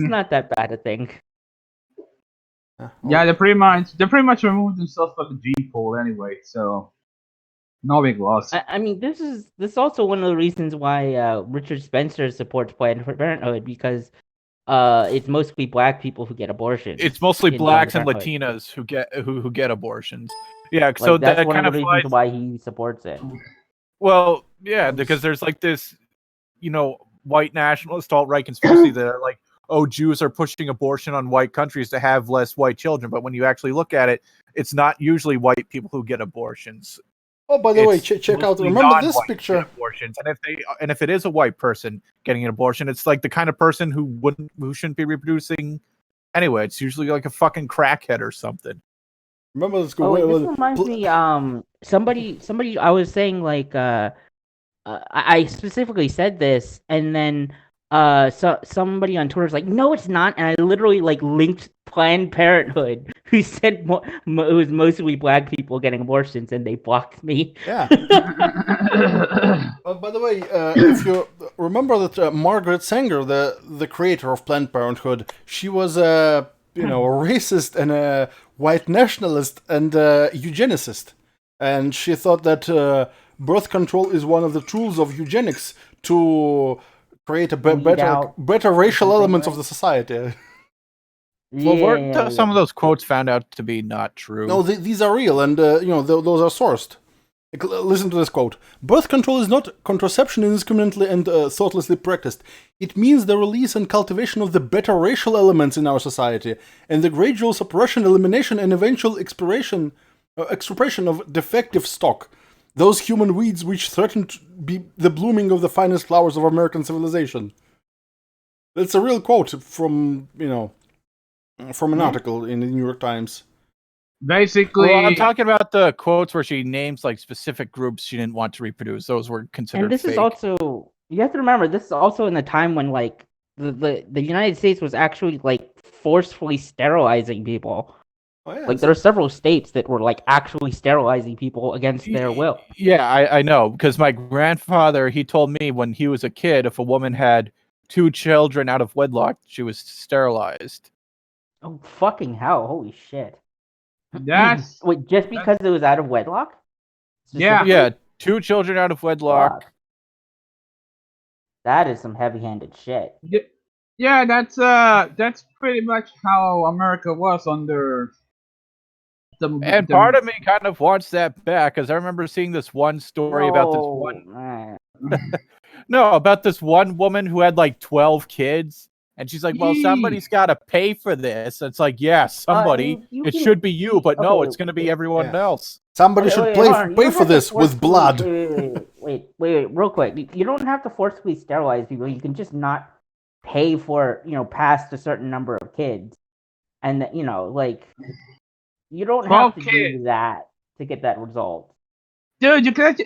not that bad a thing. Yeah, they pretty much removed themselves from the gene pool anyway, so no big loss. I mean, this is also one of the reasons why Richard Spencer supports Planned Parenthood, because it's mostly black people who get abortions. It's mostly blacks and Latinas who get abortions. Yeah, so that's that one kind of the reasons why he supports it. Well, yeah, because there's like this, white nationalist alt-right conspiracy that are like, oh, Jews are pushing abortion on white countries to have less white children. But when you actually look at it, it's not usually white people who get abortions. Oh, by the way, check out. Remember this picture? Abortions, and if it is a white person getting an abortion, it's like the kind of person who shouldn't be reproducing anyway. It's usually like a fucking crackhead or something. Remember this? This reminds me. Somebody. I was saying like. I specifically said this, and then so somebody on Twitter was like, "No, it's not," and I literally like linked Planned Parenthood, who said it was mostly black people getting abortions, and they blocked me. Yeah. By the way, if you remember that Margaret Sanger, the creator of Planned Parenthood, she was a racist and a white nationalist and a eugenicist, and she thought that birth control is one of the tools of eugenics to create a better racial element of the society. Well, weren't some of those quotes found out to be not true? No, these are real, and those are sourced. Listen to this quote. Birth control is not contraception indiscriminately and thoughtlessly practiced. It means the release and cultivation of the better racial elements in our society, and the gradual suppression, elimination, and eventual extirpation of defective stock. Those human weeds which threaten to be the blooming of the finest flowers of American civilization. That's a real quote from, from an article in the New York Times. Basically, well, I'm talking about the quotes where she names like specific groups she didn't want to reproduce. Those were considered. And this fake. is also, you have to remember, this is also in the time when like the United States was actually like forcefully sterilizing people. Oh, yeah, like there are several states that were like actually sterilizing people against their will. Yeah, I know, because my grandfather, he told me when he was a kid, if a woman had 2 children out of wedlock, she was sterilized. Oh fucking hell! Holy shit! That's wait, just because it was out of wedlock? Yeah, 2 children out of wedlock. Fuck. That is some heavy-handed shit. Yeah, that's pretty much how America was under. And part of me kind of wants that back, because I remember seeing this one story about this one. No, about this one woman who had like 12 kids. And she's like, well, somebody's got to pay for this. It's like, yeah, somebody. It should be you, but no, it's going to be everyone else. Somebody should pay for this with blood. Wait, real quick. You don't have to forcibly sterilize people. You can just not pay for, past a certain number of kids. And, like, you don't have to do that to get that result. Dude, you could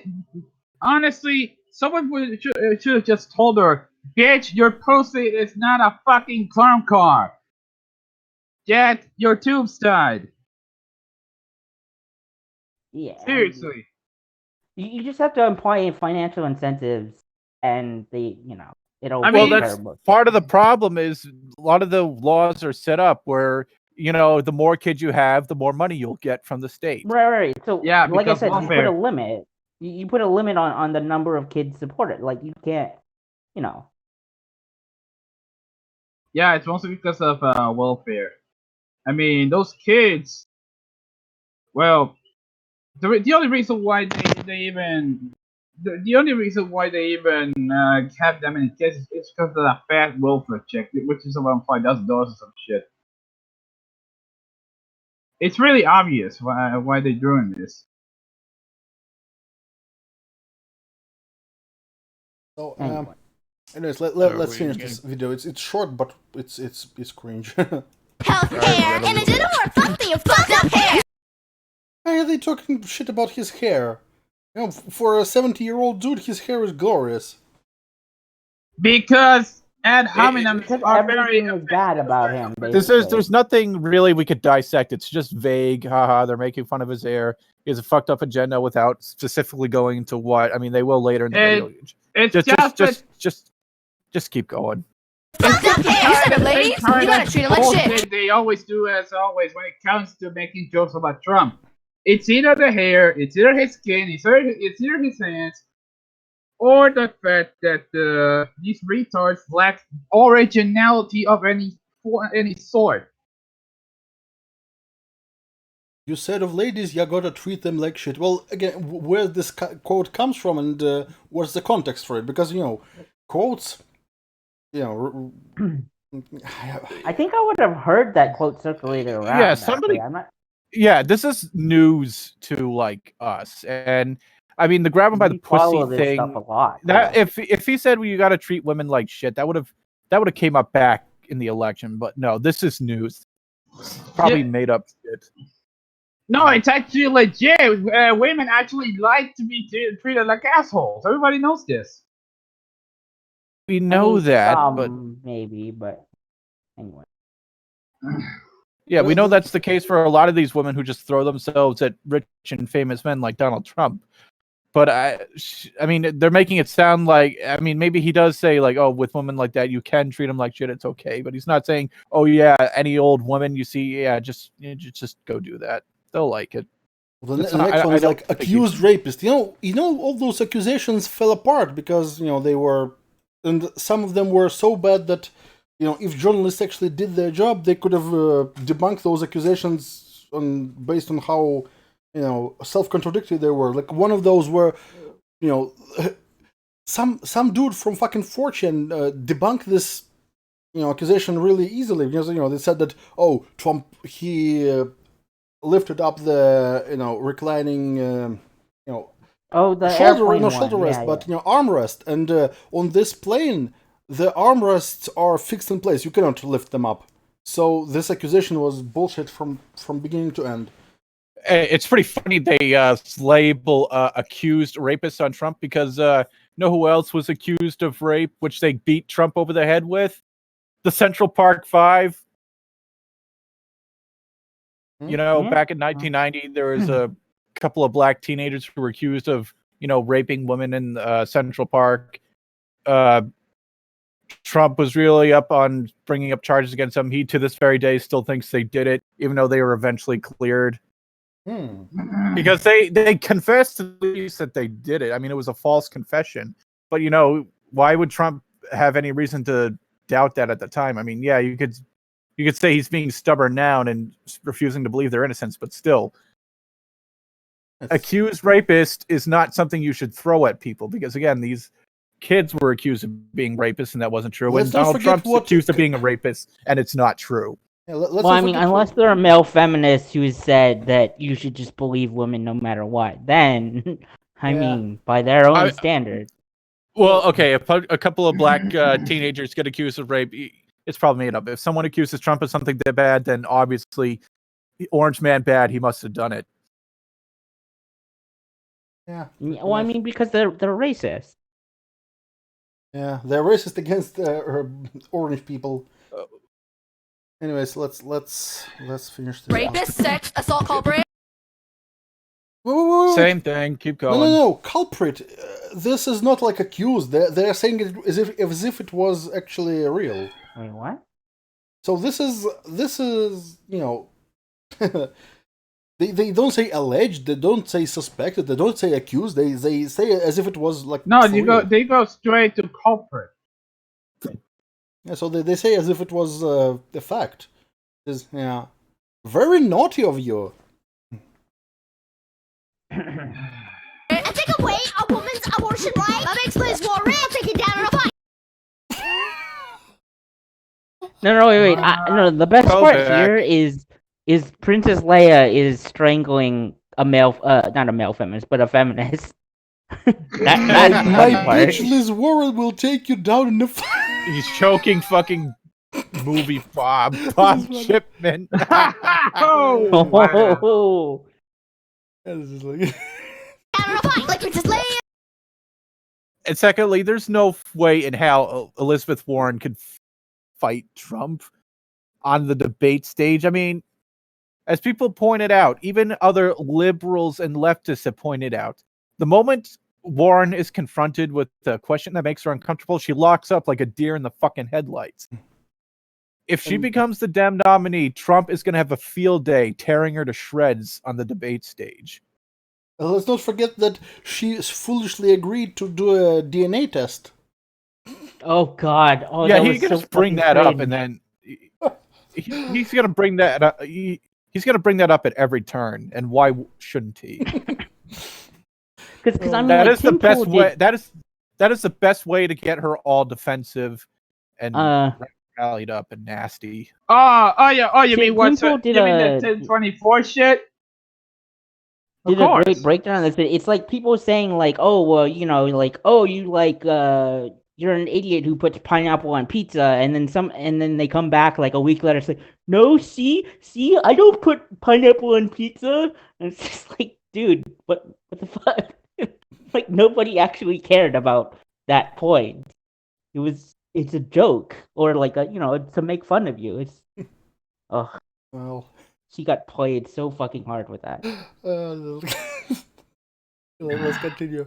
honestly, someone should have just told her, bitch, your pussy is not a fucking clown car. Get your tubes tied. Yeah. Seriously. You just have to imply financial incentives, and it'll. Well, that's part of the problem. Is a lot of the laws are set up where the more kids you have, the more money you'll get from the state. Right. So yeah, like I said, you put a limit. You put a limit on the number of kids supported. Like you can't, Yeah, it's mostly because of welfare. I mean, those kids. Well, the only reason why they even have that many kids is because of that fat welfare check, which is around $5,000 or some shit. It's really obvious why they're doing this. So, anyways, let's finish this video. It's short, but it's cringe. Healthcare, and it didn't work. Fuck your fucked up hair. Why are they talking shit about his hair? For a 70-year-old dude, his hair is glorious. Because ad hominem are very bad about him. There's nothing really we could dissect. It's just vague. Haha, they're making fun of his hair. He has a fucked up agenda without specifically going into what. I mean, they will later in the video. It's just keep going. Fucked up hair, ladies. You gotta treat it like shit. They always do, as always, when it comes to making jokes about Trump. It's either the hair, it's either his skin, it's either his hands, or the fact that these retards lack originality of any sort. You said of ladies, you gotta treat them like shit. Well, again, where this quote comes from and what's the context for it? Because, quotes, I think I would have heard that quote circulated around. Yeah, somebody. Yeah, this is news to like us, and I mean the grab him by the pussy thing. Stuff a lot, that if he said, well, you got to treat women like shit, that would have came up back in the election. But no, this is news. Probably made up shit. No, it's actually legit. Women actually like to be treated like assholes. Everybody knows this. We know that, but maybe, but anyway. Yeah, we know that's the case for a lot of these women who just throw themselves at rich and famous men like Donald Trump. But I mean, they're making it sound like, I mean, maybe he does say like, oh, with women like that, you can treat them like shit. It's okay. But he's not saying, oh yeah, any old woman you see, yeah, just go do that. They'll like it. Well, the next one is like accused rapist. All those accusations fell apart because they were, and some of them were so bad that if journalists actually did their job, they could have debunked those accusations based on how self-contradictory they were. Like one of those were, some dude from fucking 4chan debunked this accusation really easily, because they said that Trump he lifted up the reclining the shoulder rest, but armrest, and on this plane the armrests are fixed in place. You cannot lift them up. So this accusation was bullshit from beginning to end. It's pretty funny they label accused rapists on Trump, because know who else was accused of rape, which they beat Trump over the head with? The Central Park Five. Back in 1990, there was a couple of black teenagers who were accused of, raping women in Central Park. Trump was really up on bringing up charges against them. He, to this very day, still thinks they did it, even though they were eventually cleared. Because they confessed to the police that they did it. I mean, it was a false confession. But, why would Trump have any reason to doubt that at the time? I mean, yeah, you could say he's being stubborn now and refusing to believe their innocence, but still, accused rapist is not something you should throw at people, because again, these kids were accused of being rapists and that wasn't true. And Donald Trump's accused of being a rapist and it's not true. Yeah, unless there are male feminists who said that you should just believe women no matter what, then I mean, by their own standards. Well, okay, if a couple of black teenagers get accused of rape, it's probably made up. If someone accuses Trump of something that bad, then obviously, Orange Man bad, he must have done it. Yeah. Well, I mean, because they're racist. Yeah, they're racist against orange people. Anyways, let's finish this. Rapist, sex, assault culprit. Whoa. Same thing. Keep going. No. Culprit. This is not like accused. They're saying it as if it was actually real. Wait, what? So this is They don't say alleged. They don't say suspected. They don't say accused. They say as if it was like they go straight to culprit. Yeah, so they say as if it was a fact. Very naughty of you. And take away a woman's abortion right. That explains war. I'll take it down in a fight. No, wait. No, the best part here is Princess Leia is strangling a male, not a male feminist, but a feminist. My bitch Liz Warren will take you down in the fight. He's choking fucking movie Bob Shipman. Oh, wow. This is like... And secondly, there's no way in how Elizabeth Warren could fight Trump on the debate stage. I mean, as people pointed out, even other liberals and leftists have pointed out, the moment Warren is confronted with a question that makes her uncomfortable, she locks up like a deer in the fucking headlights. If she becomes the Dem nominee, Trump is going to have a field day tearing her to shreds on the debate stage. Let's not forget that she foolishly agreed to do a DNA test. Oh God! Oh, yeah, he's going to bring that up, and then he's going to bring that up. He's going to bring that up at every turn, and why shouldn't he? Because I mean, that like, is the best way. That is the best way to get her all defensive and rallied up and nasty. You mean what? You mean the 1024 shit? Did a great breakdown of this. It's like people saying like, oh well, you're an idiot who puts pineapple on pizza, and then they come back like a week later, say, no, see, I don't put pineapple on pizza, and it's just like, dude, what the fuck? Like nobody actually cared about that point. It's a joke, or like to make fun of you. It's well, she got played so fucking hard with that. Let's continue.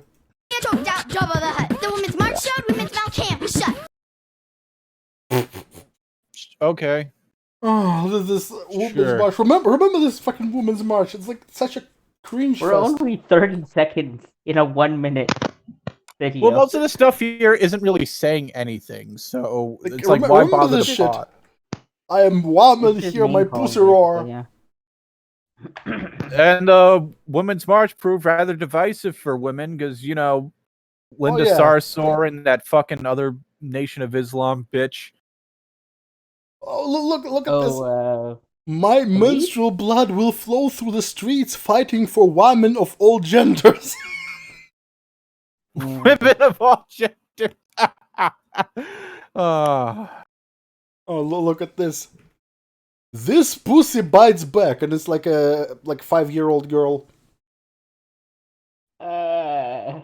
The Women's March showed, Women's Mouth can't be shut. Okay. Oh, this Women's March. Remember this fucking Women's March. It's like such a cringe We're fest. only 30 seconds in a 1 minute video. Well, most of the stuff here isn't really saying anything, so it's like, why remember bother this to shit. plot? I am woman, It's just hear my name calling, pussy roar. basically, yeah. And Women's March proved rather divisive for women because, you know, Linda yeah. Sarsour and that fucking other Nation of Islam bitch. Oh, look at this. Oh, My menstrual blood will flow through the streets fighting for women of all genders. Women of all genders. Oh, look at this. This pussy bites back, and it's like a 5-year-old girl. Okay,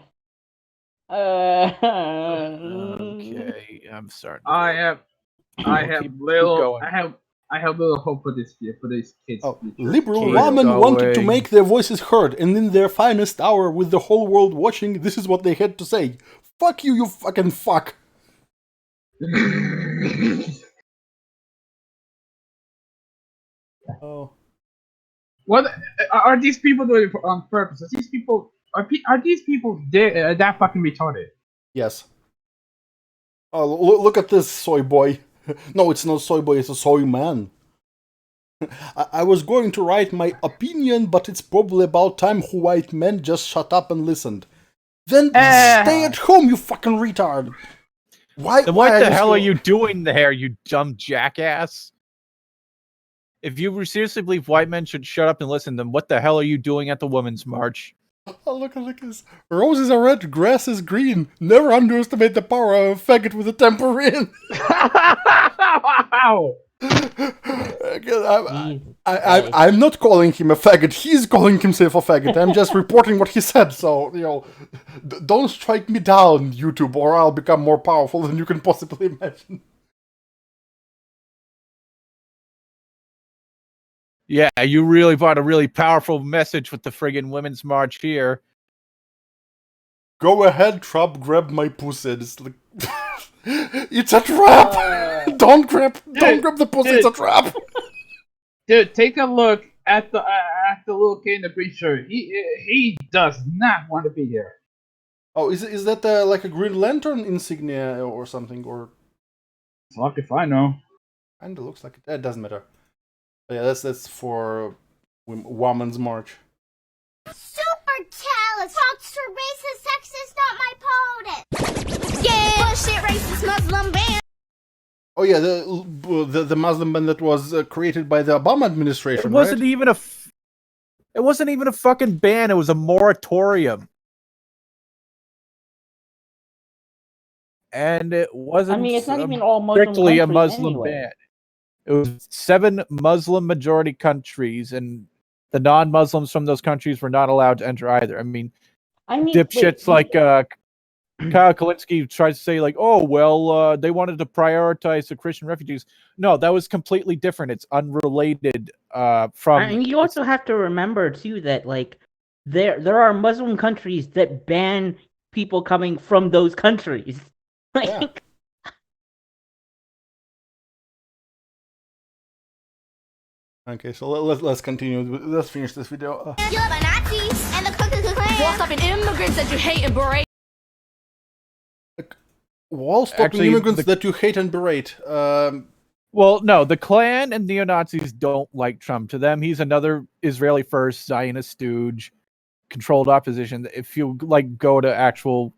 I'm starting. I have keep little going. I have little hope for this kids. Oh, future. liberal Keep women wanted to going. make their voices heard, and in their finest hour, with the whole world watching, this is what they had to say. Fuck you, you fucking fuck. Oh. What are these people doing on purpose? Are these people that fucking retarded? Yes. Oh, look at this soy boy. No, it's not soy boy, it's a soy man. I was going to write my opinion, but it's probably about time white men just shut up and listened. Then stay at home, you fucking retard. Why? Then what why the hell are you doing there, you dumb jackass? If you seriously believe white men should shut up and listen, then what the hell are you doing at the Women's March? Oh, look at this. Roses are red, grass is green. Never underestimate the power of a faggot with a tambourine. Wow. I'm not calling him a faggot. He's calling himself a faggot. I'm just reporting what he said. So, you know, don't strike me down, YouTube, or I'll become more powerful than you can possibly imagine. Yeah, you really brought a really powerful message with the friggin' Women's March here. Go ahead, Trump, grab my pussy. It's like... it's a trap! Don't grab the pussy, it's a trap! Dude, take a look at the little kid in the green shirt. He does not want to be here. Oh, is that like a Green Lantern insignia or something? Or fuck if I know. Kinda looks like it. It doesn't matter. But yeah, that's for Women's March. Super jealous. Monster racist, sexist, not my opponent. Yeah, bullshit racist Muslim ban. Oh yeah, the Muslim ban that was created by the Obama administration. It wasn't right? even a. It wasn't even a fucking ban. It was a moratorium. And it wasn't. I mean, it's not even all Muslim strictly a countries Muslim anyway. ban. It was 7 Muslim majority countries, and the non-Muslims from those countries were not allowed to enter either. I mean dipshits like Kyle Kalinske tries to say like, oh well, they wanted to prioritize the Christian refugees. No, that was completely different. It's unrelated from. And you also have to remember too that like there are Muslim countries that ban people coming from those countries. Like, yeah. Okay, so let's continue. Let's finish this video. You love Nazis and the Ku Klux Klan. Wall stopping immigrants that you hate and berate. Wall stopping immigrants that you hate and berate. Well, no, the Klan and neo-Nazis don't like Trump. To them, he's another Israeli first Zionist stooge, controlled opposition. If you like go to actual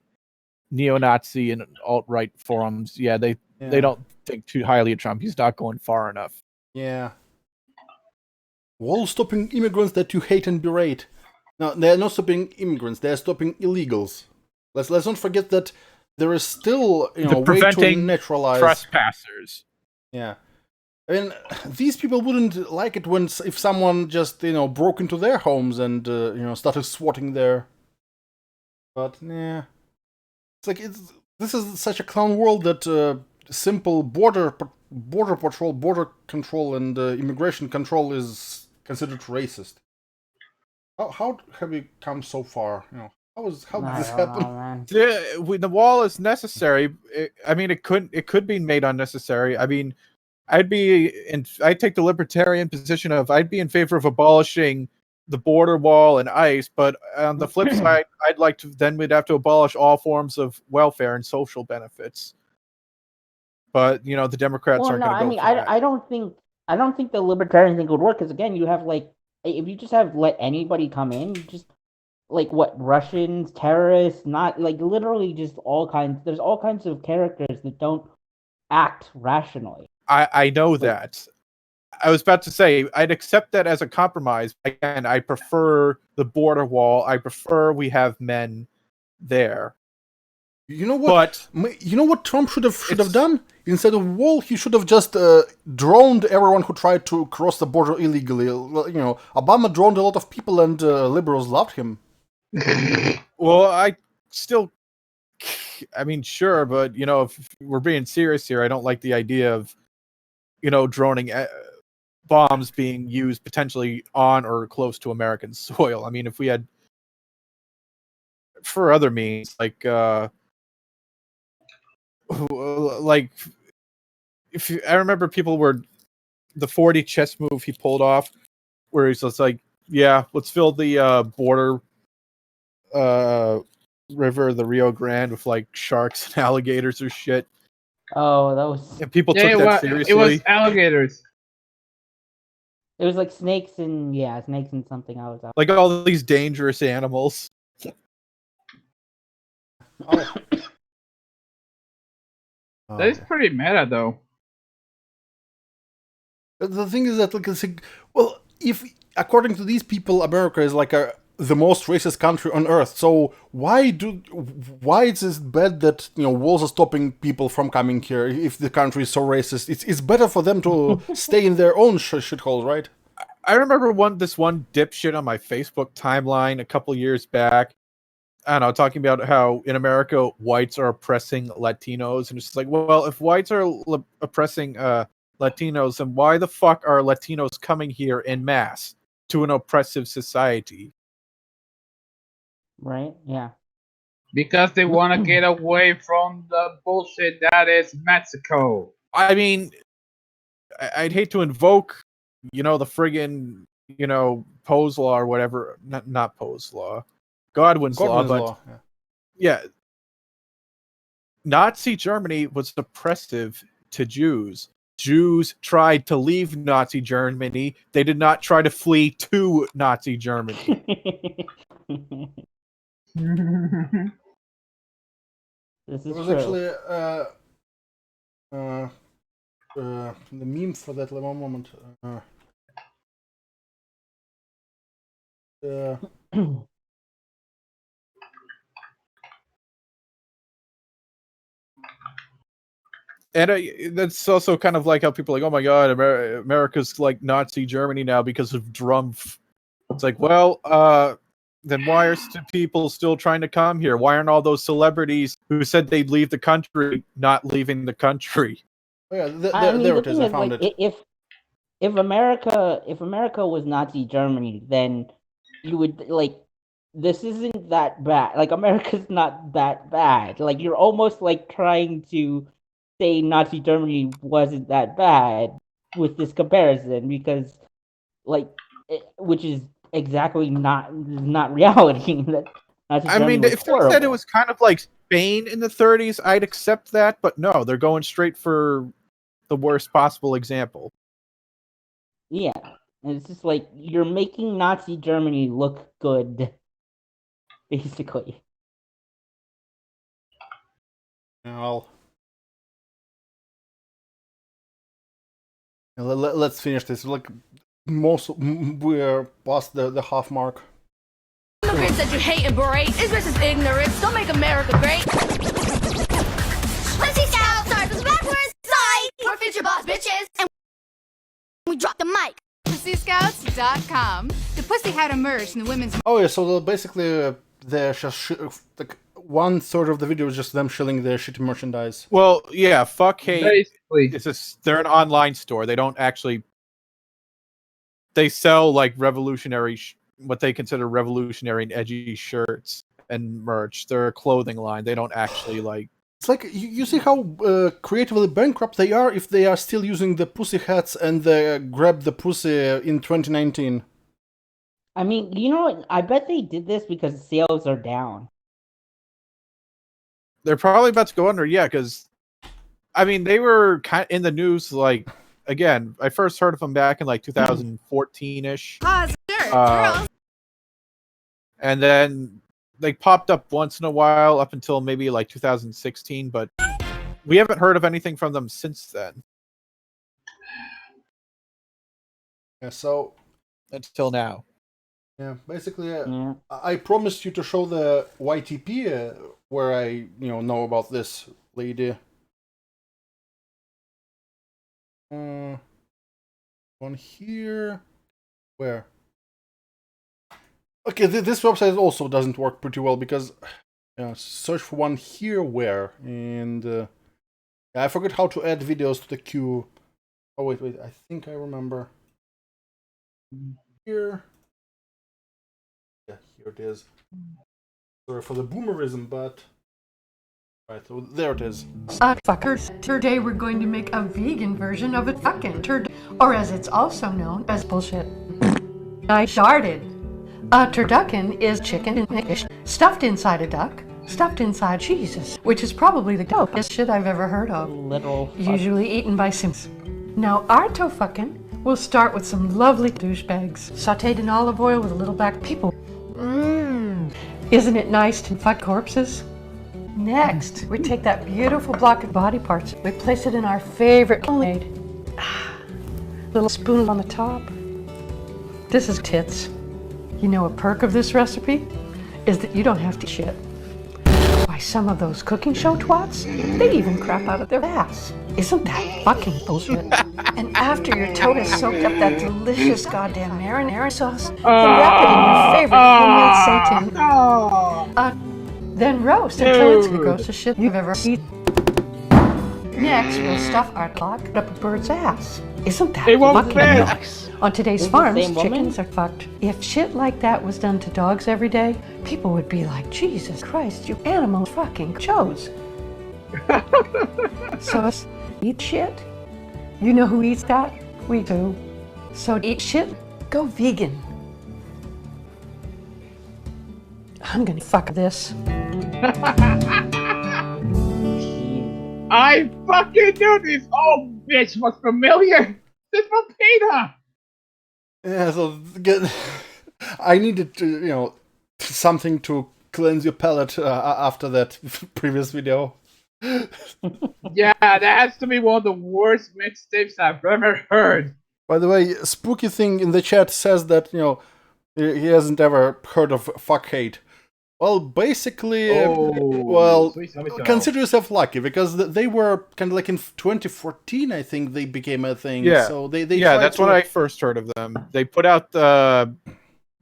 neo-Nazi and alt-right forums, they don't think too highly of Trump. He's not going far enough. Yeah. Wall stopping immigrants that you hate and berate. No, they're not stopping immigrants. They're stopping illegals. Let's not forget that there is still a way to naturalize trespassers. Yeah, I mean, these people wouldn't like it if someone just broke into their homes and started swatting there. But yeah, it's like this is such a clown world that simple border patrol, border control, and immigration control is considered racist. How have we come so far? How did this happen? The wall is necessary. It could be made unnecessary. I mean, I'd take the libertarian position of I'd be in favor of abolishing the border wall and ICE, but on the flip side, we'd have to abolish all forms of welfare and social benefits. But the Democrats aren't going to go for that. I don't think the libertarian thing would work because again, you have like if you just have let anybody come in, just like what Russians, terrorists, not like literally just all kinds. There's all kinds of characters that don't act rationally. I know that. I was about to say I'd accept that as a compromise. Again, I prefer the border wall. I prefer we have men there. You know what? You know what Trump should have done? Instead of wall, he should have just droned everyone who tried to cross the border illegally. Obama droned a lot of people, and liberals loved him. Well, sure, but if we're being serious here, I don't like the idea of droning bombs being used potentially on or close to American soil. I mean, if we had for other means like I remember people were the 40 chess move he pulled off where he's just like, yeah, let's fill the border river, the Rio Grande, with like sharks and alligators or shit. Oh, that was. And people took that seriously. It was alligators. It was like snakes and something. I was like all these dangerous animals. That is pretty meta, though. The thing is that, if according to these people, America is like the most racist country on earth. So why is it bad that walls are stopping people from coming here if the country is so racist? It's better for them to stay in their own shitholes, right? I remember this one dipshit on my Facebook timeline a couple years back. I don't know, talking about how in America whites are oppressing Latinos, and it's just like, well, if whites are oppressing Latinos, then why the fuck are Latinos coming here en masse to an oppressive society? Right? Yeah. Because they want to get away from the bullshit that is Mexico. I mean, I'd hate to invoke, the friggin', Poe's law or whatever. Not Poe's law. Godwin's law, but yeah. Nazi Germany was oppressive to Jews. Jews tried to leave Nazi Germany. They did not try to flee to Nazi Germany. This is there was true. actually the meme for that one moment. And that's also kind of like how people are like, oh my god, America's like Nazi Germany now because of Drumpf. It's like, well, then why are people still trying to come here? Why aren't all those celebrities who said they'd leave the country not leaving the country? Oh yeah, there it is. I found it. If America was Nazi Germany, then you would this isn't that bad. Like America's not that bad. Like you're almost like trying to say Nazi Germany wasn't that bad with this comparison because which is exactly not reality. I mean, if they said it was kind of like Spain in the 30s, I'd accept that, but no, they're going straight for the worst possible example. Yeah, and it's just like you're making Nazi Germany look good, basically. Well, let's finish this. We're past the half mark. Immigrants that you hate and berate is racist ignorance. Don't make America great. Pussy Scout starts with backwards side. We're future boss bitches, and we drop the mic. PussyScouts.com. The pussy had emerged in the women's. Oh yeah, so basically they're just like 1/3 of the video is just them shilling their shitty merchandise. Well, yeah, fuck hate. Basically, they're an online store. They don't actually. They sell like revolutionary, what they consider revolutionary and edgy shirts and merch. They're a clothing line. They don't actually like. It's like you see how creatively bankrupt they are if they are still using the pussy hats and the grab the pussy in 2019. I mean, you know what? I bet they did this because sales are down. They're probably about to go under, yeah, because I mean they were kind of in the news. Like again, I first heard of them back in like 2014-ish, and then they popped up once in a while up until maybe like 2016, but we haven't heard of anything from them since then. Yeah, so until now. Yeah, basically, I promised you to show the YTP where I know about this lady. One here. Where? Okay, this website also doesn't work pretty well because search for one here where, and I forgot how to add videos to the queue. Oh wait, I think I remember. Here. Yeah, here it is. Sorry for the boomerism, but right, so there it is. Fuckers, today we're going to make a vegan version of a fucking turd, or as it's also known as bullshit. I started. A turducken is chicken and fish stuffed inside a duck, stuffed inside Jesus, which is probably the dopest shit I've ever heard of. Literal. Usually eaten by Sims. Now our tofuckin will start with some lovely douchebags, sautéed in olive oil with a little black pepper. Isn't it nice to fuck corpses? Next, we take that beautiful block of body parts, we place it in our favorite homemade. Little spoon on the top. This is tits. You know, a perk of this recipe is that you don't have to shit. Why, some of those cooking show twats, they even crap out of their ass. Isn't that fucking bullshit? And after your toad has soaked up that delicious goddamn marinara sauce, then wrap it in your favorite homemade seitan. Then roast until it's the grossest shit you've ever eaten. Next, we'll stuff our clock up a bird's ass. Isn't that fucking nice? On today's farms, chickens are fucked. If shit like that was done to dogs every day, people would be like, Jesus Christ, you animals fucking chose. So us eat shit? You know who eats that? We do. So eat shit, go vegan. I'm gonna fuck this. I fucking knew this old bitch was familiar. This was Peter. Yeah, so I needed to, something to cleanse your palate after that previous video. Yeah, that has to be one of the worst mixtapes I've ever heard. By the way, Spooky Thing in the chat says that, he hasn't ever heard of fuck hate. Well, basically, consider yourself lucky because they were kind of like in 2014, I think they became a thing. Yeah, so they that's when I first heard of them. They put out the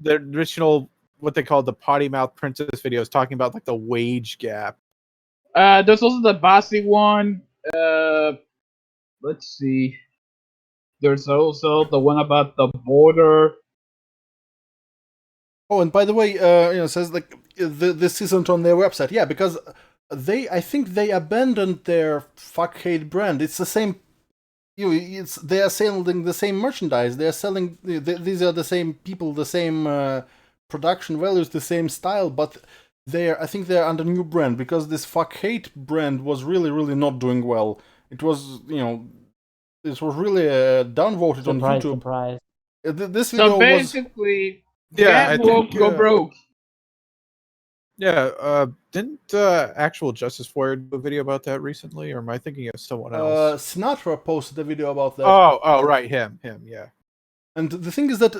original, what they called the potty mouth princess videos, talking about like the wage gap. There's also the Bossy one. Let's see. There's also the one about the border. Oh, and by the way, it says like this isn't on their website. Yeah, because I think they abandoned their fuck hate brand. It's the same. They are selling the same merchandise. They are selling. These are the same people, the same production values, the same style, but I think they're under new brand because this fuck hate brand was really, really not doing well. It was, this was really downvoted on YouTube. Surprise. This video so basically. Yeah, go broke. Yeah, didn't Actual Justice Warrior do a video about that recently, or am I thinking of someone else? Sinatra posted a video about that. Oh, right, him, yeah. And the thing is that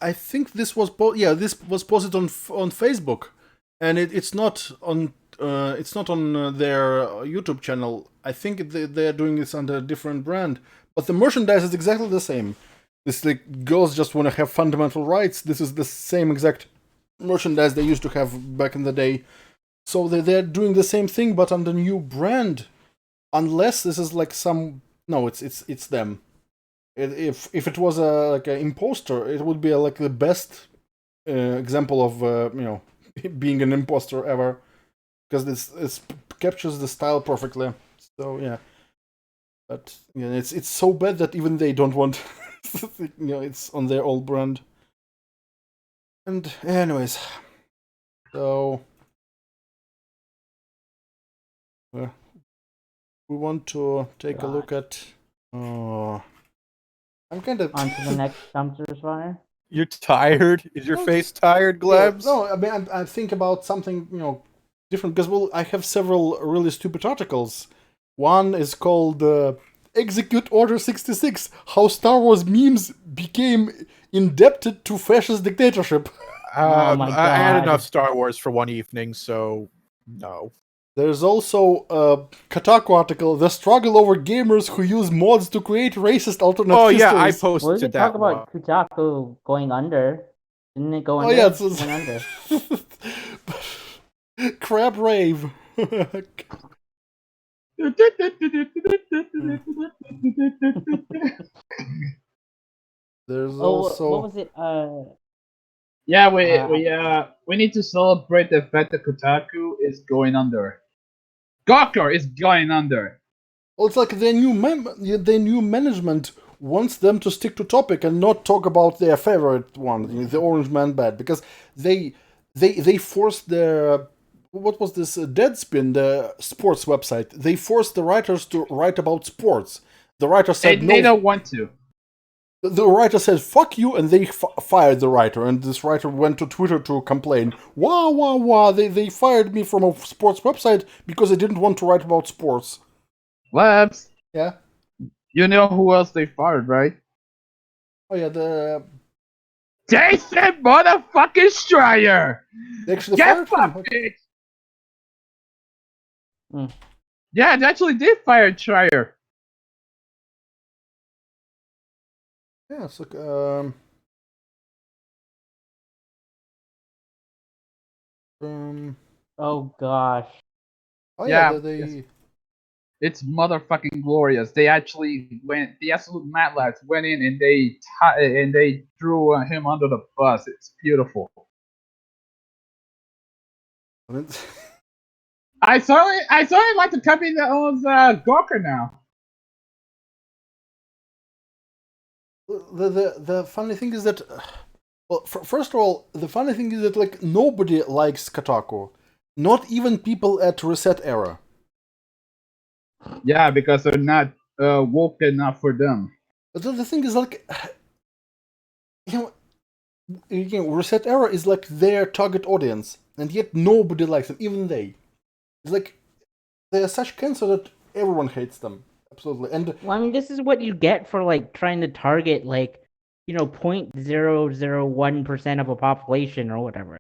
I think this was this was posted on Facebook, and it's not on their YouTube channel. I think they're doing this under a different brand, but the merchandise is exactly the same. This like girls just want to have fundamental rights. This is the same exact merchandise they used to have back in the day. So they're doing the same thing but under new brand. Unless this is like it's them. If it was like an imposter, it would be like the best example of being an imposter ever, because this captures the style perfectly. So yeah, but it's so bad that even they don't want. It's on their old brand. And anyways, so we want to take a look at. I'm kind of on to the next dumpster fire. You're tired? Is your face tired, Yeah, Glebs? no, I mean I think about something different because I have several really stupid articles. One is called "Execute Order 66: How Star Wars Memes Became Indebted to Fascist Dictatorship." Oh my I had God. enough Star Wars for one evening, so no. There's also a Kotaku article, "The Struggle Over Gamers Who Use Mods to Create Racist Alternate Oh yeah, I Histories." posted What did they that talk about Kotaku going under? Didn't it go Oh under? yeah, It went under. Crab rave. There's also what was it? Yeah, we need to celebrate the fact that Kotaku is going under. Gawker is going under. well, it's like their new management wants them to stick to topic and not talk about their favorite one, the Orange Man Bad, because they forced their what was this Deadspin, the sports website. They forced the writers to write about sports. The writer said They don't want to. The writer said "fuck you," and they fired the writer. And this writer went to Twitter to complain. Wah wah wah! They fired me from a sports website because I didn't want to write about sports. Labs. Yeah. You know who else they fired, right? Oh yeah, the Jason motherfucking Schreier. They actually Get fired him. fucked, bitch. Yeah, they actually did fire Schreier. Yeah, it's like Oh gosh. Oh yeah, it's motherfucking glorious. They actually went. The absolute Mad Lads went in and they threw him under the bus. It's beautiful. I certainly like the company that owns Gawker now. The funny thing is that, well, first of all, the funny thing is that like nobody likes Kotaku, not even people at Reset Era. Yeah, because they're not woke enough for them. But the thing is like, again, Reset Era is like their target audience, and yet nobody likes them, even they. It's like they are such cancer that everyone hates them. Absolutely. And well, I mean, this is what you get for like trying to target like 0.001% of a population or whatever.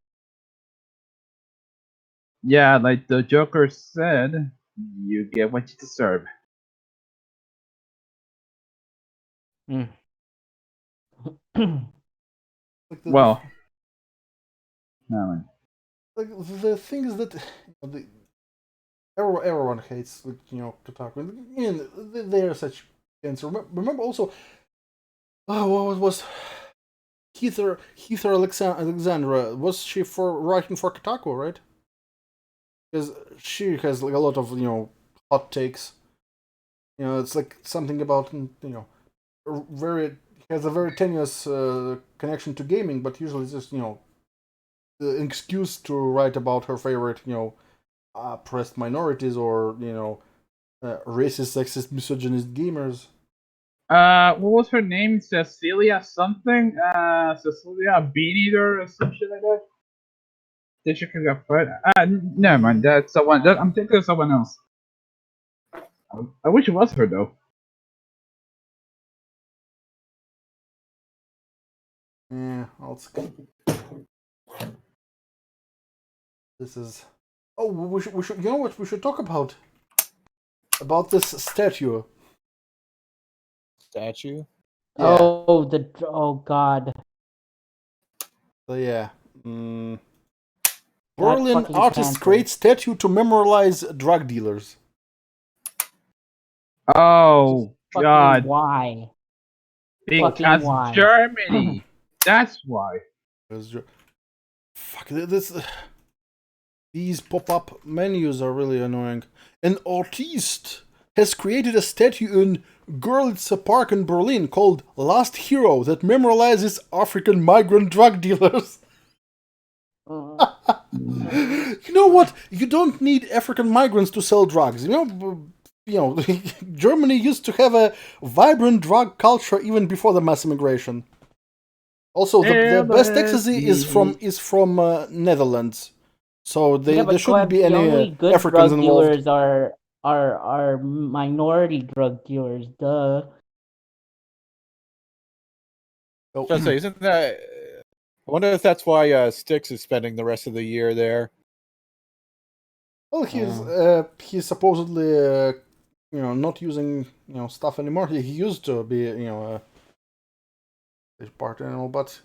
Yeah, like the Joker said, you get what you deserve. Well, no. Like the thing is that everyone hates Kotaku. They are such cancer. Remember also, what was Heather Alexandra? Was she writing for Kotaku, right? Because she has like a lot of hot takes. It's like something about has a very tenuous connection to gaming, but usually it's just the excuse to write about her favorite oppressed minorities or racist, sexist, misogynist gamers. What was her name? Cecilia something? Cecilia Beaneater or some shit like that. Did she get fired? Never mind. That's someone. I'm thinking of someone else. I wish it was her though. Yeah, this is. Oh, we should. You know what? We should talk about this statue. Statue. Yeah. Oh god. So yeah. Berlin artist creates statue to memorialize drug dealers. Oh god. Why? Because why? Germany. That's why. Fuck this. These pop-up menus are really annoying. An artist has created a statue in Görlitzer Park in Berlin called Last Hero that memorializes African migrant drug dealers. You know what? You don't need African migrants to sell drugs. Germany used to have a vibrant drug culture even before the mass immigration. Also, the best ecstasy is from Netherlands, so there shouldn't be the any only good Africans drug involved. dealers are minority drug dealers. Duh. I was gonna say, isn't that? I wonder if that's why Styx is spending the rest of the year there. Well, he's supposedly not using stuff anymore. He used to be a part animal, but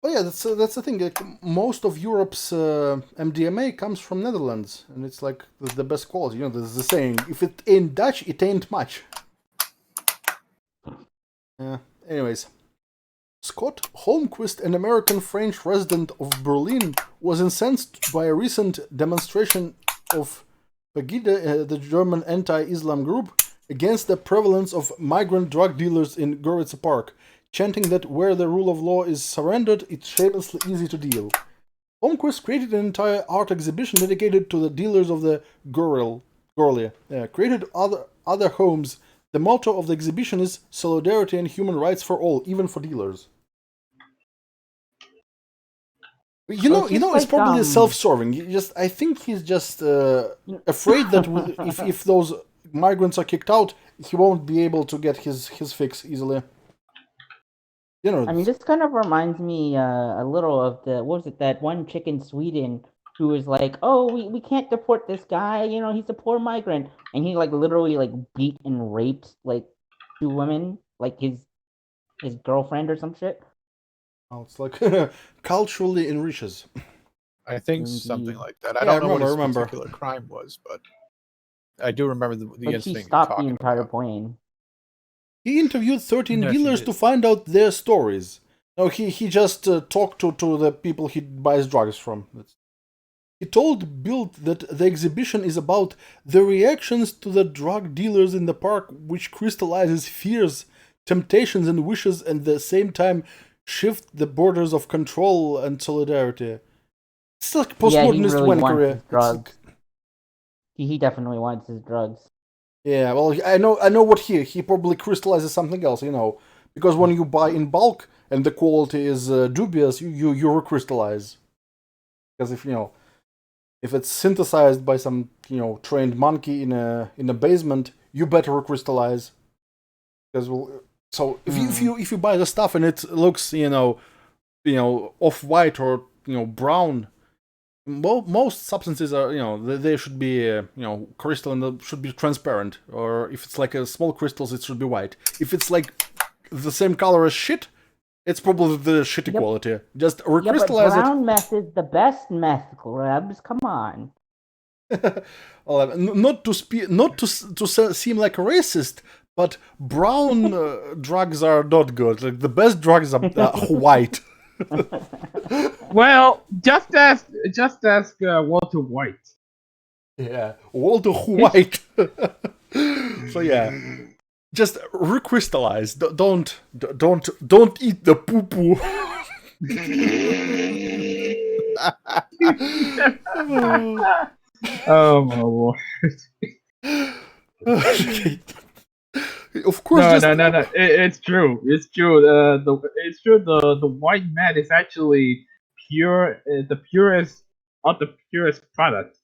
But yeah, that's the thing. Like, most of Europe's MDMA comes from Netherlands, and it's like the best quality. There's the saying: if it ain't Dutch, it ain't much. Anyways, Scott Holmquist, an American-French resident of Berlin, was incensed by a recent demonstration of Pegida, the German anti-Islam group, against the prevalence of migrant drug dealers in Goritza Park, chanting that where the rule of law is surrendered, it's shamelessly easy to deal. Holmquist created an entire art exhibition dedicated to the dealers of the Gorlia, created other homes. The motto of the exhibition is solidarity and human rights for all, even for dealers. It's probably self-serving. I think he's just afraid that if those migrants are kicked out, he won't be able to get his fix easily. I mean, this kind of reminds me a little of that one chick in Sweden who was like, "Oh, we can't deport this guy. He's a poor migrant," and he literally beat and raped 2 women, his girlfriend or some shit. Oh, it's like culturally enriches. I think something like that. I don't know what his particular crime was, but I do remember the incident. She stopped the entire plane. He interviewed 13 dealers to find out their stories. No, he just talked to the people he buys drugs from. He told Bild that the exhibition is about the reactions to the drug dealers in the park, which crystallizes fears, temptations, and wishes, and at the same time shift the borders of control and solidarity. It's like postmodernist wankery. He definitely wants his drugs. Yeah, well, I know what he probably crystallizes something else, because when you buy in bulk and the quality is dubious, you recrystallize. Because if it's synthesized by some trained monkey in a basement, you better recrystallize. Because if you buy the stuff and it looks off white or brown. Most substances are, they should be, crystal and should be transparent. Or if it's like a small crystals, it should be white. If it's like the same color as shit, it's probably the shitty quality. Just recrystallize but brown meth is the best meth, Krebs. Come on. Well, not to seem like a racist, but brown drugs are not good. Like the best drugs are white. Well, just ask Walter White. Yeah, Walter White. So yeah, just recrystallize. Don't eat the poo poo. Oh my lord. Of course. No. It's true. It's true. It's true. The white mat is actually pure. The purest of the purest product.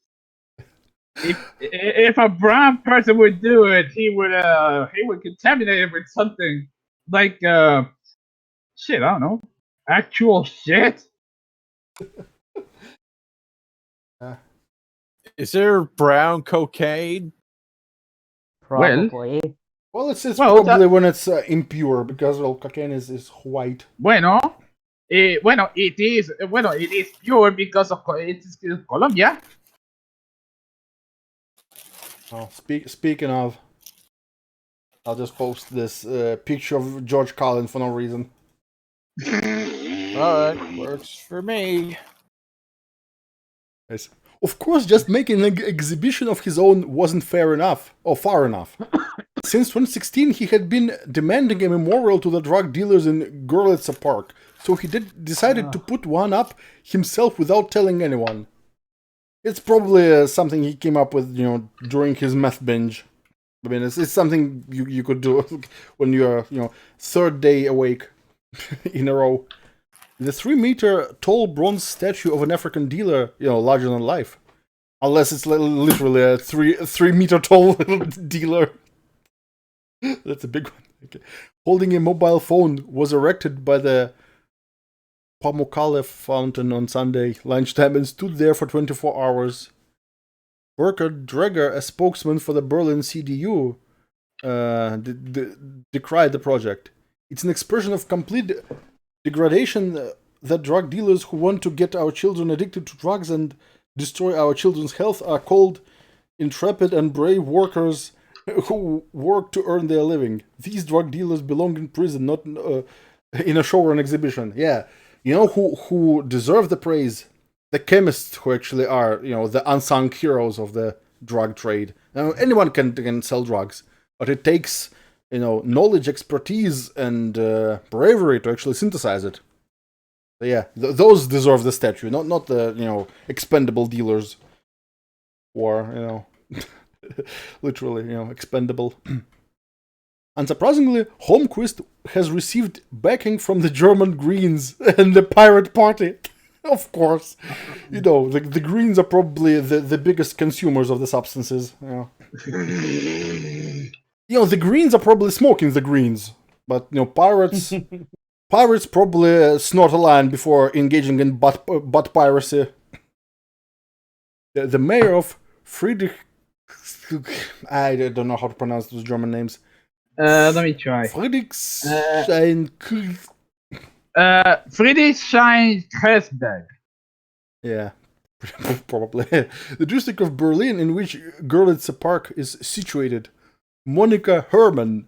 If a brown person would do it, he would contaminate it with something like shit. I don't know. Actual shit. Is there brown cocaine? Probably. Well, it's probably when it's impure, because cocaine is white. It is pure because of it's Colombia. Oh, speaking of, I'll just post this picture of George Carlin for no reason. All right, works for me. Yes. Of course, just making an exhibition of his own wasn't fair enough, or far enough. Since 2016, he had been demanding a memorial to the drug dealers in Gorlitsa Park, So he decided to put one up himself without telling anyone. It's probably something he came up with, during his meth binge. I mean, it's something you could do when you're, third day awake in a row. The 3-meter tall bronze statue of an African dealer, larger than life. Unless it's literally a 3-meter tall dealer. That's a big one. Okay. Holding a mobile phone was erected by the Pamukkale fountain on Sunday lunchtime and stood there for 24 hours. Burkhard Dreger, a spokesman for the Berlin CDU, decried the project. It's an expression of complete degradation that drug dealers who want to get our children addicted to drugs and destroy our children's health are called intrepid and brave workers who work to earn their living. These drug dealers belong in prison, not in a show or an exhibition. Yeah. You know who deserve the praise? The chemists, who actually are, the unsung heroes of the drug trade. Now, anyone can sell drugs, but it takes, knowledge, expertise, and bravery to actually synthesize it. So yeah, those deserve the statue, not the, expendable dealers. Or, literally, expendable. Unsurprisingly, Holmquist has received backing from the German Greens and the Pirate Party. Of course. The Greens are probably the biggest consumers of the substances. The Greens are probably smoking the Greens. But, pirates... Pirates probably snort a line before engaging in butt piracy. The mayor of Friedrich... I don't know how to pronounce those German names. Let me try. Friedrichshain-Kreuzberg. Yeah, probably. The district of Berlin in which Görlitzer Park is situated, Monika Herman,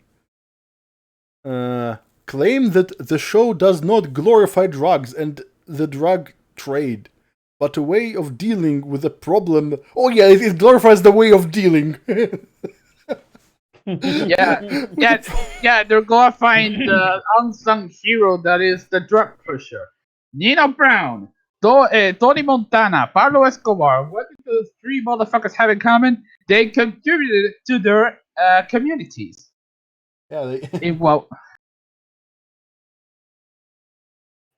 claimed that the show does not glorify drugs and the drug trade, but a way of dealing with a problem. Oh yeah, it glorifies the way of dealing. Yeah, they're glorifying the unsung hero that is the drug pusher. Nino Brown, Tony Montana, Pablo Escobar. What do those three motherfuckers have in common? They contributed to their communities.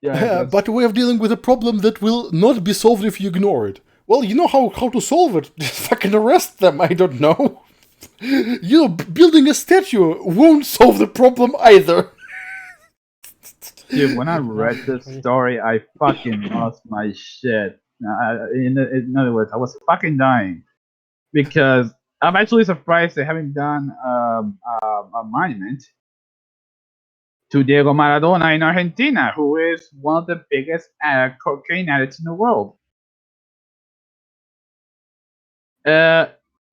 Yeah, but a way of dealing with a problem that will not be solved if you ignore it. Well, you know how to solve it. Just fucking arrest them, I don't know. Building a statue won't solve the problem either. Dude, when I read this story, I fucking lost my shit. In other words, I was fucking dying. Because I'm actually surprised they haven't done a monument to Diego Maradona in Argentina, who is one of the biggest cocaine addicts in the world.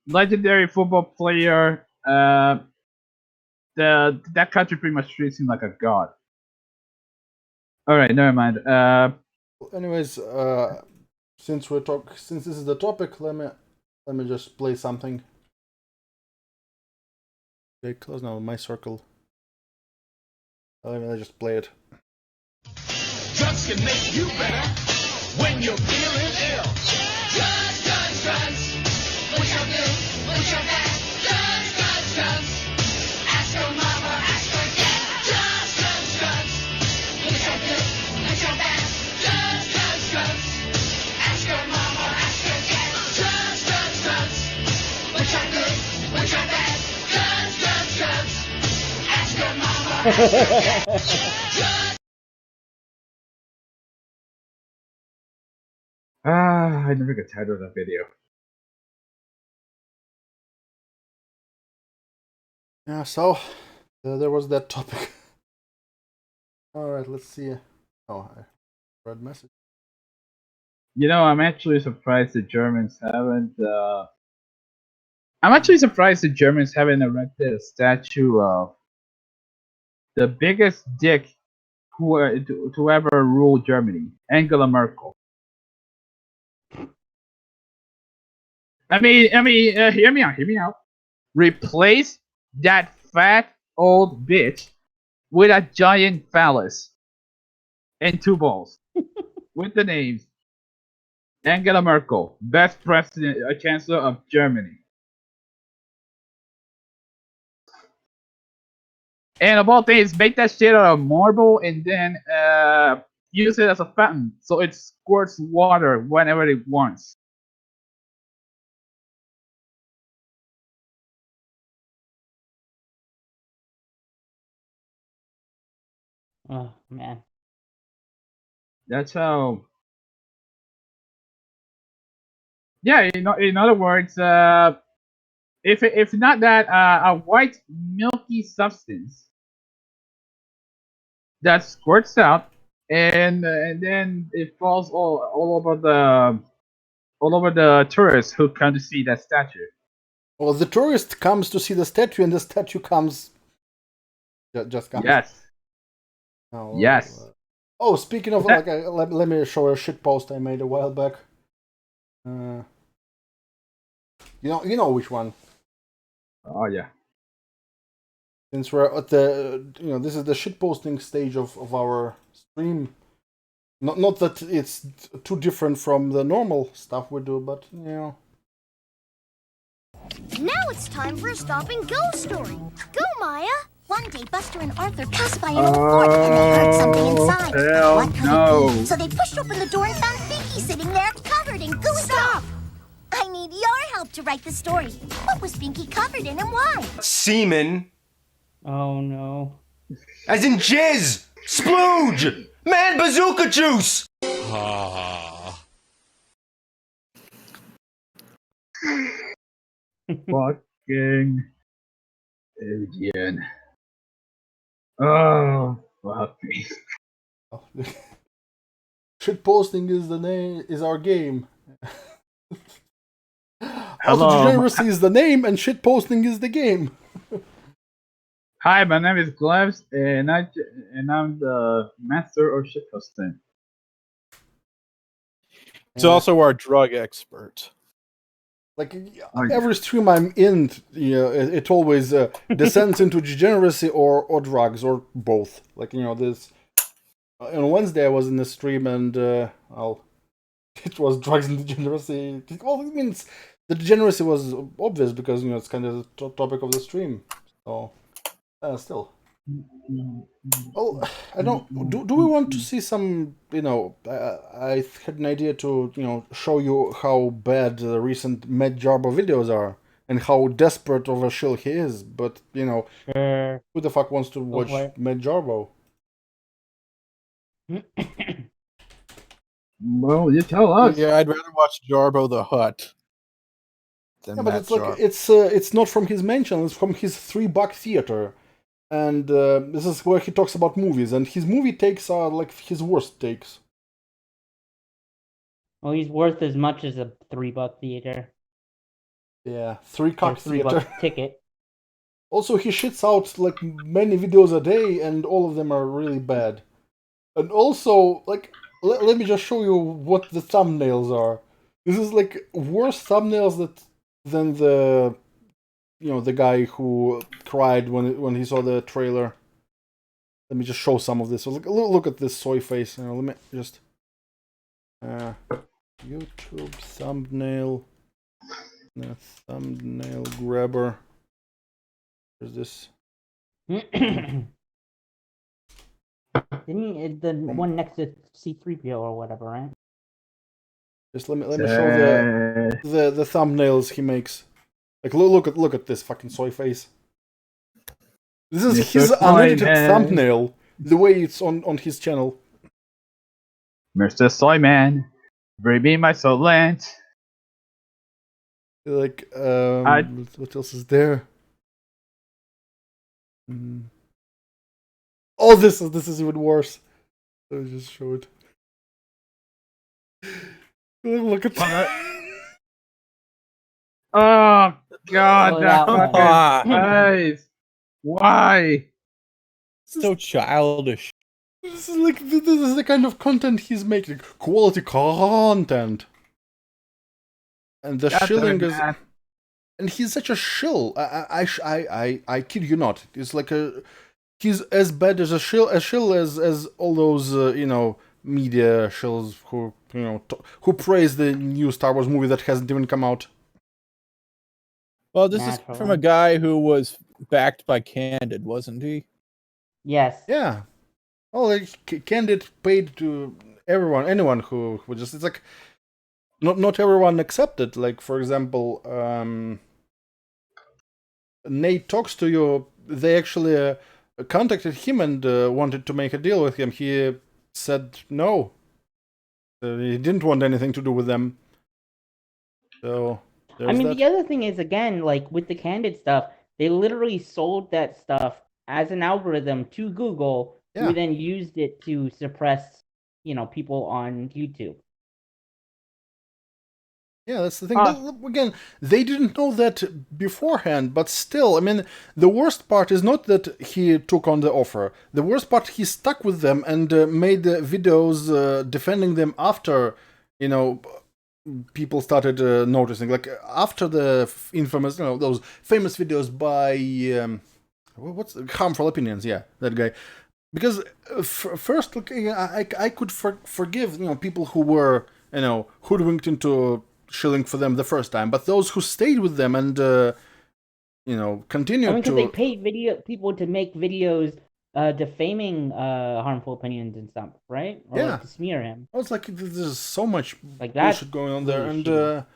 Legendary football player. That country pretty much treats him like a god. All right, never mind. Anyways, since this is the topic, let me just play something. Okay, close now my circle. Let me just play it. Drugs can make you better when you're feeling ill. Drugs. What you do? What you that? Drugs. Ask your mama, ask your dad. Drugs. What you do? What you that? Drugs. Ask your mama, ask your dad. Drugs. What you do? What you that? Drugs. Ask your mama, ask your dad. I never get tired of that video. Yeah, so there was that topic. Alright, let's see. Oh, I read message. I'm actually surprised the Germans haven't. I'm actually surprised the Germans haven't erected a statue of the biggest dick to ever rule Germany, Angela Merkel. I mean, hear me out. Replace that fat old bitch with a giant phallus, and 2 balls with the names Angela Merkel, best president, chancellor of Germany. And of all things, make that shit out of marble and then use it as a fountain, so it squirts water whenever it wants. Oh man. That's how. Yeah, in other words, if not that, a white milky substance that squirts out, and then it falls all over the tourists who come to see that statue. Well, the tourist comes to see the statue, and the statue comes. Just comes. Yes. Oh, Yes. Oh, speaking of, like, let me show a shit post I made a while back. You know which one. Oh yeah. Since we're at the, this is the shit posting stage of our stream. Not that it's too different from the normal stuff we do, but Now it's time for a stop and go story. Go, Maya. One day, Buster and Arthur passed by an old fort and they heard something inside. hell What could no. it be? So they pushed open the door and found Pinky sitting there covered in goo. Stop! I need your help to write the story. What was Pinky covered in and why? Semen. Oh no. As in jizz! Splooge! Man bazooka juice! Fucking Adrian. Oh, fuck me. shit posting is our game. Hello. Autodegeneracy is the name, and shit posting is the game. Hi, my name is Glebs, and I'm the master of shitposting. He's also our drug expert. Like, every stream I'm in, it always descends into degeneracy or drugs or both. Like, this. On Wednesday I was in the stream and it was drugs and degeneracy. Well, it means the degeneracy was obvious because it's kind of the topic of the stream. So still. Well, I don't. Do we want to see some? I had an idea to show you how bad the recent Matt Jarbo videos are and how desperate of a shill he is. But who the fuck wants to watch Matt Jarbo? Well, you tell us. Yeah, I'd rather watch Jarbo the Hutt than But Matt it's like Jarbo. it's not from his main channel. It's from his $3 theater. And this is where he talks about movies, and his movie takes are like his worst takes. Well, he's worth as much as a $3 theater. Yeah, $3 theater. Ticket. Also, he shits out like many videos a day, and all of them are really bad. And also, like, let me just show you what the thumbnails are. This is like worse thumbnails than the the guy who cried when he saw the trailer. Let me just show some of this. So look at this soy face. Let me just YouTube thumbnail. Thumbnail grabber. There's this. Didn't the one next to C3PO or whatever, right? Just let me show the thumbnails he makes. Like look at this fucking soy face. This is his unedited thumbnail, the way it's on his channel. Mr. Soyman, bring me my Solent. Like, what else is there? Oh, this is even worse. Let me just show it. Look at that. Oh God, that Come fucking on. face. Why? So childish. This is the kind of content he's making. Quality content. And the That's shilling very is, bad. and he's such a shill. I kid you not. It's like he's as bad as a shill as all those media shills who who praise the new Star Wars movie that hasn't even come out. Well, this is from a guy who was backed by Candid, wasn't he? Yes. Yeah. Well, like, Candid paid to anyone who just, it's like not everyone accepted. Like, for example, Nate Talks to You, they actually contacted him and wanted to make a deal with him. He said no. He didn't want anything to do with them. So I mean, the other thing is, again, like with the Candid stuff, they literally sold that stuff as an algorithm to Google, who then used it to suppress, people on YouTube. Yeah, that's the thing. But again, they didn't know that beforehand, but still, I mean, the worst part is not that he took on the offer. The worst part, he stuck with them and made videos defending them after, people started noticing. Like, after the infamous, those famous videos by, what's Harmful Opinions, yeah, that guy. Because first, I could forgive, people who were, hoodwinked into shilling for them the first time, but those who stayed with them and continued because they paid people to make videos defaming Harmful Opinions and stuff, right? Or Yeah. to smear him. Well, it's like there's so much Like bullshit going on there, really and shitty.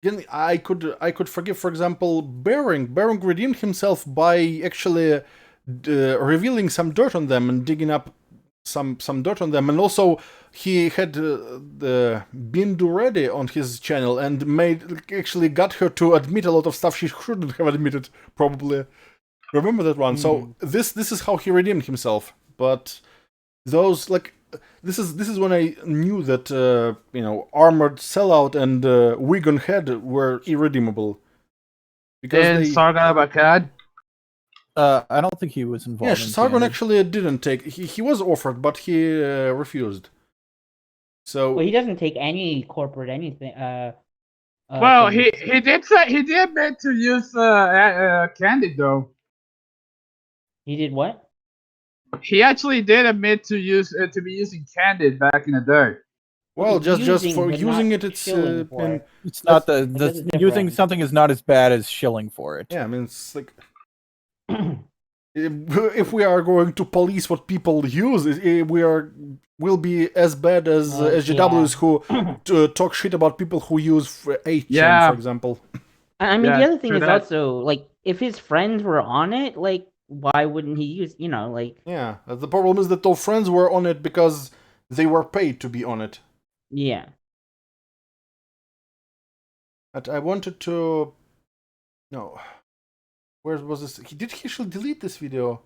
again, I could forgive, for example, Bering. Bering redeemed himself by actually revealing some dirt on them and digging up some dirt on them, and also he had the Bindu Reddy on his channel and actually got her to admit a lot of stuff she shouldn't have admitted, probably. Remember that one? So this is how he redeemed himself. But those, like, this is when I knew that Armored Sellout and Wigan Head were irredeemable. And Sargon Abakad? I don't think he was involved. Yeah, in Sargon Candid. actually didn't take. He was offered, but he refused. So Well, he doesn't take any corporate anything. Well, things. he did say he did admit to use Candid though. He did what? He actually did admit to be using Candid back in the day. well, just for but using not it, it's shilling for it. It's not that's a using difference. something is not as bad as shilling for it. Yeah, I mean, it's like if we are going to police what people use, will be as bad as SJWs who talk shit about people who use 8chan, for example. I mean, Yeah, the other thing true is that. also, like, if his friends were on it, like, why wouldn't he use, like... Yeah, the problem is that those friends were on it because they were paid to be on it. Yeah. But I wanted to... No. Where was this? Did he actually delete this video?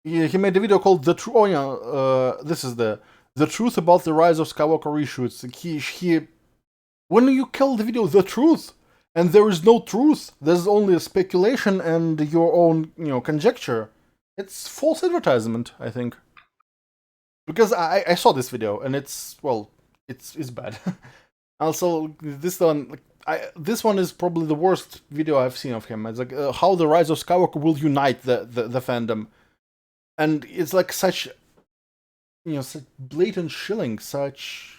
He made a video called The Truth. Oh yeah, this is the Truth About the Rise of Skywalker Reshoots. He when you call the video The Truth, and there is no truth, there's only a speculation and your own, conjecture. It's false advertisement, I think. Because I saw this video and it's bad. Also, this one, this one is probably the worst video I've seen of him. It's like how the Rise of Skywalker will unite the fandom, and it's like such such blatant shilling, such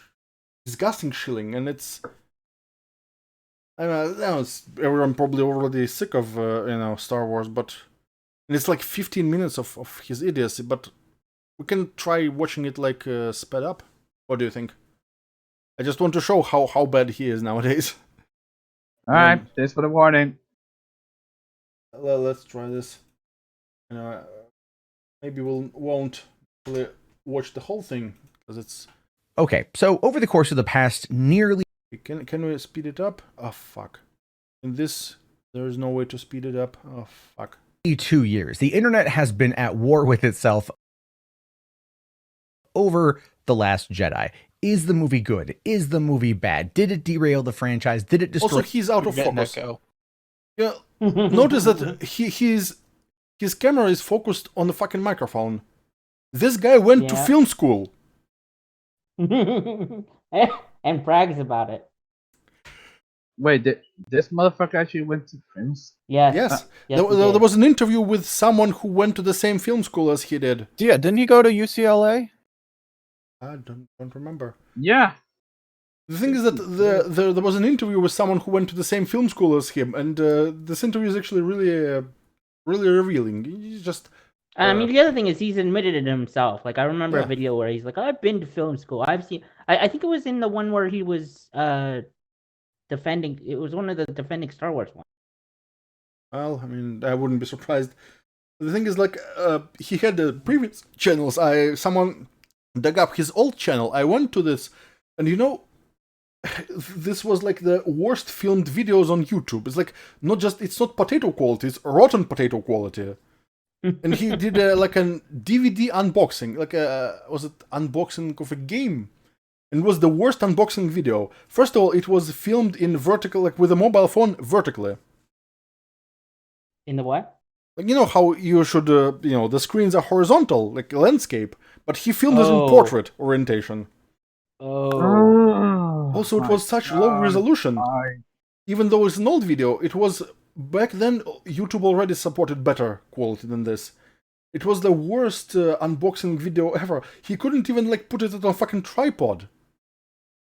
disgusting shilling, and it's I know it's everyone probably already sick of Star Wars, but and it's like 15 minutes of his idiocy. But we can try watching it like sped up. What do you think? I just want to show how bad he is nowadays. Alright, thanks for the warning. Let's try this. Maybe we won't really watch the whole thing because it's Okay, so over the course of the past nearly... Can we speed it up? Oh fuck! In this, there is no way to speed it up. Oh fuck! 2 years, the internet has been at war with itself over The Last Jedi. Is the movie good? Is the movie bad? Did it derail the franchise? Did it destroy... Also, he's out of You're getting focus. echo. Yeah, notice that his camera is focused on the fucking microphone. This guy went to film school. And brags about it. Wait, this motherfucker actually went to films? Yes. There was an interview with someone who went to the same film school as he did. Yeah, didn't he go to UCLA? I don't remember. Yeah. The thing is that there was an interview with someone who went to the same film school as him, and this interview is actually really revealing. He's just. I mean, the other thing is he's admitted it himself. Like, I remember a video where he's like, "I've been to film school. I've seen." I think it was in the one where he was defending. It was one of the defending Star Wars ones. Well, I mean, I wouldn't be surprised. The thing is, like, he had the previous channels. Someone dug up his old channel. I went to this, and this was like the worst filmed videos on YouTube. It's like it's not potato quality, it's rotten potato quality. And he did like a DVD unboxing, was it unboxing of a game? And it was the worst unboxing video. First of all, it was filmed in vertical, like with a mobile phone vertically. In the what? Like, you know how you should, the screens are horizontal, like landscape, but he filmed this in portrait orientation. Also, it was such low resolution. Even though it's an old video, it was back then. YouTube already supported better quality than this. It was the worst unboxing video ever. He couldn't even put it on a fucking tripod.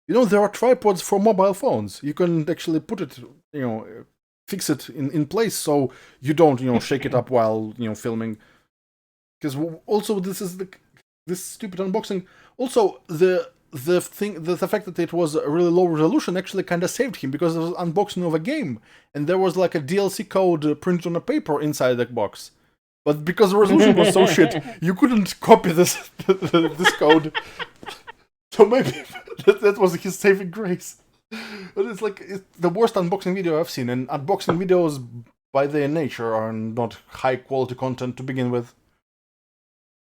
There are tripods for mobile phones. You can actually put it, fix it in place so you don't, shake it up while filming. Because also this stupid unboxing. Also the fact that it was a really low resolution actually kind of saved him, because it was unboxing of a game, and there was like a DLC code printed on a paper inside the box. But because the resolution was so shit, you couldn't copy this code. So maybe that was his saving grace. But it's the worst unboxing video I've seen, and unboxing videos by their nature are not high quality content to begin with.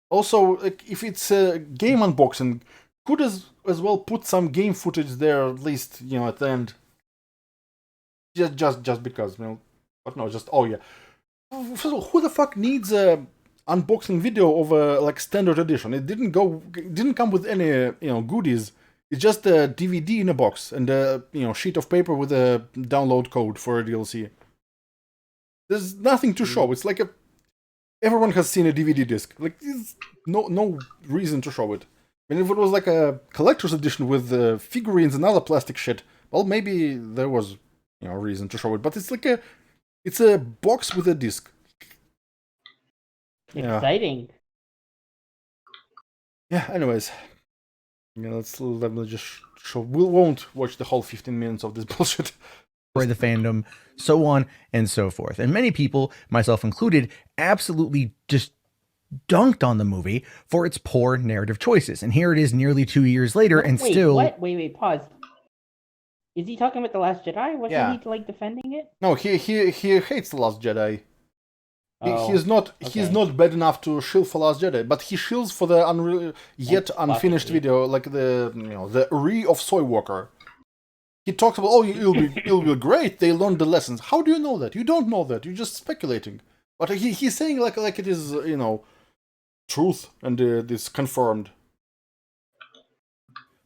Also, if it's a game unboxing, could as well put some game footage there, at least, at the end. Just because, but no, just, oh yeah. First of all, who the fuck needs a unboxing video of a standard edition? It didn't come with any, goodies. It's just a DVD in a box and a, sheet of paper with a download code for a DLC. There's nothing to show. It's like everyone has seen a DVD disc. There's no reason to show it. I mean, if it was like a collector's edition with figurines and other plastic shit, well, maybe there was, a reason to show it. But it's a box with a disc. Exciting. Yeah. Anyways, let me just show. We won't watch the whole 15 minutes of this bullshit. For the fandom, so on and so forth. And many people, myself included, absolutely just dunked on the movie for its poor narrative choices. And here it is nearly 2 years later, and still... What? Wait, pause. Is he talking about The Last Jedi? Wasn't he, defending it? No, he hates The Last Jedi. He's not bad enough to shill for Last Jedi, but he shills for the unfinished video, like the Re of Soy Walker. He talks about, it'll be great, they learned the lessons. How do you know that? You don't know that, you're just speculating. But he's saying like it is, truth, and it's confirmed.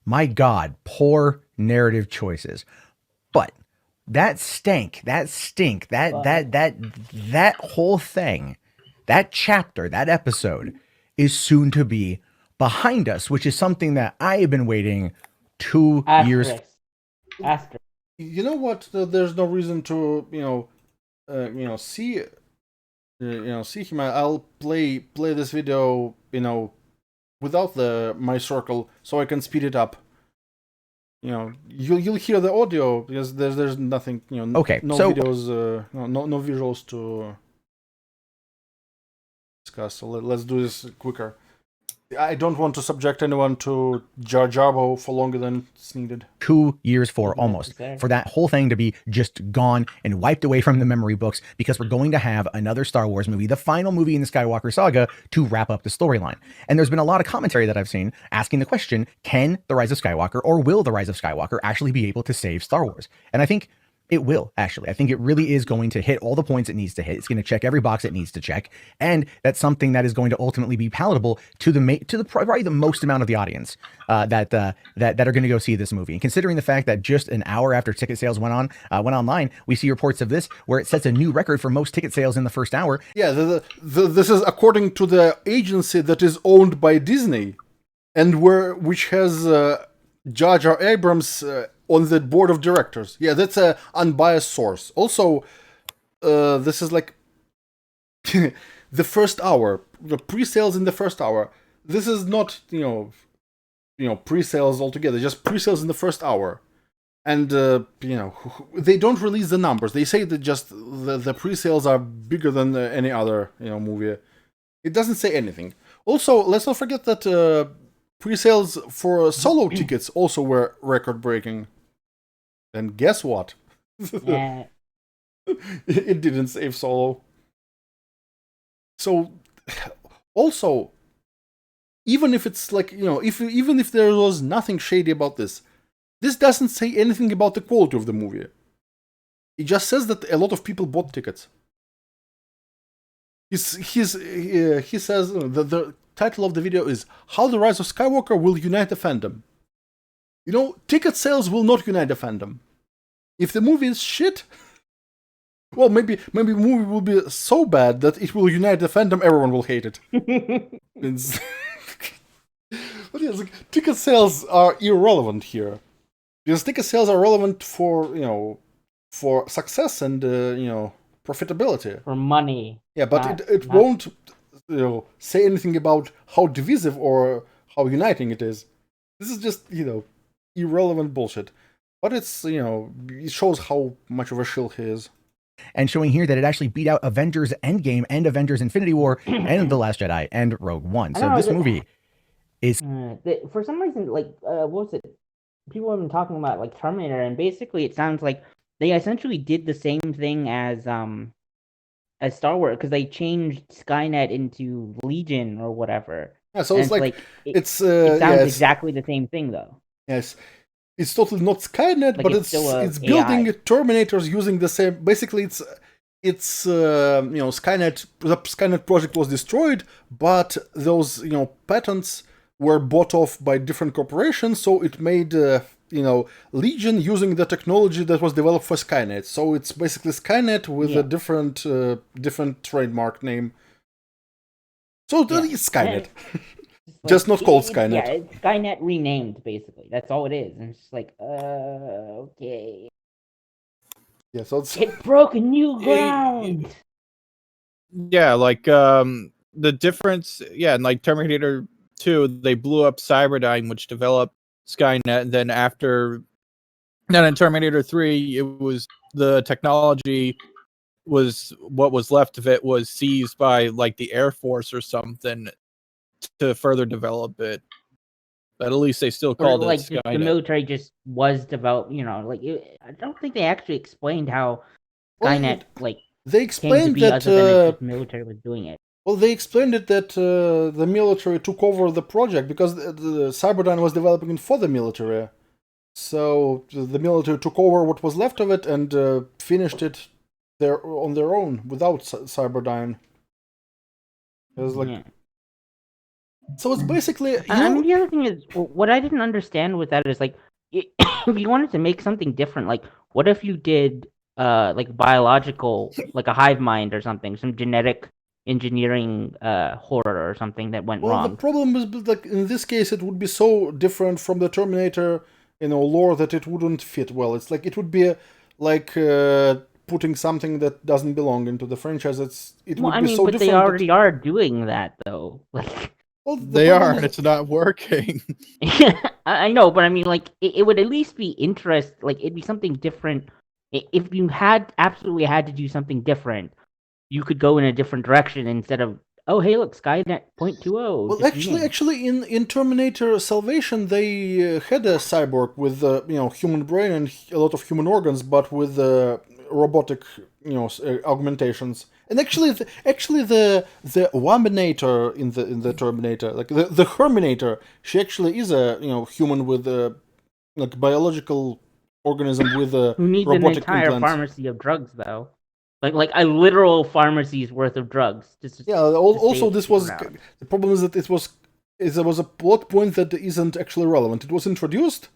My God, poor narrative choices. But that stink, that whole thing, that chapter, that episode is soon to be behind us, which is something that I have been waiting 2 years. You know what? There's no reason to see him. I'll play this video, without my circle, so I can speed it up. You'll hear the audio because there's nothing, okay, no so, videos, no visuals to discuss. So let's do this quicker. I don't want to subject anyone to Jar Jarbo for longer than it's needed. 2 years for that whole thing to be just gone and wiped away from the memory books, because we're going to have another Star Wars movie, the final movie in the Skywalker saga, to wrap up the storyline. And there's been a lot of commentary that I've seen asking the question, can The Rise of Skywalker, or will The Rise of Skywalker actually be able to save Star Wars? And I think It will, actually. I think it really is going to hit all the points it needs to hit. It's going to check every box it needs to check, and that's something that is going to ultimately be palatable to the probably the most amount of the audience that are going to go see this movie. And considering the fact that just an hour after ticket sales went online, we see reports of this where it sets a new record for most ticket sales in the first hour. Yeah, this is according to the agency that is owned by Disney, and which has Jar Jar Abrams on the board of directors. Yeah, that's a unbiased source. Also, this is like the first hour, the pre-sales in the first hour. This is not pre-sales altogether, just pre-sales in the first hour. And they don't release the numbers. They say that just the pre-sales are bigger than any other movie. It doesn't say anything. Also, let's not forget that pre-sales for solo tickets also were record-breaking. And guess what? Yeah. It didn't save Solo. So, also, even if it's like, even if there was nothing shady about this doesn't say anything about the quality of the movie. It just says that a lot of people bought tickets. He says the title of the video is "How the Rise of Skywalker Will Unite the Fandom." Ticket sales will not unite the fandom. If the movie is shit, well, maybe the movie will be so bad that it will unite the fandom. Everyone will hate it. But yeah, ticket sales are irrelevant here, because ticket sales are relevant for success and profitability, for money. Yeah, but it won't say anything about how divisive or how uniting it is. This is just irrelevant bullshit. But it's, it shows how much of a shill he is. And showing here that it actually beat out Avengers Endgame and Avengers Infinity War and The Last Jedi and Rogue One. So this movie is... for some reason, what was it? People have been talking about, Terminator, and basically it sounds like they essentially did the same thing as Star Wars, because they changed Skynet into Legion or whatever. Yeah, so it sounds exactly the same thing, though. Yes, it's totally not Skynet, but it's building Terminators using the same. Basically, it's Skynet. The Skynet project was destroyed, but those patents were bought off by different corporations, so it made Legion using the technology that was developed for Skynet. So it's basically Skynet with a different trademark name. So it's Skynet. Just not called Skynet. Yeah, it's Skynet renamed, basically. That's all it is. And it's just like, okay. Yeah, so it broke new ground. Yeah, the difference, in Terminator 2, they blew up Cyberdyne, which developed Skynet, and then in Terminator 3, it was the technology was what was left of it was seized by the Air Force or something to further develop it. But at least they still called it Skynet. The military just was developed, I don't think they actually explained how Skynet they explained came to be, that other than the military was doing it. Well, they explained it that the military took over the project because the Cyberdyne was developing it for the military. So the military took over what was left of it and finished it on their own without Cyberdyne. It was so it's basically. The other thing is, what I didn't understand with that is if you wanted to make something different, what if you did biological, a hive mind or something, some genetic engineering horror or something that went wrong. The problem is in this case it would be so different from the Terminator lore that it wouldn't fit well. It's it would be putting something that doesn't belong into the franchise. It would be so different. They already are doing that though. Well, they are, and it's not working. I know, but it would at least be it'd be something different. If you absolutely had to do something different, you could go in a different direction instead of, oh, hey, look, Skynet 0.20. Well, actually, in Terminator Salvation, they had a cyborg with human brain and a lot of human organs, but with robotic augmentations. And actually, the Wominator in the Terminator, the Herminator, she actually is a human with biological organism with a Who needs an robotic entire implants. pharmacy of drugs though? Like a literal pharmacy's worth of drugs. Yeah. Also, this was the problem is that there was a plot point that isn't actually relevant. It was introduced,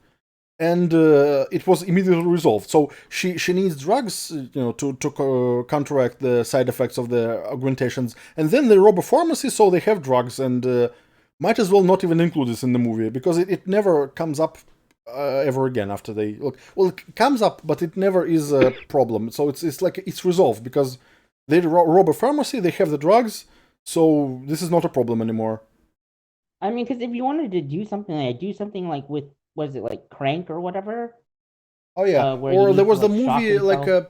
and it was immediately resolved. So she needs drugs, to counteract the side effects of the augmentations, and then they rob a pharmacy, so they have drugs, and might as well not even include this in the movie because it never comes up ever again after they look. Well, it comes up, but it never is a problem. So it's like it's resolved because they rob a pharmacy, they have the drugs, so this is not a problem anymore. I mean, because if you wanted to do something like with, was it like Crank or whatever? Oh yeah, where or he there needs was to, the like, shock movie like himself.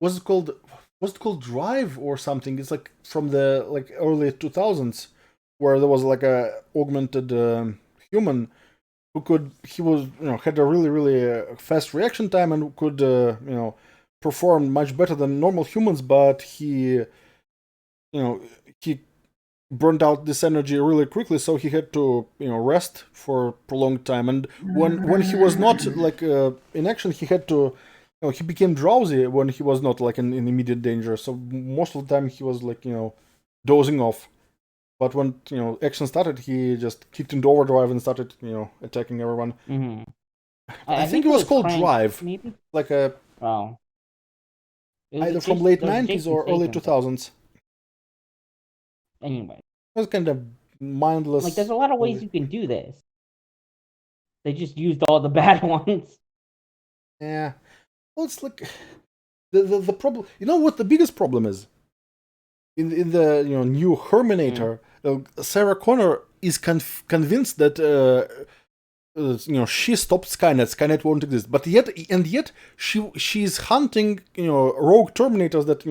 was it called Drive or something? It's like from the early 2000s where there was like a augmented human who had a really fast reaction time and could perform much better than normal humans, but he burned out this energy really quickly, so he had to rest for a prolonged time. And when he was not in action, he had to he became drowsy when he was not in immediate danger. So most of the time he was dozing off. But when action started, he just kicked into overdrive and started attacking everyone. Mm-hmm. I think it was called Crank, Drive, maybe? like a Oh. either from late 90s or early 2000s. Anyway, It was kind of mindless. like there's a lot of ways you can do this. They just used all the bad ones. Yeah. Well, it's like the problem. You know what the biggest problem is? In the new Herminator, Sarah Connor is convinced that she stopped Skynet. Skynet won't exist, but yet she's hunting rogue Terminators that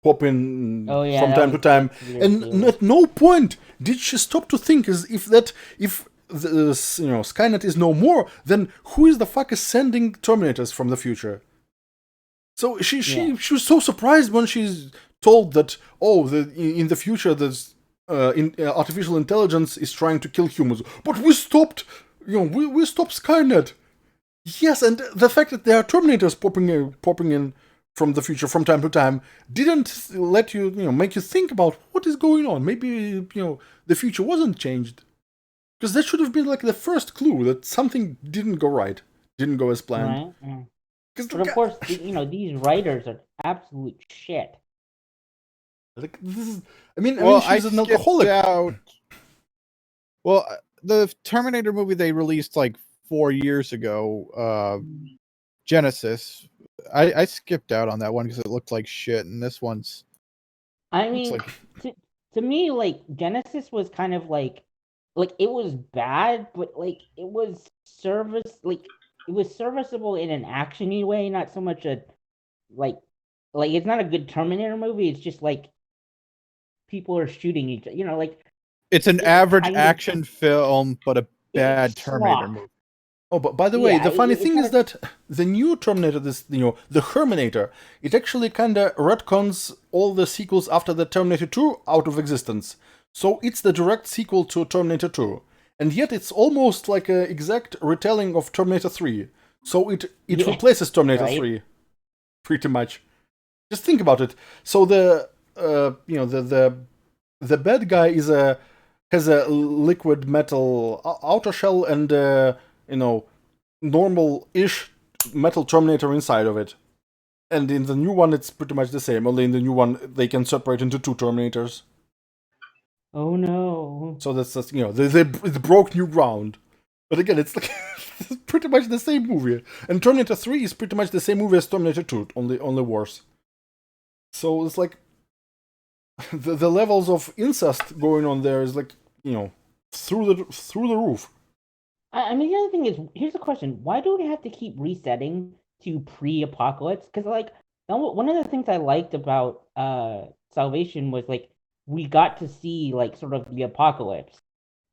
pop in from time to time, and at no point did she stop to think as if Skynet is no more, then who is the fuck is sending Terminators from the future? So she was so surprised when she's told that in the future there's artificial intelligence is trying to kill humans, but we stopped we stopped Skynet. Yes, and the fact that there are Terminators popping in from the future from time to time didn't let you make you think about what is going on. Maybe the future wasn't changed, because that should have been like the first clue that something didn't go right, didn't go as planned. Right. But of course, these writers are absolute shit. Like this is, I mean, I she's an skipped alcoholic. out. Well, the Terminator movie they released like 4 years ago, Genesis. I skipped out on that one because it looked like shit, and this one's. I mean, to me, like Genesis was kind of like it was bad, but it was it was serviceable in an actiony way, not so much a like it's not a good Terminator movie. It's just like people are shooting each other, It's an average action film, but a bad Terminator slop. movie. Oh, but by the way, the funny thing is that the new Terminator, the Herminator, it actually kind of retcons all the sequels after the Terminator 2 out of existence. So it's the direct sequel to Terminator 2. And yet it's almost like an exact retelling of Terminator 3. So it replaces Terminator 3. Pretty much. Just think about it. So the bad guy has a liquid metal outer shell and normal-ish metal Terminator inside of it. And in the new one, it's pretty much the same. Only in the new one, they can separate into two Terminators. Oh no! So that's they broke new ground. But again, it's like it's pretty much the same movie. And Terminator 3 is pretty much the same movie as Terminator 2, only worse. So it's like the levels of incest going on there is like through the roof. I mean, the other thing is, here's the question: why do we have to keep resetting to pre-apocalypse? Because one of the things I liked about Salvation was we got to see sort of the apocalypse.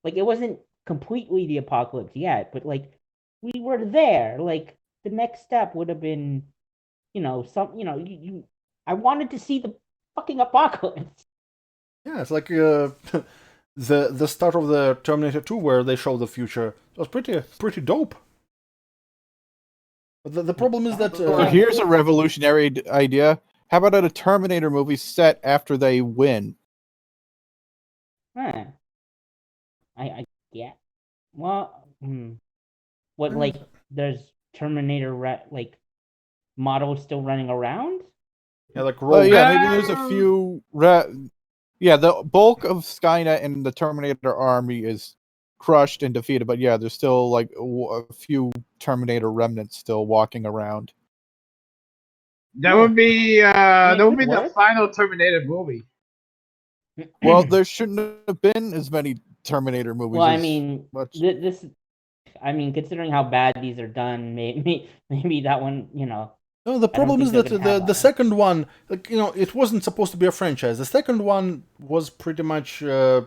It wasn't completely the apocalypse yet, but we were there. The next step would have been, I wanted to see the fucking apocalypse. Yeah, it's like the start of the Terminator 2 where they show the future. It was pretty dope. But the problem is that Or here's a revolutionary idea. How about a Terminator movie set after they win? Huh. I yeah. Well, what like there's Terminator like models still running around? yeah, like Yeah, maybe there's a few. Yeah, the bulk of Skynet and the Terminator army is crushed and defeated, but yeah, there's still like a few Terminator remnants still walking around. That would be I mean, that would it be could the work. final Terminator movie. Well, there shouldn't have been as many Terminator movies. Well, I as mean, much. this. I mean, considering how bad these are done, maybe that one, No, the I don't problem think is they're that gonna have the second one, like, it wasn't supposed to be a franchise. The second one was pretty much, a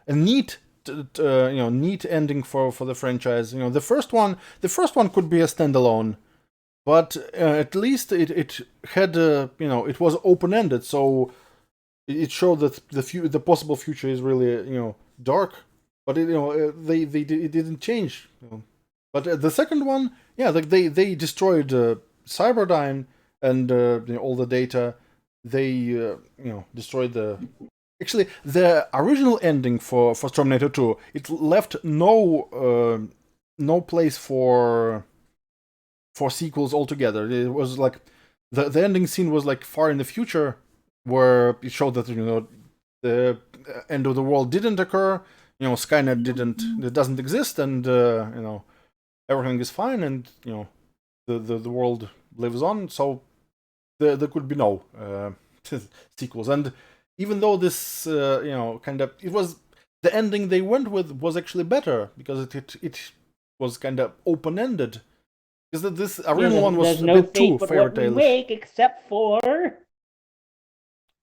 neat, neat ending for the franchise. The first one could be a standalone, but at least it had, it was open ended, so it showed that the possible future is really, dark. But it didn't change. But the second one, yeah, like they destroyed Cyberdyne and all the data. They destroyed the. Actually, the original ending for Terminator 2, it left no place for sequels altogether. It was like the ending scene was like far in the future, where it showed that the end of the world didn't occur. Skynet it doesn't exist, and everything is fine, and the world lives on. So there could be no sequels. And even though this kind of it was the ending they went with was actually better, because it was kind of open ended. Because this original one was a no bit too fate but fairy what we tale. make, except for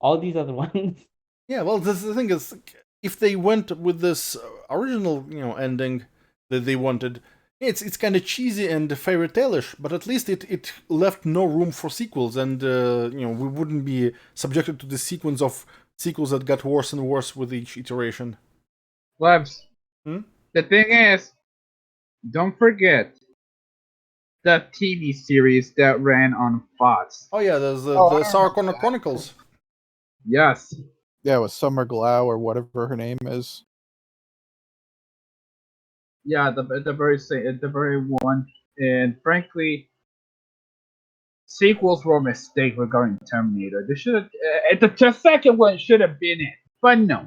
all these other ones. Yeah, well, the thing is, if they went with this original, ending that they wanted, it's kind of cheesy and fairy tale-ish, but at least it left no room for sequels, and we wouldn't be subjected to the sequence of sequels that got worse and worse with each iteration. Labs. The thing is, don't forget the TV series that ran on Fox. Oh yeah, there's the Sarah Connor Chronicles. Yes. Yeah, with Summer Glau or whatever her name is. Yeah, the very one, and frankly, sequels were a mistake regarding Terminator. They should have the second one should have been it, but no.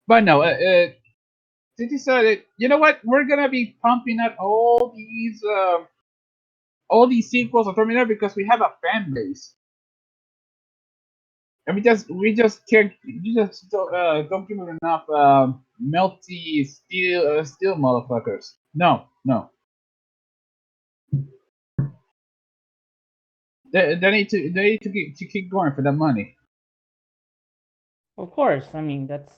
They decided, you know what? We're gonna be pumping out all these sequels of Terminator because we have a fan base, and we just can't. You just don't give them enough melty steel motherfuckers. No. They need to keep going for the money. Of course, I mean that's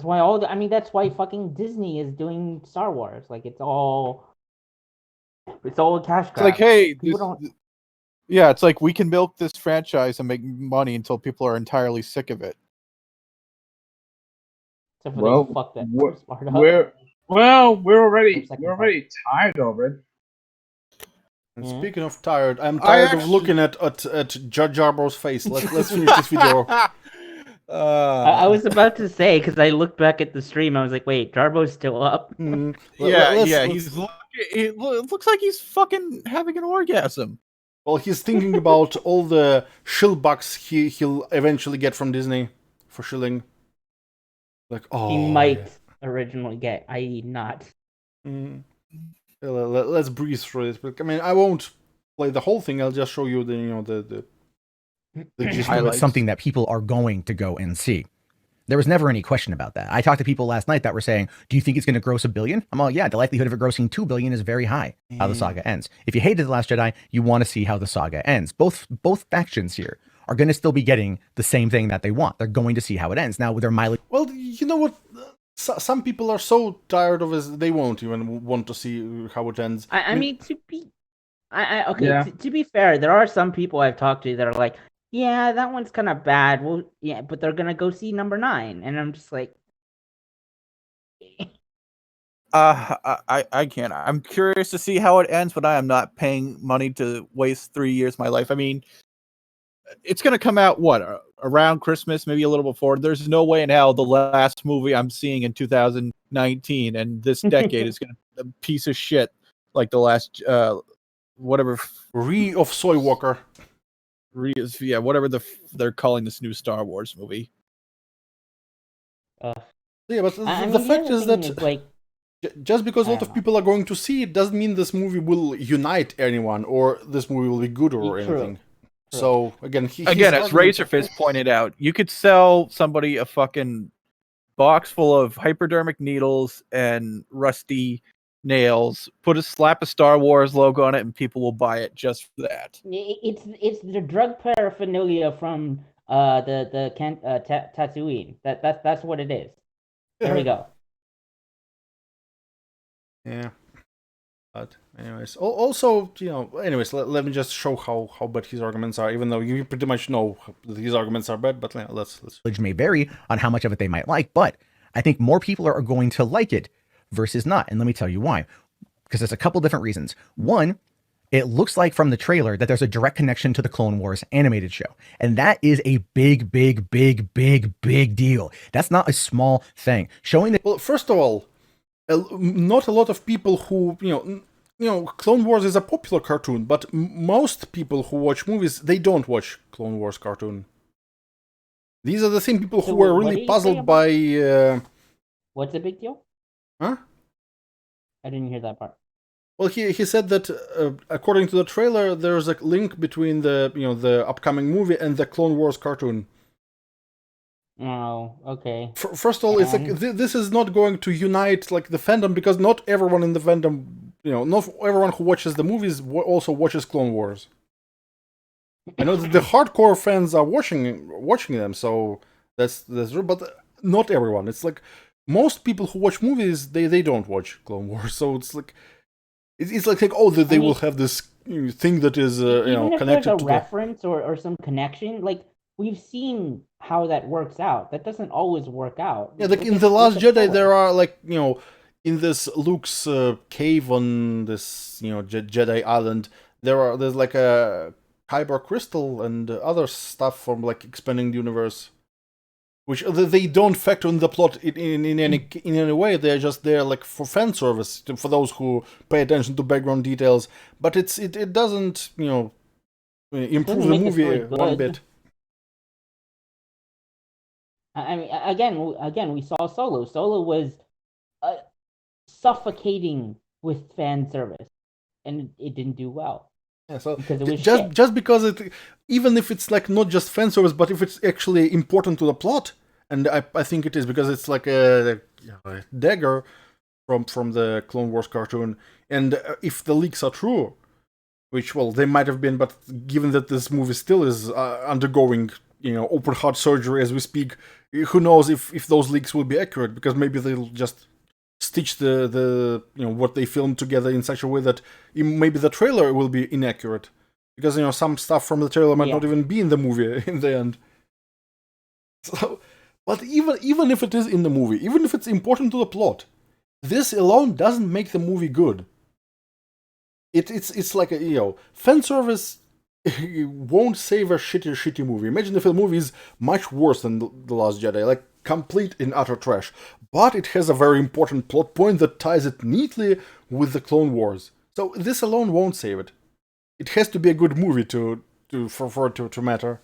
why that's why fucking Disney is doing Star Wars. Like it's all a cash grab. It's like, hey, people don't. Yeah, it's like we can milk this franchise and make money until people are entirely sick of it. Except for they fucked that first part up. We're already tired of it. And speaking of tired, I'm tired of looking at Judge Arbor's face. Let's finish this video. I was about to say, because I looked back at the stream, I was like, wait, Jarbo's still up? It looks like he's fucking having an orgasm. Well, he's thinking about all the shill bucks he'll eventually get from Disney for shilling. Like, He might originally get, i.e. not. Let's breeze through this. I mean, I won't play the whole thing. I'll just show you the gist of It's something that people are going to go and see. There was never any question about that. I talked to people last night that were saying, do you think it's going to gross $1 billion? I'm all, yeah, the likelihood of it grossing $2 billion is very high, how the saga ends. If you hated The Last Jedi, you want to see how the saga ends. Both factions here are going to still be getting the same thing that they want. They're going to see how it ends. Now, with their mileage... Well, you know what? Some people are so tired of it, they won't even want to see how it ends. I mean, to be fair, there are some people I've talked to that are like, yeah, that one's kind of bad. Well, yeah, but they're gonna go see number 9, and I'm just like, I can't. I'm curious to see how it ends, but I am not paying money to waste 3 years of my life. I mean, it's going to come out around Christmas, maybe a little before. There's no way in hell the last movie I'm seeing in 2019 and this decade is going to be a piece of shit like the last whatever of Soy Walker. Whatever they're calling this new Star Wars movie. Yeah, but the fact is that just because a lot of people are going to see it doesn't mean this movie will unite anyone or this movie will be good or anything. So again, as Razorfist pointed out, you could sell somebody a fucking box full of hypodermic needles and rusty nails, slap a Star Wars logo on it, and people will buy it just for that. It's the drug paraphernalia from Tatooine. That's what it is. There we go. Yeah. But anyways, also, anyways, let me just show how bad his arguments are, even though you pretty much know these arguments are bad, but let's. May vary on how much of it they might like, but I think more people are going to like it versus not. And let me tell you why. Because there's a couple different reasons. One, it looks like from the trailer that there's a direct connection to the Clone Wars animated show. And that is a big deal. That's not a small thing. Showing that. Well, first of all, not a lot of people who, Clone Wars is a popular cartoon, but most people who watch movies, they don't watch Clone Wars cartoon. These are the same people who were really puzzled by... What's the big deal? Huh? I didn't hear that part. Well, he said that according to the trailer, there's a link between the upcoming movie and the Clone Wars cartoon. Oh, okay. First of all, it's like this is not going to unite like the fandom because not everyone in the fandom, not everyone who watches the movies also watches Clone Wars. I know that the hardcore fans are watching them, so that's true, but not everyone. It's like most people who watch movies, they don't watch Clone Wars, so it's like it's like they will have this thing that is even if connected there's a to reference or some connection, like we've seen how that works out. That doesn't always work out. Yeah, like in The Last Jedi, there are in this Luke's cave on this Jedi island, there's like a kyber crystal and other stuff from like expanding the universe, which they don't factor in the plot in any way. They're just there like for fan service for those who pay attention to background details. But it doesn't improve the movie one bit. I mean, again, we saw Solo. Solo was suffocating with fan service, and it didn't do well. Yeah, so because it was just because even if it's like not just fan service, but if it's actually important to the plot, and I think it is because it's like a dagger from the Clone Wars cartoon, and if the leaks are true, which they might have been, but given that this movie still is undergoing open heart surgery as we speak, who knows if those leaks will be accurate, because maybe they'll just stitch the what they filmed together in such a way that maybe the trailer will be inaccurate, because some stuff from the trailer might not even be in the movie in the end. So, but even if it is in the movie, even if it's important to the plot, this alone doesn't make the movie good. It's like fan service won't save a shitty movie. Imagine if a movie is much worse than The Last Jedi, like complete and utter trash, but it has a very important plot point that ties it neatly with the Clone Wars. So this alone won't save it. It has to be a good movie for it to matter.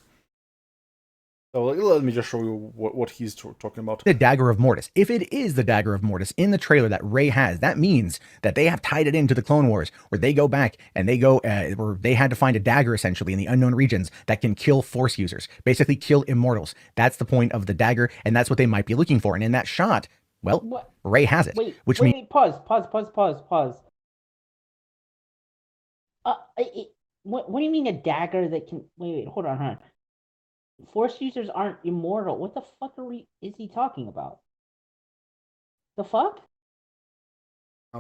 So let me just show you what he's talking about. The Dagger of Mortis. If it is the Dagger of Mortis in the trailer that Rey has, that means that they have tied it into the Clone Wars, where they go back and where they had to find a dagger essentially in the unknown regions that can kill Force users, basically kill immortals. That's the point of the dagger, and that's what they might be looking for. And in that shot, Rey has it. Wait, pause. What do you mean a dagger that can? Wait, hold on. Force users aren't immortal. What the fuck is he talking about? The fuck?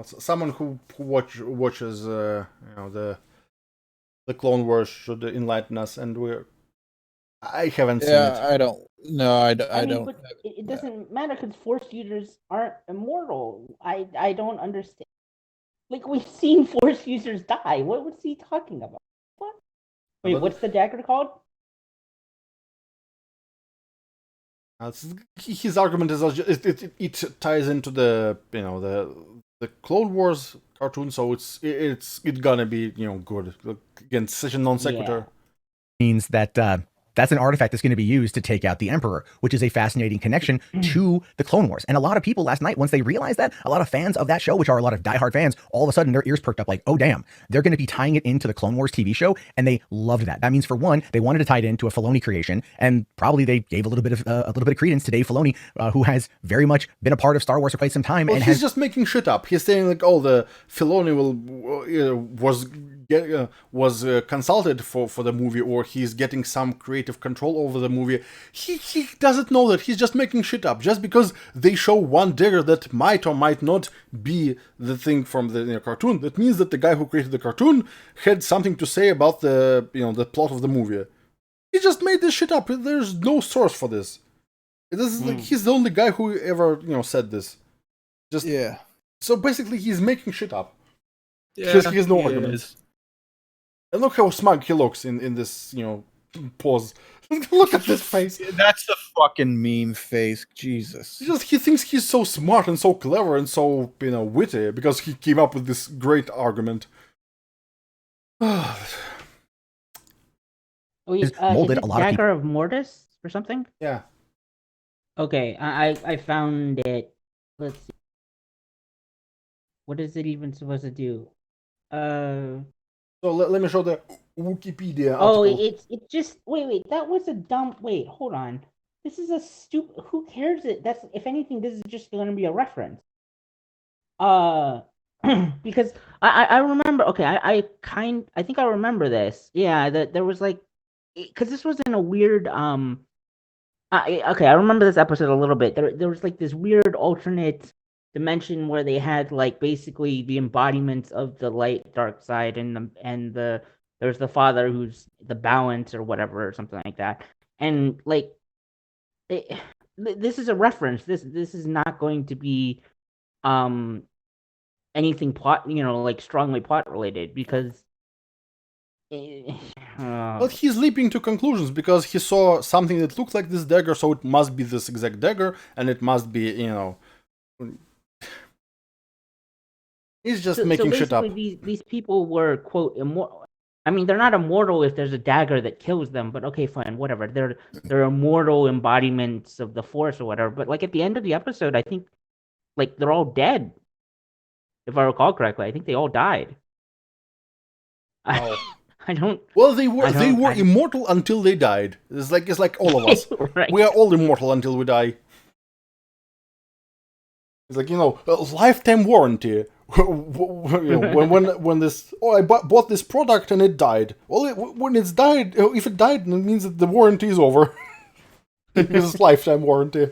Someone who watches the Clone Wars should enlighten us, and we're I haven't seen Yeah, it. I don't. No, I I mean, don't. but it doesn't matter because Force users aren't immortal. I don't understand. Like we've seen Force users die. What was he talking about? What? Wait, But what's the dagger called? his argument is it ties into the the Clone Wars cartoon, so it's gonna be good. Again, such a non sequitur. Means that that's an artifact that's going to be used to take out the Emperor, which is a fascinating connection to the Clone Wars. And a lot of people last night, once they realized that, a lot of fans of that show, which are a lot of diehard fans, all of a sudden their ears perked up like, oh, damn, they're going to be tying it into the Clone Wars TV show. And they loved that. That means, for one, they wanted to tie it into a Filoni creation. And probably they gave a little bit of credence to Dave Filoni, who has very much been a part of Star Wars for quite some time. Well, and he's just making shit up. He's saying like, oh, the Filoni was consulted for the movie, or he's getting some creative control over the movie. He doesn't know that. He's just making shit up. Just because they show one dagger that might or might not be the thing from the cartoon, that means that the guy who created the cartoon had something to say about the the plot of the movie. He just made this shit up. There's no source for this. This is like he's the only guy who ever said this. Just yeah. So basically, he's making shit up. Yeah, Because he has no he arguments. is. And look how smug he looks in this pose. Look at this face. That's the fucking meme face. Jesus. He thinks he's so smart and so clever and so witty because he came up with this great argument. Wait, is molded it a lot of Dagger of Mortis or something? Yeah. Okay, I found it. Let's see. What is it even supposed to do? So let me show the Wikipedia Oh, article. it just wait. That was a dumb. Wait, hold on. This is a stupid. Who cares? That's if anything, this is just going to be a reference. Because I remember. Okay, I think I remember this. Yeah, that there was like, because this was in a weird okay, I remember this episode a little bit. There was like this weird alternate dimension where they had like basically the embodiments of the light dark side and there's the father who's the balance or whatever or something like that. And like this is a reference. This is not going to be anything plot, like strongly plot related because But he's leaping to conclusions because he saw something that looked like this dagger, so it must be this exact dagger, and it must be, he's just making shit up. These people were quote immortal. I mean, they're not immortal if there's a dagger that kills them, but okay, fine, whatever. They're immortal embodiments of the Force or whatever. But like at the end of the episode, I think like they're all dead. If I recall correctly, I think they all died. I don't. Well, they were immortal until they died. It's like all of us. Right. We are all immortal until we die. It's like a lifetime warranty. when this I bought this product and it died. Well, when it's died, if it died, it means that the warranty is over. It's lifetime warranty.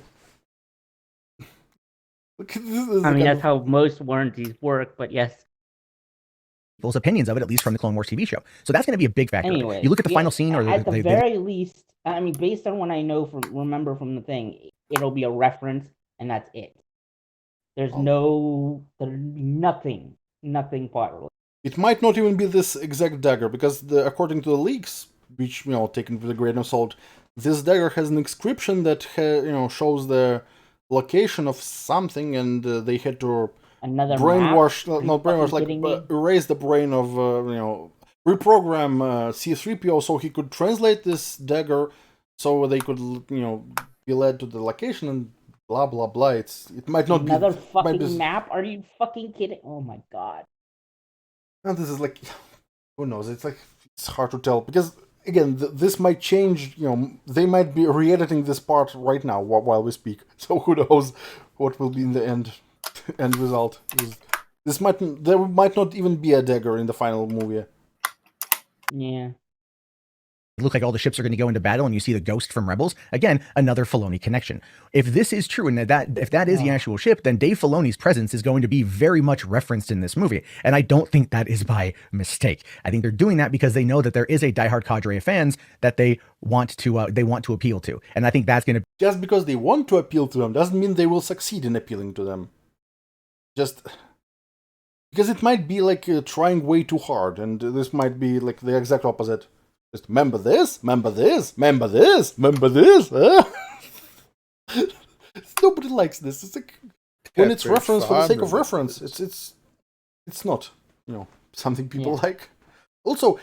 I mean, that's how most warranties work. But yes. People's opinions of it, at least from the Clone Wars TV show. So that's going to be a big factor. Anyway, you look at the final scene, or at the very least, I mean, based on what I remember from the thing, it'll be a reference, and that's it. There's nothing plot related. It might not even be this exact dagger because, according to the leaks, which taken with a grain of salt, this dagger has an inscription that shows the location of something, and they had to. Another brainwash, map? not brainwash, like erase the brain of, reprogram C-3PO so he could translate this dagger so they could, be led to the location and blah, blah, blah. It might not another be... fucking map? Are you fucking kidding? Oh my god. And this is like, who knows? It's hard to tell because, again, this might change, they might be re-editing this part right now while we speak. So who knows what will be in the end result. There might not even be a dagger in the final movie. Yeah. look like all the ships are going to go into battle and you see the ghost from Rebels. Again, another Filoni connection. If this is true and if that is the actual ship, then Dave Filoni's presence is going to be very much referenced in this movie. And I don't think that is by mistake. I think they're doing that because they know that there is a diehard cadre of fans that they want to appeal to. And I think that's going to... Just because they want to appeal to them doesn't mean they will succeed in appealing to them. Just... Because it might be like trying way too hard, and this might be like the exact opposite. Just remember this, remember this, remember this, remember this. Nobody likes this. It's like when it's reference for the sake of reference. It's not, something people like. Also,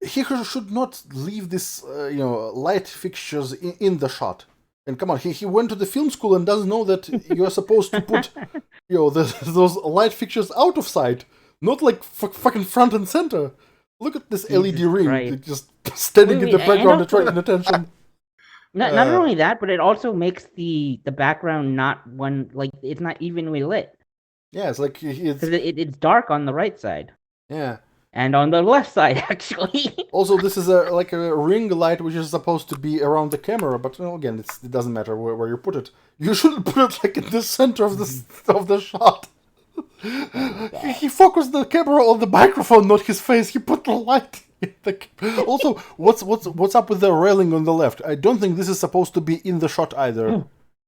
he should not leave this, light fixtures in the shot. And come on, he went to the film school and doesn't know that you're supposed to put, those light fixtures out of sight, not like fucking front and center. Look at this LED ring, just standing in the background attracting attention. Not only that, but it also makes the background not it's not evenly lit. Yeah, it's like it's dark on the right side. Yeah. And on the left side, actually. Also, this is a ring light which is supposed to be around the camera, but again, it doesn't matter where you put it. You shouldn't put it in the center of the shot. He focused the camera on the microphone, not his face. He put the light in the Also, what's up with the railing on the left? I don't think this is supposed to be in the shot either.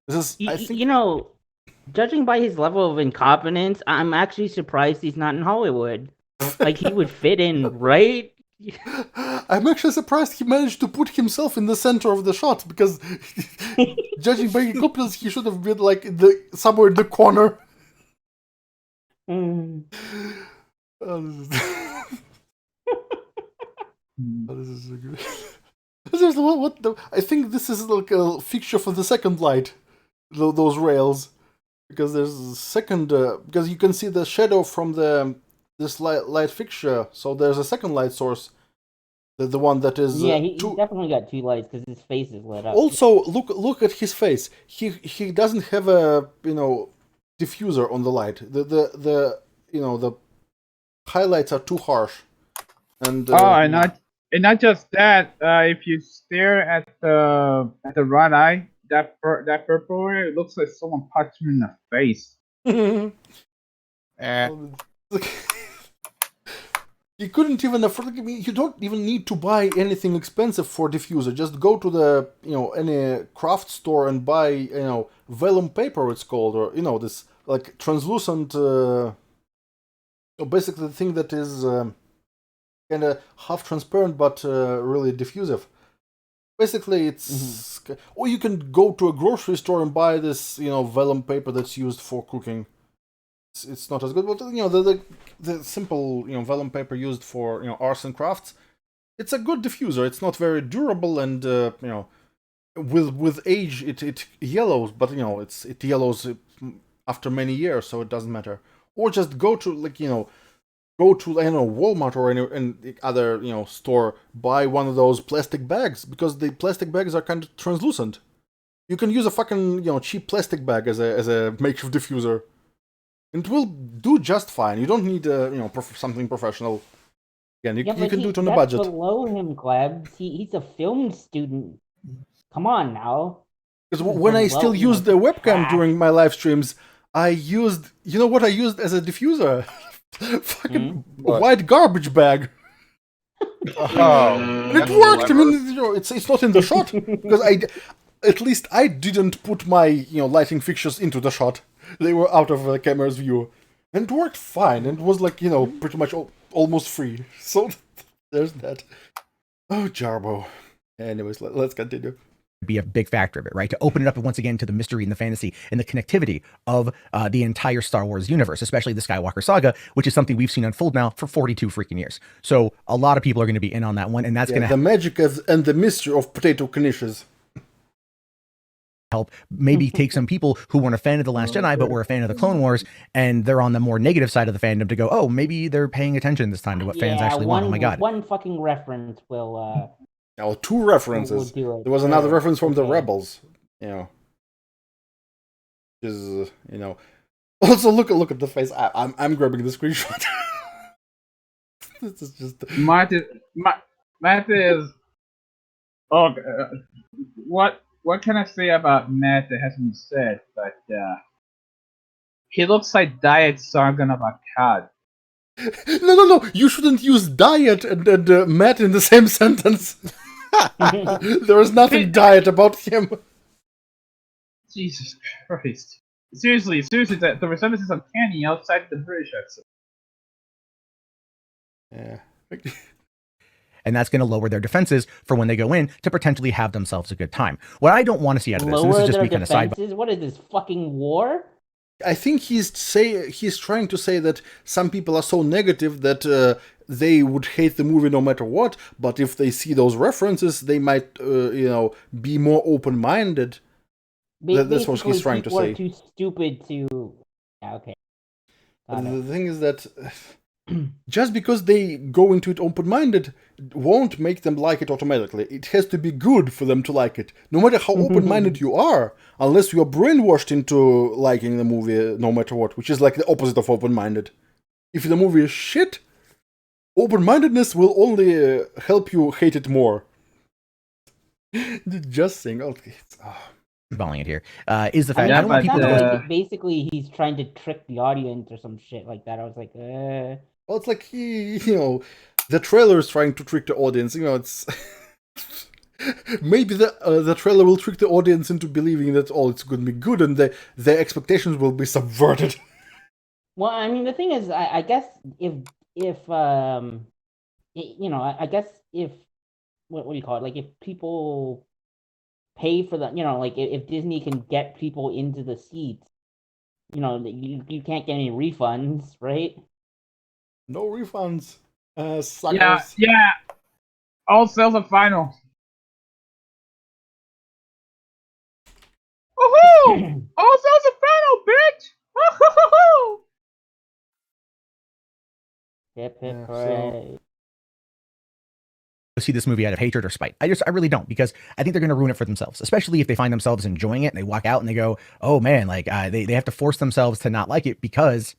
This is, judging by his level of incompetence, I'm actually surprised he's not in Hollywood. Like, he would fit in, right? I'm actually surprised he managed to put himself in the center of the shot, because judging by his competence, he should have been somewhere in the corner. This is so good. I think this is like a fixture for the second light, those rails, because there's a second because you can see the shadow from this light fixture, so there's a second light source, the one that is he definitely got two lights because his face is lit up. Also, look at his face. He doesn't have a diffuser on the light. The highlights are too harsh. And and not just that. If you stare at the right eye, that purple area, it looks like someone punched him in the face. You couldn't even afford. You don't even need to buy anything expensive for diffuser. Just go to the any craft store and buy vellum paper, it's called, or this like translucent. Basically, the thing that is kind of half transparent but really diffusive. Basically, it's or you can go to a grocery store and buy this vellum paper that's used for cooking. It's not as good, but the simple vellum paper used for arts and crafts, it's a good diffuser. It's not very durable, and with age it yellows, but it yellows after many years, so it doesn't matter. Or just go to Walmart or any other store, buy one of those plastic bags, because the plastic bags are kind of translucent. You can use a fucking cheap plastic bag as a makeshift diffuser. It will do just fine. You don't need something professional. Again, you can do it on a budget. Below him, Gleb. He's a film student. Come on now. Because when I still used the webcam during my live streams, I used what I used as a diffuser? Fucking white garbage bag. It worked. I mean, it's not in the shot because at least I didn't put my lighting fixtures into the shot. They were out of the camera's view, and it worked fine. And it was like pretty much almost free. So there's that. Oh, Jarbo. Anyways, let's continue. Be a big factor of it, right? To open it up once again to the mystery and the fantasy and the connectivity of the entire Star Wars universe, especially the Skywalker saga, which is something we've seen unfold now for 42 freaking years. So a lot of people are going to be in on that one, and that's going to the magic and the mystery of potato knishes. Help maybe take some people who weren't a fan of The Last Jedi but were a fan of the Clone Wars, and they're on the more negative side of the fandom, to go, oh, maybe they're paying attention this time to what fans actually want. Oh my god, one fucking reference will two references. There was another reference from the Rebels, is Also, look at the face. I'm grabbing the screenshot. This is just Matt is Oh, what can I say about Matt that hasn't been said? But he looks like Diet Sargon of Akkad. No. You shouldn't use diet and Matt in the same sentence. There is nothing diet about him. Jesus Christ. Seriously, the resemblance is uncanny outside the British accent. Yeah. And that's going to lower their defenses for when they go in to potentially have themselves a good time. What I don't want to see out of this, and this Lower is just their me kind of side. defenses? What is this, fucking war? I think he's trying to say that some people are so negative that they would hate the movie no matter what, but if they see those references, they might, be more open-minded. That's what he's trying to say. People are too stupid to... Yeah, okay. The thing is that just because they go into it open-minded won't make them like it automatically. It has to be good for them to like it. No matter how open-minded you are, unless you are brainwashed into liking the movie no matter what, which is like the opposite of open-minded. If the movie is shit, open-mindedness will only help you hate it more. Just saying, okay. Balling it here is the fact I I don't want people to basically he's trying to trick the audience or some shit like that. I was like, Well, it's like the trailer is trying to trick the audience. It's maybe the trailer will trick the audience into believing that it's going to be good, and their expectations will be subverted. Well, I mean, the thing is, I guess if I guess if what do you call it? Like if people pay for the, like if Disney can get people into the seats, you can't get any refunds, right? No refunds. Suckers. Yeah. All sales are final. Woohoo! All sales are final, bitch! Woohoo! Hip hip hooray. see this movie out of hatred or spite. I really don't, because I think they're going to ruin it for themselves, especially if they find themselves enjoying it and they walk out and they go, oh man, like they have to force themselves to not like it because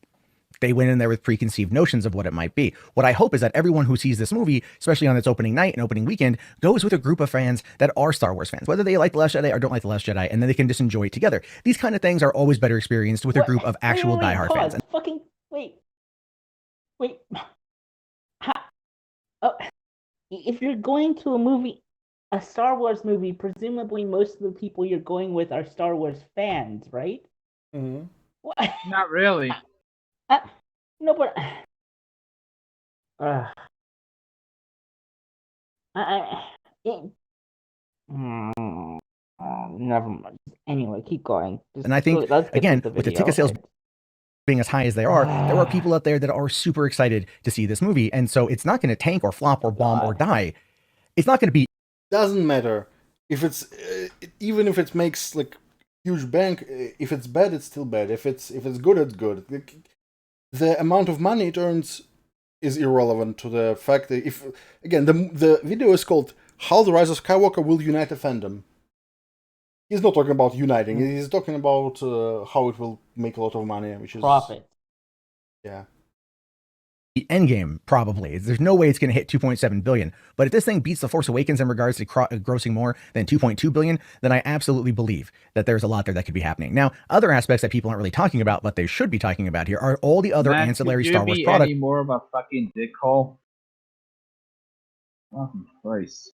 they went in there with preconceived notions of what it might be. What I hope is that everyone who sees this movie, especially on its opening night and opening weekend, goes with a group of fans that are Star Wars fans, whether they like The Last Jedi or don't like The Last Jedi, and then they can just enjoy it together. These kind of things are always better experienced with a group of actual diehard fans. Fucking wait. If you're going to a Star Wars movie, presumably most of the people you're going with are Star Wars fans, right? Mm-hmm. What? Not really. No, but never mind. Anyway, keep going. And I think, again, with the ticket sales being as high as they are, there are people out there that are super excited to see this movie. And so it's not going to tank or flop or bomb or die. It's not going to be... Doesn't matter. If it's... even if it makes, like, huge bank, if it's bad, it's still bad. If it's good, it's good. The amount of money it earns is irrelevant to the fact that if... Again, the video is called How the Rise of Skywalker Will Unite a Fandom. He's not talking about uniting. He's talking about how it will make a lot of money, which is... Profit. Yeah. The end game, probably. There's no way it's going to hit 2.7 billion. But if this thing beats The Force Awakens in regards to grossing more than 2.2 billion, then I absolutely believe that there's a lot there that could be happening. Now, other aspects that people aren't really talking about, but they should be talking about here, are all the other ancillary Star Wars products. Any more of a fucking dickhole? Oh, Christ.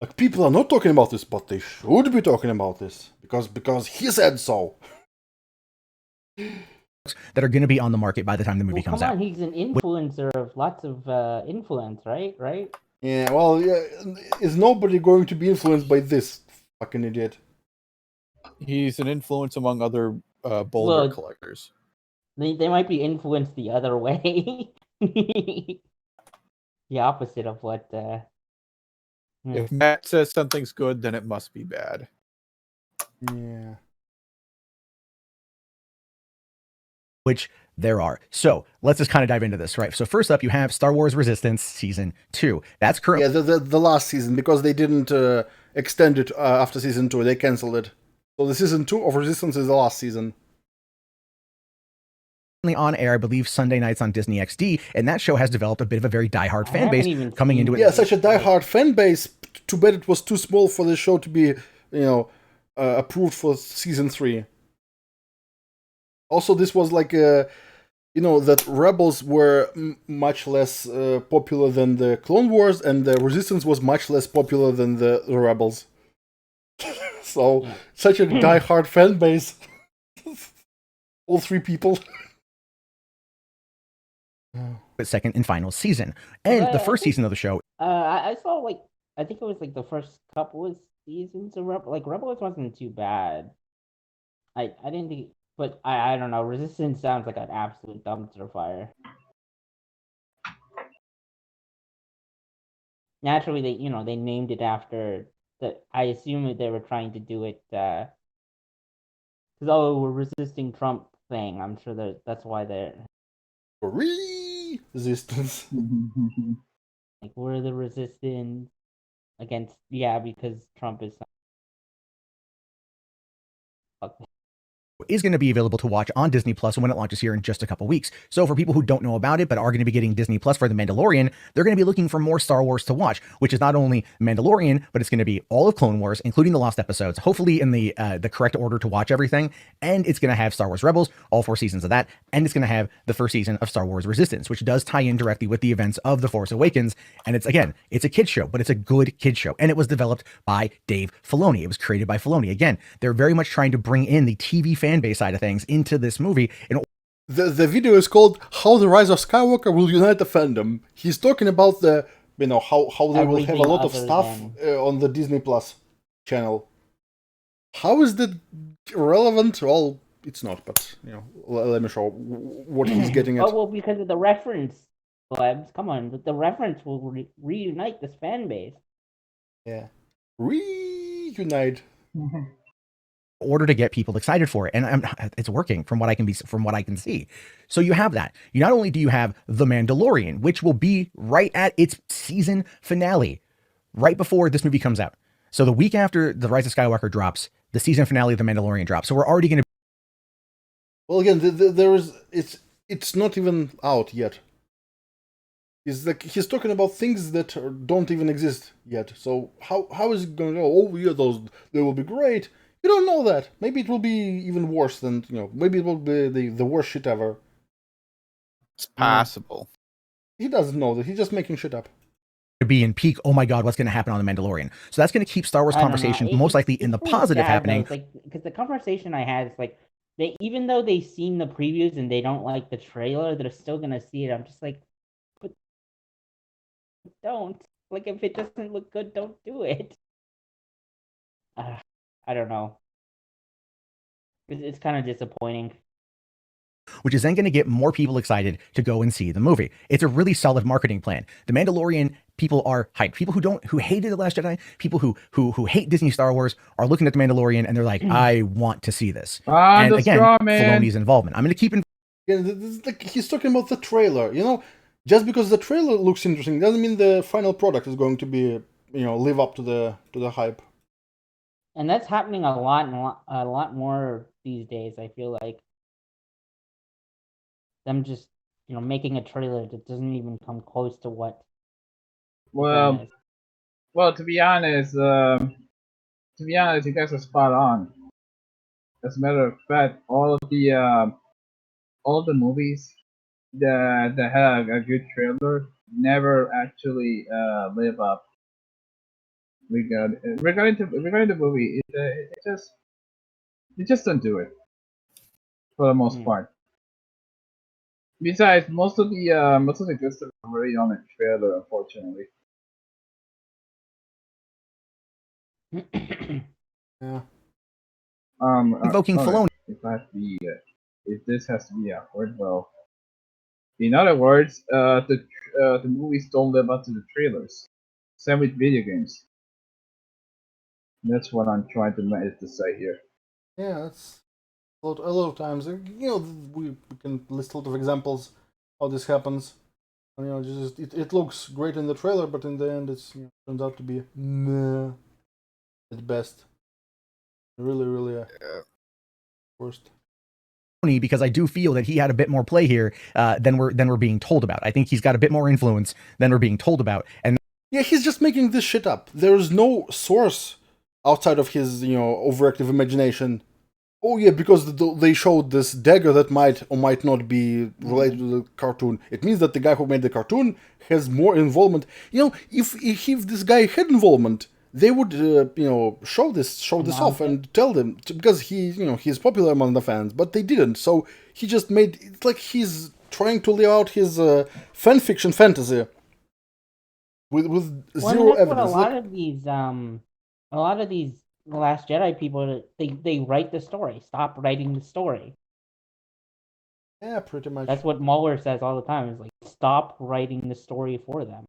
Like, people are not talking about this, but they should be talking about this because he said so. That are going to be on the market by the time the movie comes out. He's an influencer of lots of influence, right? Yeah, well, yeah, is nobody going to be influenced by this fucking idiot? He's an influence among other boulder collectors. They might be influenced the other way. The opposite of what... If Matt says something's good, then it must be bad. Yeah. Which there are. So let's just kind of dive into this, right? So first up, you have Star Wars Resistance Season 2. That's currently... Yeah, the last season, because they didn't extend it after Season 2. They cancelled it. So the Season 2 of Resistance is the last season. On air, I believe, Sunday nights on Disney XD, and that show has developed a bit of a very diehard fan base coming into it. Yeah, such a diehard fan base too bad it was too small for the show to be, approved for season 3. Also, this was like that Rebels were much less popular than the Clone Wars, and the Resistance was much less popular than the Rebels. So, such a die-hard fan base. All 3 people. The second and final season. And the first season of the show. I saw I think it was the first couple of seasons of Rebels wasn't too bad. I didn't think, but I don't know. Resistance sounds like an absolute dumpster fire. Naturally, they named it after I assume they were trying to do it because we're resisting Trump thing. I'm sure that's why they're resistance. We're the resistance against because Trump is. Is going to be available to watch on Disney Plus when it launches here in just a couple weeks. So for people who don't know about it but are going to be getting Disney Plus for The Mandalorian, they're going to be looking for more Star Wars to watch, which is not only Mandalorian, but it's going to be all of Clone Wars, including the lost episodes, hopefully in the correct order to watch everything. And it's going to have Star Wars Rebels, all 4 seasons of that, and it's going to have the first season of Star Wars Resistance, which does tie in directly with the events of The Force Awakens. And it's a kid's show, but it's a good kid's show. And it was developed by Dave Filoni. It was created by Filoni. Again, they're very much trying to bring in the TV fan base side of things into this movie. The video is called "How the Rise of Skywalker Will Unite the Fandom." He's talking about how they will have a lot of stuff on the Disney Plus channel. How is that relevant? Well, it's not, but let me show what he's getting at. Oh well, because of the reference, Plebs. Come on, the reference will reunite this fan base. Yeah, reunite. Order to get people excited for it, and it's working from what I can see. So you have that. Not only do you have The Mandalorian, which will be right at its season finale, right before this movie comes out. So the week after The Rise of Skywalker drops, the season finale of The Mandalorian drops. So we're already going to. Well, again, it's not even out yet. He's talking about things that don't even exist yet. So how is it going to go? Oh yeah, they will be great. You don't know that. Maybe it will be even worse than, maybe it will be the worst shit ever. It's possible. He doesn't know that. He's just making shit up. To be in peak, oh my god, what's going to happen on The Mandalorian? So that's going to keep Star Wars conversation most likely in the positive happening. Because the conversation I had is they, even though they've seen the previews and they don't like the trailer, they're still going to see it. I'm just but don't. If it doesn't look good, don't do it. I don't know. It's kind of disappointing. Which is then going to get more people excited to go and see the movie. It's a really solid marketing plan. The Mandalorian people are hyped. People who hated The Last Jedi, people who hate Disney Star Wars are looking at The Mandalorian and they're like, I want to see this. And again, Filoni's involvement. I'm going to keep in. He's talking about the trailer. Just because the trailer looks interesting doesn't mean the final product is going to be, live up to the hype. And that's happening a lot more these days. I feel like them just making a trailer that doesn't even come close to what. Well, to be honest, you guys are spot on. As a matter of fact, all of the movies that have a good trailer never actually live up. Regarding the movie, it just don't do it for the most part. Besides, most of the good stuff is already on the trailer, unfortunately. Yeah. Invoking Filoni. If this has to be a word, well, in other words, the movies don't live up to the trailers. Same with video games. That's what I'm trying to say here. Yeah, that's a lot of times. We can list a lot of examples how this happens. It looks great in the trailer, but in the end, it's turns out to be meh at best. Really worst. Because I do feel that he had a bit more play here than we're being told about. I think he's got a bit more influence than we're being told about, and Yeah, he's just making this shit up. There's no source outside of his, overactive imagination. Oh yeah, because they showed this dagger that might or might not be related to the cartoon. It means that the guy who made the cartoon has more involvement. If this guy had involvement, they would, show this off and tell them because he's popular among the fans. But they didn't, so he just made it's like he's trying to live out his fan fiction fantasy with zero that's evidence. What a lot of these Last Jedi people, they write the story. Stop writing the story. Yeah, pretty much. That's what Mueller says all the time. Is like, stop writing the story for them.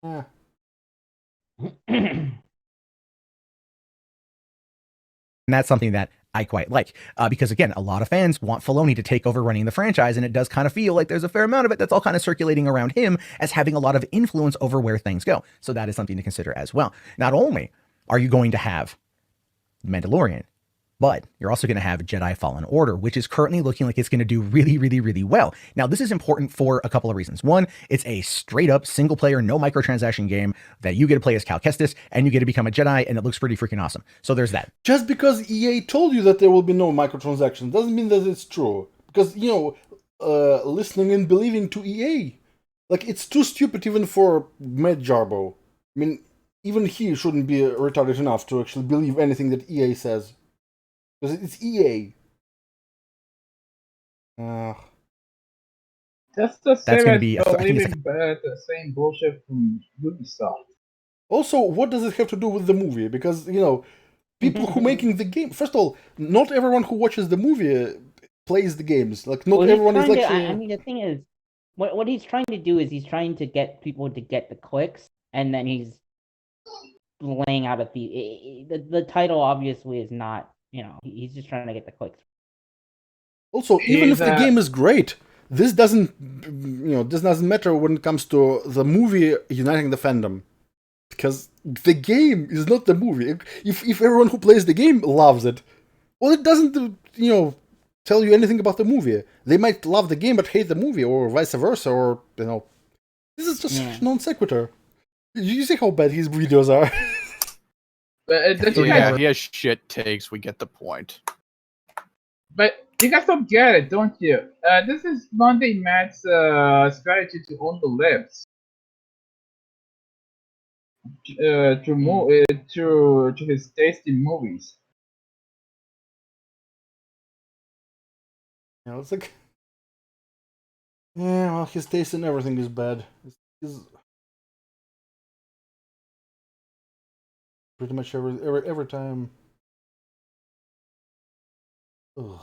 Yeah. And that's something that I quite like, because again, a lot of fans want Filoni to take over running the franchise, and it does kind of feel like there's a fair amount of it that's all kind of circulating around him as having a lot of influence over where things go. So that is something to consider as well. Not only are you going to have Mandalorian, but you're also going to have Jedi Fallen Order, which is currently looking like it's going to do really, really, really well. Now, this is important for a couple of reasons. One, it's a straight up single player, no microtransaction game that you get to play as Cal Kestis and you get to become a Jedi, and it looks pretty freaking awesome. So there's that. Just because EA told you that there will be no microtransactions doesn't mean that it's true. Because, listening and believing to EA. Like, it's too stupid even for Matt Jarbo. I mean, even he shouldn't be retarded enough to actually believe anything that EA says. Because it's EA. That's the That's same gonna as be I think it's believing the same bullshit from Ubisoft. Also, what does it have to do with the movie? Because, people who making the game... First of all, not everyone who watches the movie plays the games. Like, not everyone is like... I mean, the thing is, what he's trying to do is he's trying to get people to get the clicks, and then he's laying out the title obviously is not, he's just trying to get the clicks. Also, even if the game is great, this doesn't matter when it comes to the movie uniting the fandom. Because the game is not the movie. If everyone who plays the game loves it, well, it doesn't, tell you anything about the movie. They might love the game but hate the movie, or vice versa, or, this is just non sequitur. You see how bad his videos are? Yeah, he has shit takes. We get the point. But you guys don't get it, don't you? This is Monday Matt's strategy to own the libs. To his taste in movies. It's like... Yeah, well, his taste in everything is bad. He's pretty much every time. Ugh.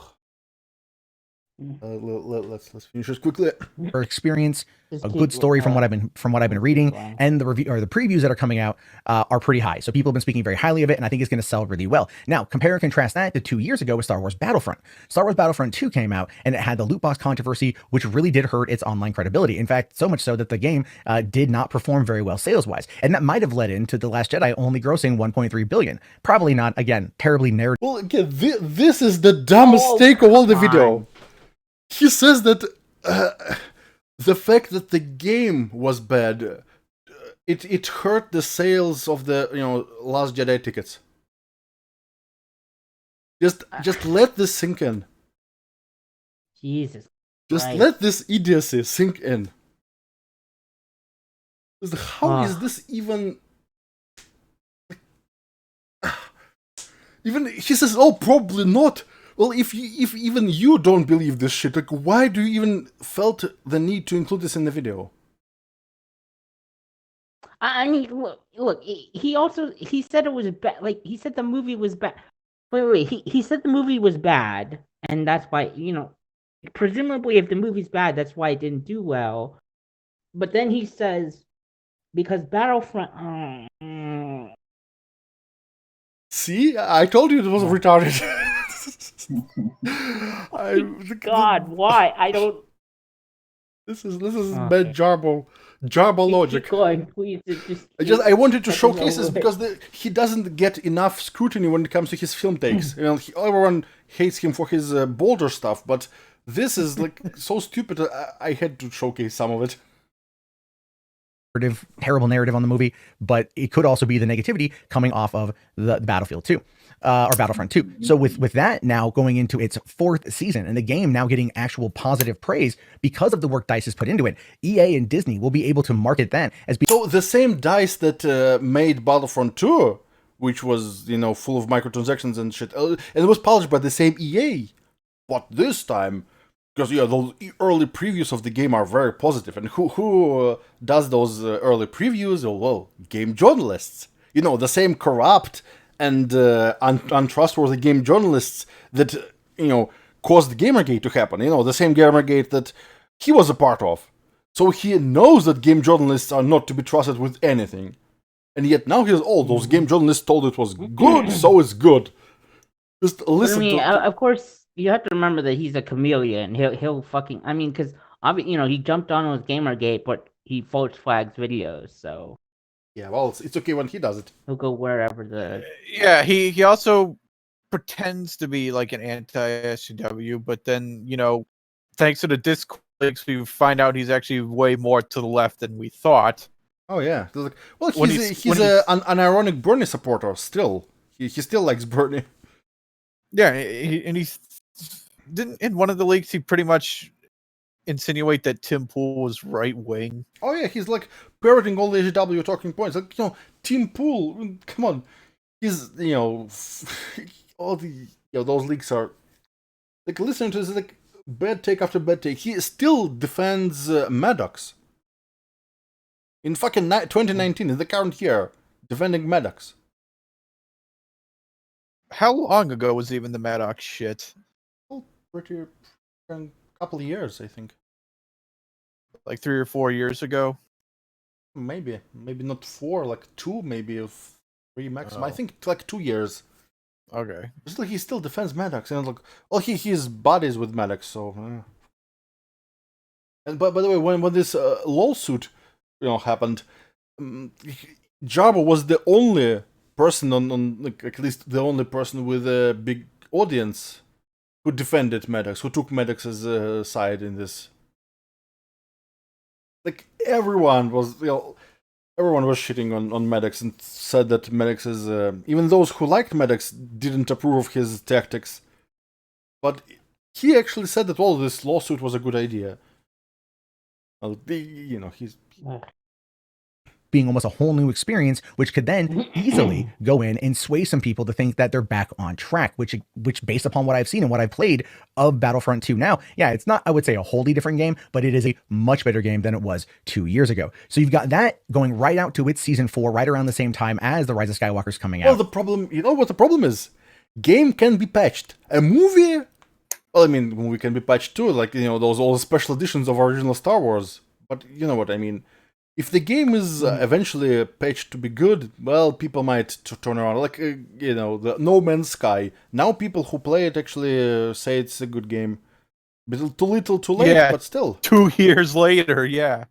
Let's finish this quickly. Or experience, a good story from what I've been reading, and the review or the previews that are coming out are pretty high. So people have been speaking very highly of it, and I think it's going to sell really well. Now, compare and contrast that to 2 years ago with Star Wars Battlefront. Star Wars Battlefront 2 came out, and it had the loot box controversy, which really did hurt its online credibility. In fact, so much so that the game did not perform very well sales-wise, and that might have led into The Last Jedi only grossing 1.3 billion. Probably not, again, terribly narrative. Well, again, this is the dumbest take of all the video. He says that the fact that the game was bad, it hurt the sales of the Last Jedi tickets. Just let this sink in. Jesus. Just Christ. let this idiocy sink in. How is this even? Even he says, "Oh, probably not." Well, if even you don't believe this shit, like, why do you even felt the need to include this in the video? I mean, look. He said it was bad. Like, he said the movie was bad. Wait. He said the movie was bad, and that's why, presumably if the movie's bad, that's why it didn't do well. But then he says, because Battlefront. See, I told you it was retarded. God, why? I don't. This is bad Jarbo logic. Keep going, please. I wanted to showcase this because he doesn't get enough scrutiny when it comes to his film takes. Everyone hates him for his bolder stuff, but this is like so stupid. I had to showcase some of it. terrible narrative on the movie, but it could also be the negativity coming off of the Battlefield 2. Or Battlefront 2. So with that now going into its 4th season and the game now getting actual positive praise because of the work DICE has put into it, EA and Disney will be able to market that as so the same DICE that made Battlefront 2, which was, you know, full of microtransactions and shit, and it was polished by the same EA. But this time, because yeah, those early previews of the game are very positive, and who does those early previews? Oh, well, game journalists. You know, the same corrupt and untrustworthy game journalists that, you know, caused Gamergate to happen. You know, the same Gamergate that he was a part of. So he knows that game journalists are not to be trusted with anything. And yet now he's, oh, those game journalists told it was good, so it's good. Just listen of course, you have to remember that he's a chameleon. He'll fucking, I mean, because, you know, he jumped on with Gamergate, but he false flags videos, so... Yeah, well, it's okay when he does it. He'll go wherever the... Yeah, he also pretends to be like an anti-SJW, but then, you know, thanks to the Discord links, we find out he's actually way more to the left than we thought. Oh, yeah. Well, he's an ironic Bernie supporter still. He still likes Bernie. Yeah, and he's... Didn't, in one of the leaks, he pretty much insinuate that Tim Pool was right-wing. Oh yeah, he's like parroting all the SJW talking points. Like, you know, Tim Pool, come on. He's, you know, all the, you know, those leaks are, like, listening to this, like, bad take after bad take. He still defends Maddox. In fucking 2019, in the current year, defending Maddox. How long ago was even the Maddox shit? Oh, pretty, a couple of years, I think. Like 3 or 4 years ago? Maybe not 4, like 2, maybe of 3 maximum. Oh. I think like 2 years. Okay. It's like he still defends Maddox, and like, well, he's buddies with Maddox, so. And by the way, when this lawsuit, you know, happened, Jarbo was the only person on like, at least the only person with a big audience who defended Maddox, who took Maddox's side in this. Like, everyone was, you know, everyone was shitting on Maddox and said that Maddox is, even those who liked Maddox didn't approve of his tactics. But he actually said that, well, this lawsuit was a good idea. Well, you know, he's... being almost a whole new experience, which could then easily go in and sway some people to think that they're back on track, which based upon what I've seen and what I've played of Battlefront 2 now, yeah, it's not, I would say, a wholly different game, but it is a much better game than it was 2 years ago. So you've got that going right out to its season 4, right around the same time as the Rise of Skywalker's coming out. Well, the problem, you know what the problem is? Game can be patched. A movie, well, I mean, movie can be patched too, like, you know, those all special editions of original Star Wars. But you know what I mean. If the game is eventually patched to be good, well, people might turn around. Like, you know, the No Man's Sky. Now people who play it actually say it's a good game. Too little, too late, Yeah, but still. 2 years later, yeah.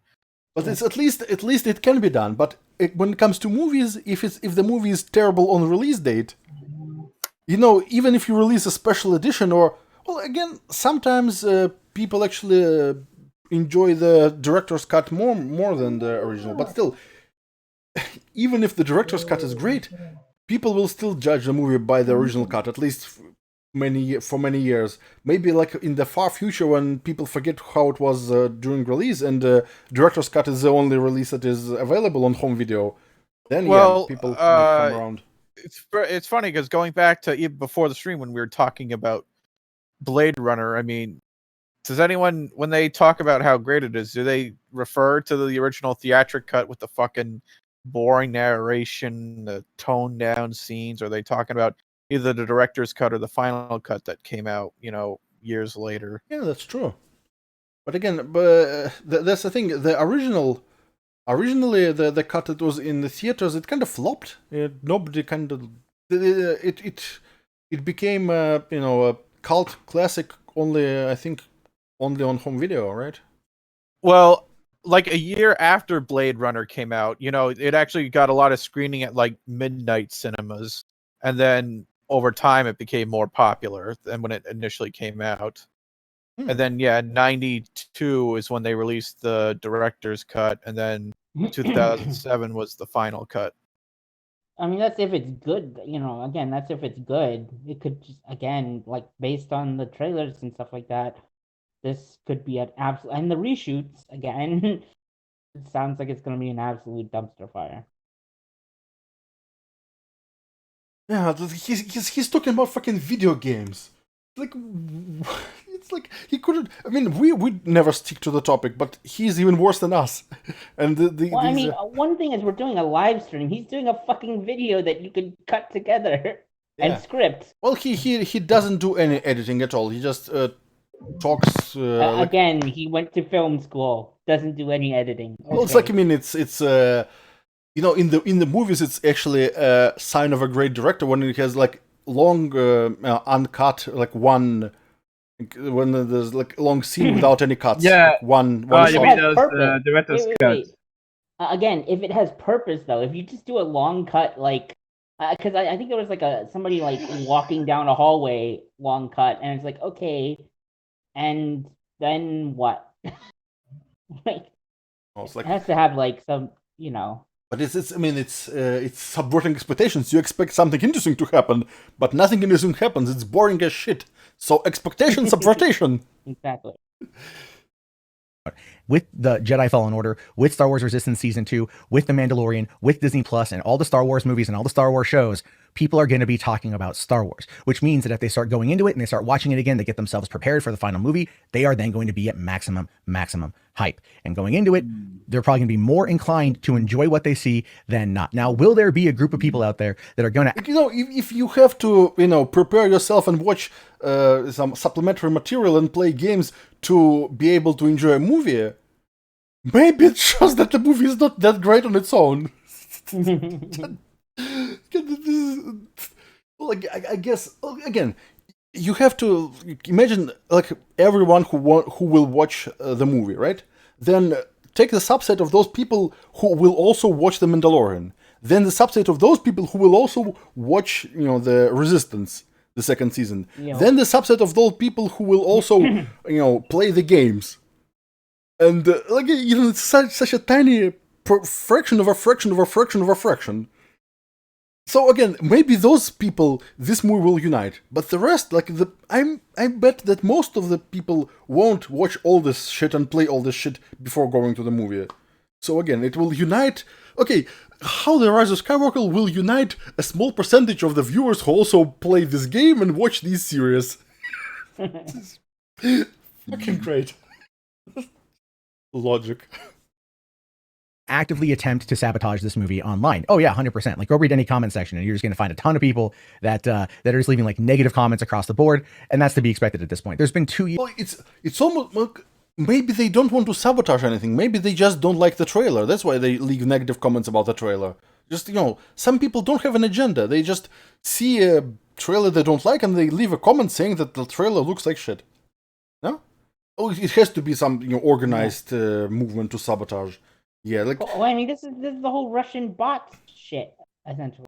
But it's at least it can be done. But when it comes to movies, if the movie is terrible on release date, you know, even if you release a special edition or, well, again, sometimes people actually enjoy the director's cut more than the original, but still, even if the director's cut is great, people will still judge the movie by the original cut, at least for many years. Maybe like in the far future when people forget how it was during release and director's cut is the only release that is available on home video, then yeah, people might come around. It's funny because going back to even before the stream when we were talking about Blade Runner, I mean, does anyone, when they talk about how great it is, do they refer to the original theatric cut with the fucking boring narration, the toned down scenes? Or are they talking about either the director's cut or the final cut that came out, you know, years later? Yeah, that's true. But again, that's the thing. The originally the cut that was in the theaters, it kind of flopped. Nobody kind of it became you know, a cult classic only, I think, only on home video, right? Well, like a year after Blade Runner came out, you know, it actually got a lot of screening at like midnight cinemas. And then over time, it became more popular than when it initially came out. And then, yeah, 92 is when they released the director's cut. And then 2007 was the final cut. I mean, that's if it's good. Again, that's if it's good. It could just, again, like based on the trailers and stuff like that, this could be an absolute. And the reshoots again, it sounds like it's going to be an absolute dumpster fire. Yeah, he's talking about fucking video games. Like, it's like he couldn't. I mean, we never stick to the topic, but he's even worse than us. And Well, I mean, one thing is we're doing a live stream. He's doing a fucking video that you can cut together and script. Well, he doesn't do any editing at all. He just talks. Again, he went to film school. Doesn't do any editing. Well, it's like, I mean, it's in the movies, it's actually a sign of a great director when it has like long uncut, like one, when there's like a long scene without any cuts. Yeah. Like one you shot. mean those director's cuts. Again, if it has purpose though, if you just do a long cut, like, because I think there was like somebody like walking down a hallway, long cut, and it's like, okay, and then what? Like, it has to have like some, But it's subverting expectations. You expect something interesting to happen, but nothing interesting happens. It's boring as shit. So expectation subvertation. Exactly. With the Jedi Fallen Order, with Star Wars Resistance Season 2, with The Mandalorian, with Disney Plus, and all the Star Wars movies and all the Star Wars shows, people are going to be talking about Star Wars, which means that if they start going into it and they start watching it again, they get themselves prepared for the final movie, they are then going to be at maximum hype. And going into it, they're probably going to be more inclined to enjoy what they see than not. Now, will there be a group of people out there that are going to... If you have to, prepare yourself and watch some supplementary material and play games to be able to enjoy a movie, maybe it shows that the movie is not that great on its own. Like, I guess, again, you have to imagine like everyone who will watch the movie, right? Then take the subset of those people who will also watch The Mandalorian. Then the subset of those people who will also watch, the Resistance, the second season. Yeah. Then the subset of those people who will also, play the games. And it's such a tiny fraction of a fraction of a fraction of a fraction. So again, maybe those people, this movie will unite, but the rest, I bet that most of the people won't watch all this shit and play all this shit before going to the movie. So again, it will unite. Okay, how The Rise of Skywalker will unite a small percentage of the viewers who also play this game and watch these series. Fucking great. Logic. Actively attempt to sabotage this movie online. Oh yeah, 100%. Like, go read any comment section and you're just going to find a ton of people that are just leaving like negative comments across the board, and that's to be expected at this point. There's been 2 years. Well, it's almost like maybe they don't want to sabotage anything. Maybe they just don't like the trailer. That's why they leave negative comments about the trailer. Just, some people don't have an agenda. They just see a trailer they don't like and they leave a comment saying that the trailer looks like shit. No? Oh, it has to be some organized movement to sabotage. Yeah, like. Well, I mean, this is the whole Russian bot shit, essentially.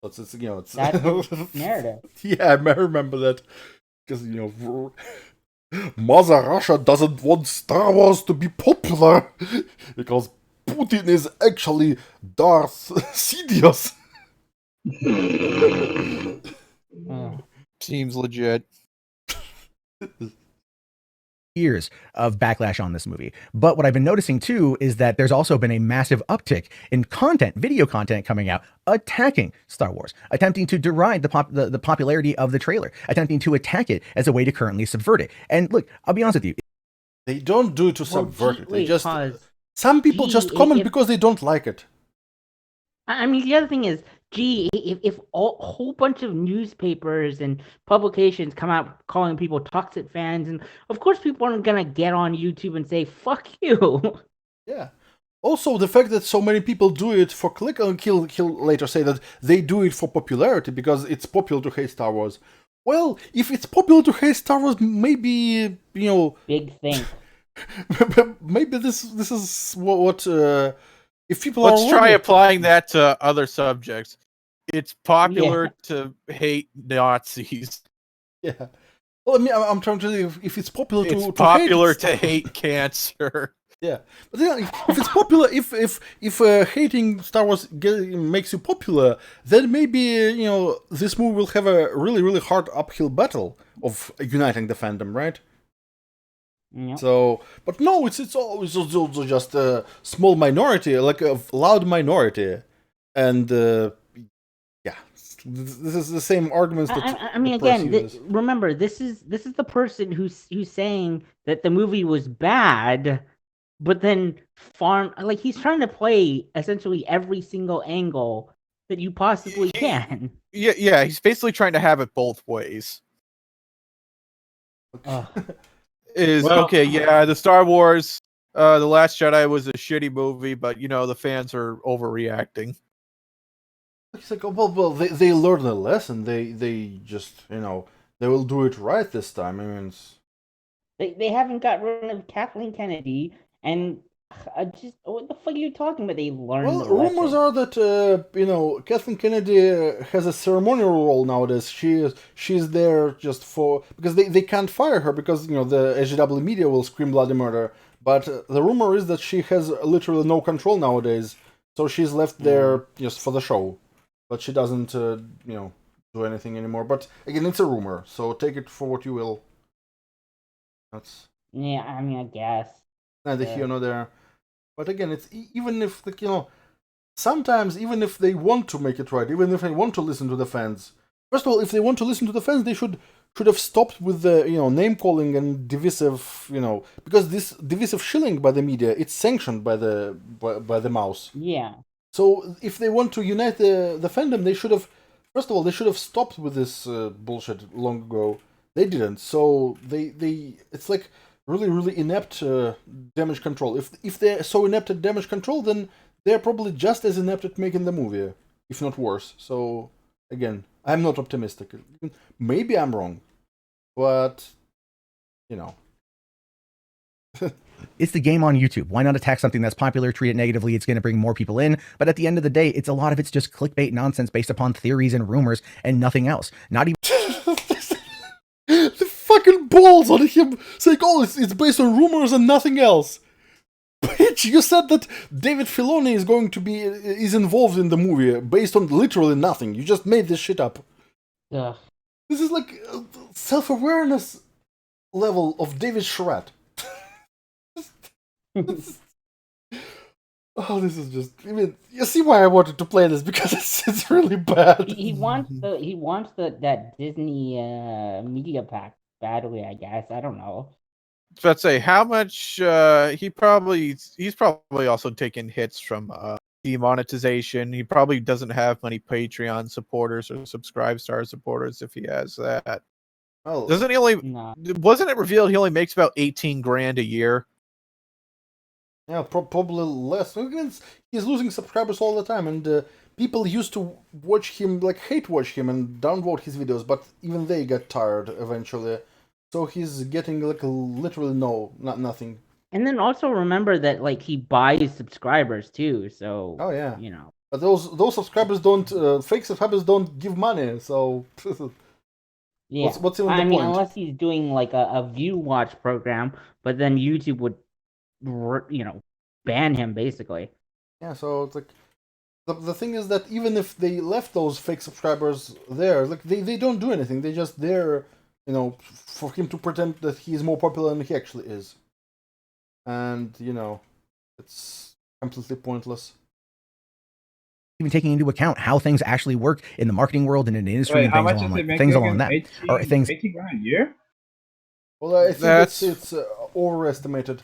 It's that's the narrative. Yeah, I remember that because Mother Russia doesn't want Star Wars to be popular because Putin is actually Darth Sidious. Seems legit. Years of backlash on this movie. But what I've been noticing too is that there's also been a massive uptick in video content coming out attacking Star Wars, attempting to deride the popularity of the trailer, attempting to attack it as a way to currently subvert it. And look, I'll be honest with you. They don't do it to subvert it. They just some people just comment because they don't like it. I mean, the other thing is, if a whole bunch of newspapers and publications come out calling people toxic fans, and of course people aren't gonna get on YouTube and say, fuck you. Yeah. Also, the fact that so many people do it for click, and he'll later say that they do it for popularity because it's popular to hate Star Wars. Well, if it's popular to hate Star Wars, maybe, Big thing. Maybe this is what if people Let's are try applying that to other subjects. It's popular to hate Nazis. Yeah. Well, I mean, I'm trying to think if it's popular to hate cancer. Yeah, but if it's popular, if hating Star Wars makes you popular, then maybe this movie will have a really hard uphill battle of uniting the fandom, right? Yep. So, but no, it's always also just a small minority, like a loud minority, and yeah, this is the same arguments that I mean, the press again, uses. remember, this is the person who's saying that the movie was bad, but then like he's trying to play essentially every single angle that you possibly can. Yeah, he's basically trying to have it both ways. Okay, yeah, the Star Wars, The Last Jedi was a shitty movie, but the fans are overreacting. It's like, well, they learned a lesson. They just they will do it right this time. I mean, They haven't got rid of Kathleen Kennedy, and just what the fuck are you talking about? They learned well, the lesson. rumors are that Kathleen Kennedy has a ceremonial role nowadays. She's there just for because they can't fire her because the SJW media will scream bloody murder. But the rumor is that she has literally no control nowadays, so she's left there just for the show, but she doesn't do anything anymore. But again, it's a rumor, so take it for what you will. That's Yeah, I mean, I guess neither here nor there. But again, it's even if sometimes even if they want to make it right, even if they want to listen to the fans. First of all, if they want to listen to the fans, they should have stopped with the name calling and divisive because this divisive shilling by the media, it's sanctioned by the mouse. Yeah. So if they want to unite the fandom, they should have first of all they should have stopped with this bullshit long ago. They didn't. So they it's like really inept damage control. If they're so inept at damage control, then they're probably just as inept at making the movie, if not worse. So again, I'm not optimistic. Maybe I'm wrong, but It's the game on YouTube. Why not attack something that's popular, treat it negatively? It's going to bring more people in. But at the end of the day, it's a lot of it's just clickbait nonsense based upon theories and rumors and nothing else. Not even the fucking balls on him saying, "Oh, it's based on rumors and nothing else." Bitch, you said that David Filoni is involved in the movie based on literally nothing. You just made this shit up. Ugh. This is like self-awareness level of David Charette. Oh, this is just. I mean, you see why I wanted to play this because it's really bad. He wants that Disney media pack badly, I guess. I don't know. Let's say how much he's probably also taken hits from demonetization. He probably doesn't have many Patreon supporters or Subscribe Star supporters if he has that. Oh, doesn't he wasn't it revealed he only makes about 18 grand a year? Yeah, probably less. He's losing subscribers all the time, and people used to watch him, like hate watch him and downvote his videos, but even they get tired eventually. So he's getting like literally nothing. And then also remember that like he buys subscribers too. So oh yeah, But those subscribers don't fake subscribers don't give money. So yeah, what's even the I mean, point? unless he's doing like a view watch program, but then YouTube would ban him basically. Yeah, so it's like the thing is that even if they left those fake subscribers there, like they don't do anything. They just there, for him to pretend that he's more popular than he actually is. And it's completely pointless. even taking into account how things actually work in the marketing world and in the industry and things along that. Or things 80 grand a year? Well, I think it's overestimated.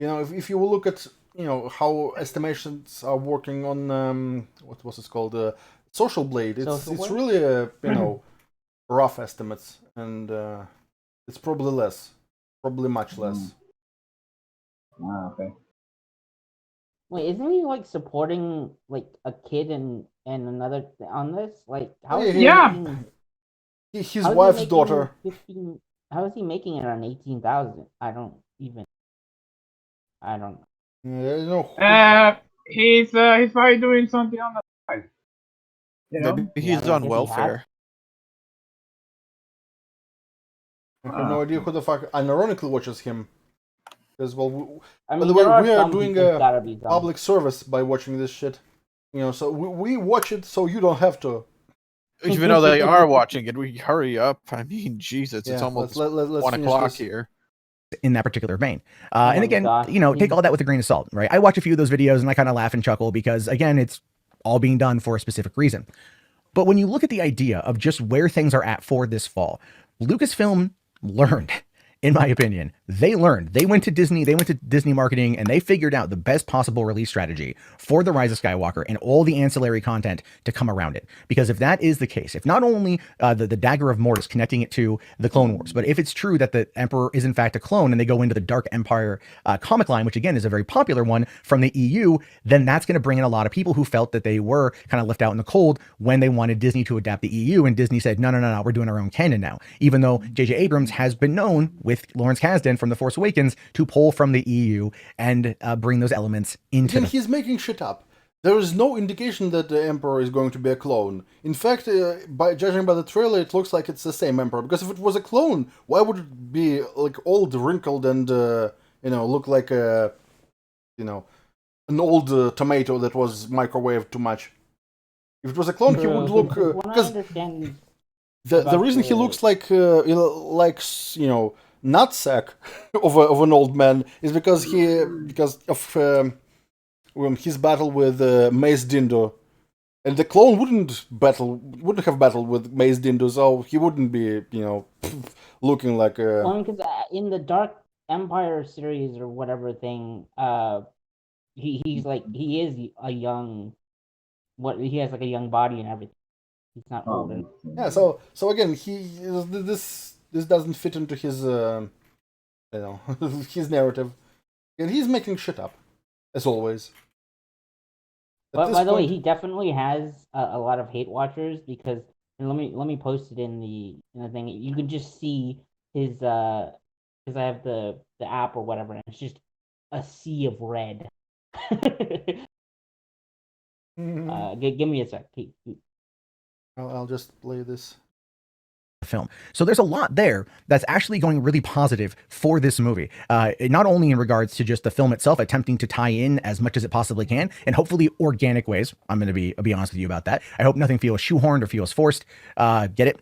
If you look at how estimations are working on what was it called, Social Blade, it's really rough estimates, and it's probably less, probably much less. Ah, okay. Wait, isn't he like supporting like a kid and another on this? Like, how is he making, his wife's daughter. How is he making it on 18,000? I don't know. He's probably doing something on the side. Maybe he's on welfare. I have no idea who the fuck unironically watches him. Because well, I by mean, the way, there are we are some doing people a gotta be some. public service by watching this shit. You know, so we watch it so you don't have to. Even though they are watching it, we hurry up. I mean, Jesus, it's Yeah, almost let's 1 finish o'clock this. here. In that particular vein. Oh And my again, gosh. you know, take all that with a grain of salt, right? I watch a few of those videos and I kind of laugh and chuckle because, again, it's all being done for a specific reason. But when you look at the idea of just where things are at for this fall, Lucasfilm learned, in my opinion. They learned. They went to Disney marketing, and they figured out the best possible release strategy for The Rise of Skywalker and all the ancillary content to come around it. Because if that is the case, if not only the Dagger of Mortis connecting it to the Clone Wars, but if it's true that the Emperor is in fact a clone and they go into the Dark Empire comic line, which again is a very popular one from the EU, then that's going to bring in a lot of people who felt that they were kind of left out in the cold when they wanted Disney to adapt the EU, and Disney said, no, we're doing our own canon now. Even though J.J. Abrams has been known with Lawrence Kasdan from The Force Awakens to pull from the EU and bring those elements into Again, he's making shit up. There is no indication that the Emperor is going to be a clone. In fact, by judging by the trailer, it looks like it's the same Emperor. Because if it was a clone, why would it be like old, wrinkled, and look like a, an old tomato that was microwaved too much? If it was a clone, he would look. Because the reason he looks like nutsack of an old man is because of his battle with Mace Windu, and the clone wouldn't have battled with Mace Windu, so he wouldn't be looking like a. Well, because in the Dark Empire series or whatever thing, he is a young, he has like a young body and everything. He's not old. Yeah, so again, this doesn't fit into his his narrative, and he's making shit up, as always. But by the way, he definitely has a lot of hate watchers because let me post it in the thing. You can just see his because I have the app or whatever, and it's just a sea of red. Give me a sec. I'll just play this film. So there's a lot there that's actually going really positive for this movie. Not only in regards to just the film itself, attempting to tie in as much as it possibly can, and hopefully organic ways. I'm going to be honest with you about that. I hope nothing feels shoehorned or feels forced. Get it?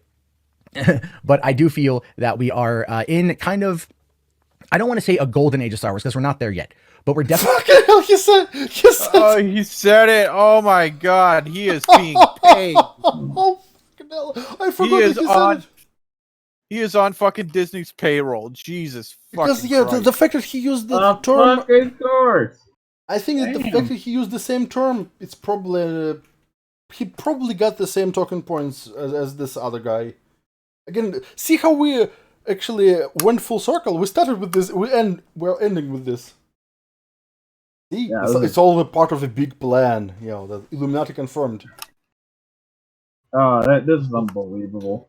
But I do feel that we are in kind of, I don't want to say a golden age of Star Wars because we're not there yet, but we're definitely. Fucking hell, he said. Oh, he said it. Oh my God, he is being paid. Oh, fucking hell. I forgot that he said it. He is on fucking Disney's payroll. Jesus because fucking the fact that he used the term. Fucking source. I think that the fact that he used the same term, it's probably he probably got the same talking points as this other guy. Again, see how we actually went full circle. We started with this, we're ending with this. See, Yeah, it's all a part of a big plan. The Illuminati confirmed. Oh, this is unbelievable.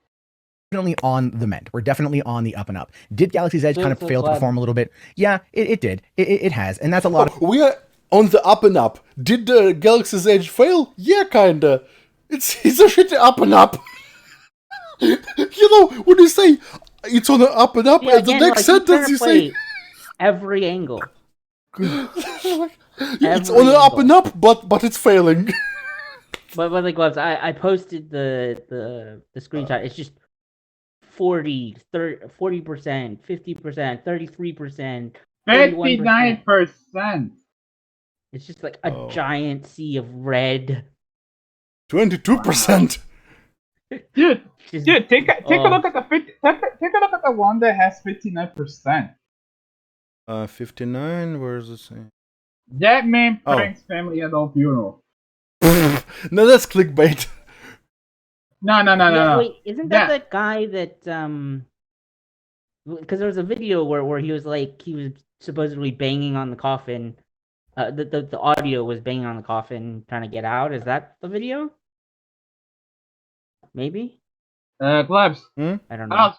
Definitely on the mend. We're definitely on the up and up. Did Galaxy's Edge kind of fail to perform a little bit? Yeah, it did. It has, and that's a lot. We are on the up and up. Did the Galaxy's Edge fail? Yeah, kinda. It's a shitty up and up. When you say it's on the up and up, and the next sentence you say every angle. It's on the up and up, but it's failing. But like Gloves, I posted the screenshot. It's just 40%, 50%, 33%, 59%. It's just like a giant sea of red. 22%. Dude, take a look at the one that has 59%. 59. Where is it? That man pranks family at all funeral. No, that's clickbait. No. Wait, isn't that the guy that because there was a video where he was supposedly banging on the coffin. The audio was banging on the coffin trying to get out. Is that the video? Maybe. Gloves. I don't know.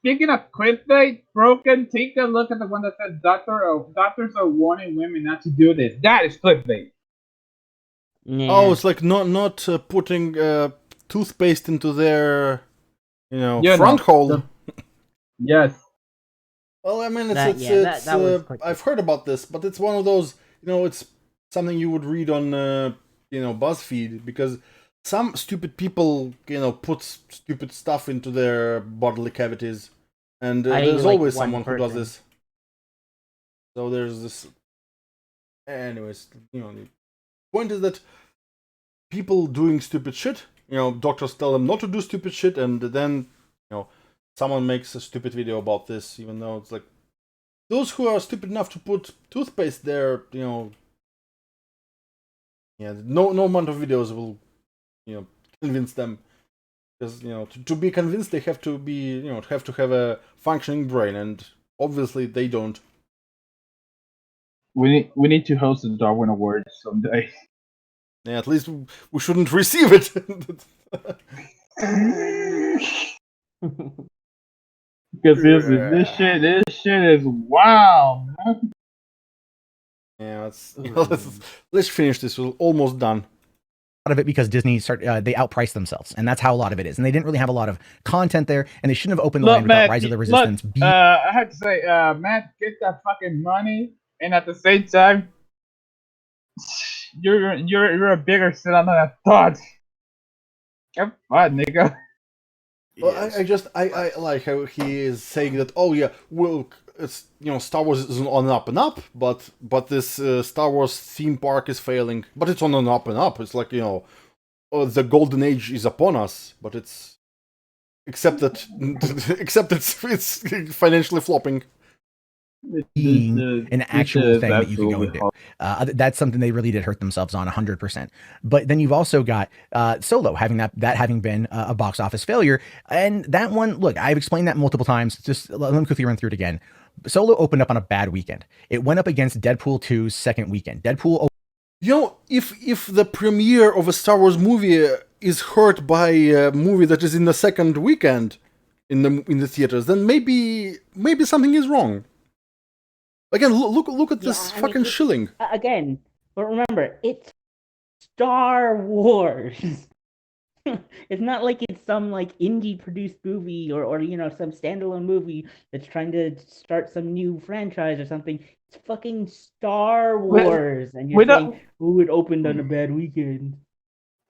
Speaking of clickbait, Broken, take a look at the one that says doctors are warning women not to do this. That is clickbait. Yeah. Oh, it's like not putting toothpaste into their front hole. Yes. Well, I mean, That was quite I've heard about this, but it's one of those, it's something you would read on, BuzzFeed, because some stupid people, put stupid stuff into their bodily cavities, and there's always someone who does this. So there's this. Anyways, the point is that people doing stupid shit, doctors tell them not to do stupid shit, and then, someone makes a stupid video about this, even though it's like, those who are stupid enough to put toothpaste there, no amount of videos will, convince them. Because, to be convinced, they have to be, have to have a functioning brain, and obviously they don't. We need to host the Darwin Awards someday. Yeah, at least we shouldn't receive it. Because this shit is wow, man. Yeah, let's finish this. We're almost done. A lot of it because Disney they outpriced themselves, and that's how a lot of it is. And they didn't really have a lot of content there, and they shouldn't have opened the line without Rise of the Resistance. I have to say, Matt, get that fucking money, and at the same time, you're a bigger sinner than I thought. Have fun, nigga. Well, I like how he is saying that. Oh yeah, well, it's Star Wars is on an up and up, but this Star Wars theme park is failing. But it's on an up and up. It's like the golden age is upon us. But it's except it's financially flopping. Being an actual thing that you can go and do. That's something they really did hurt themselves on 100%. But then you've also got Solo having having been a box office failure. And that one, look, I've explained that multiple times. Just let me quickly run through it again. Solo opened up on a bad weekend. It went up against Deadpool 2's second weekend. Deadpool. If the premiere of a Star Wars movie is hurt by a movie that is in the second weekend in the theaters, then maybe something is wrong. Again, look at this fucking shilling. Again, but remember, it's Star Wars. It's not like it's some indie produced movie or some standalone movie that's trying to start some new franchise or something. It's fucking Star Wars, and you're saying, "Oh, it opened on a bad weekend."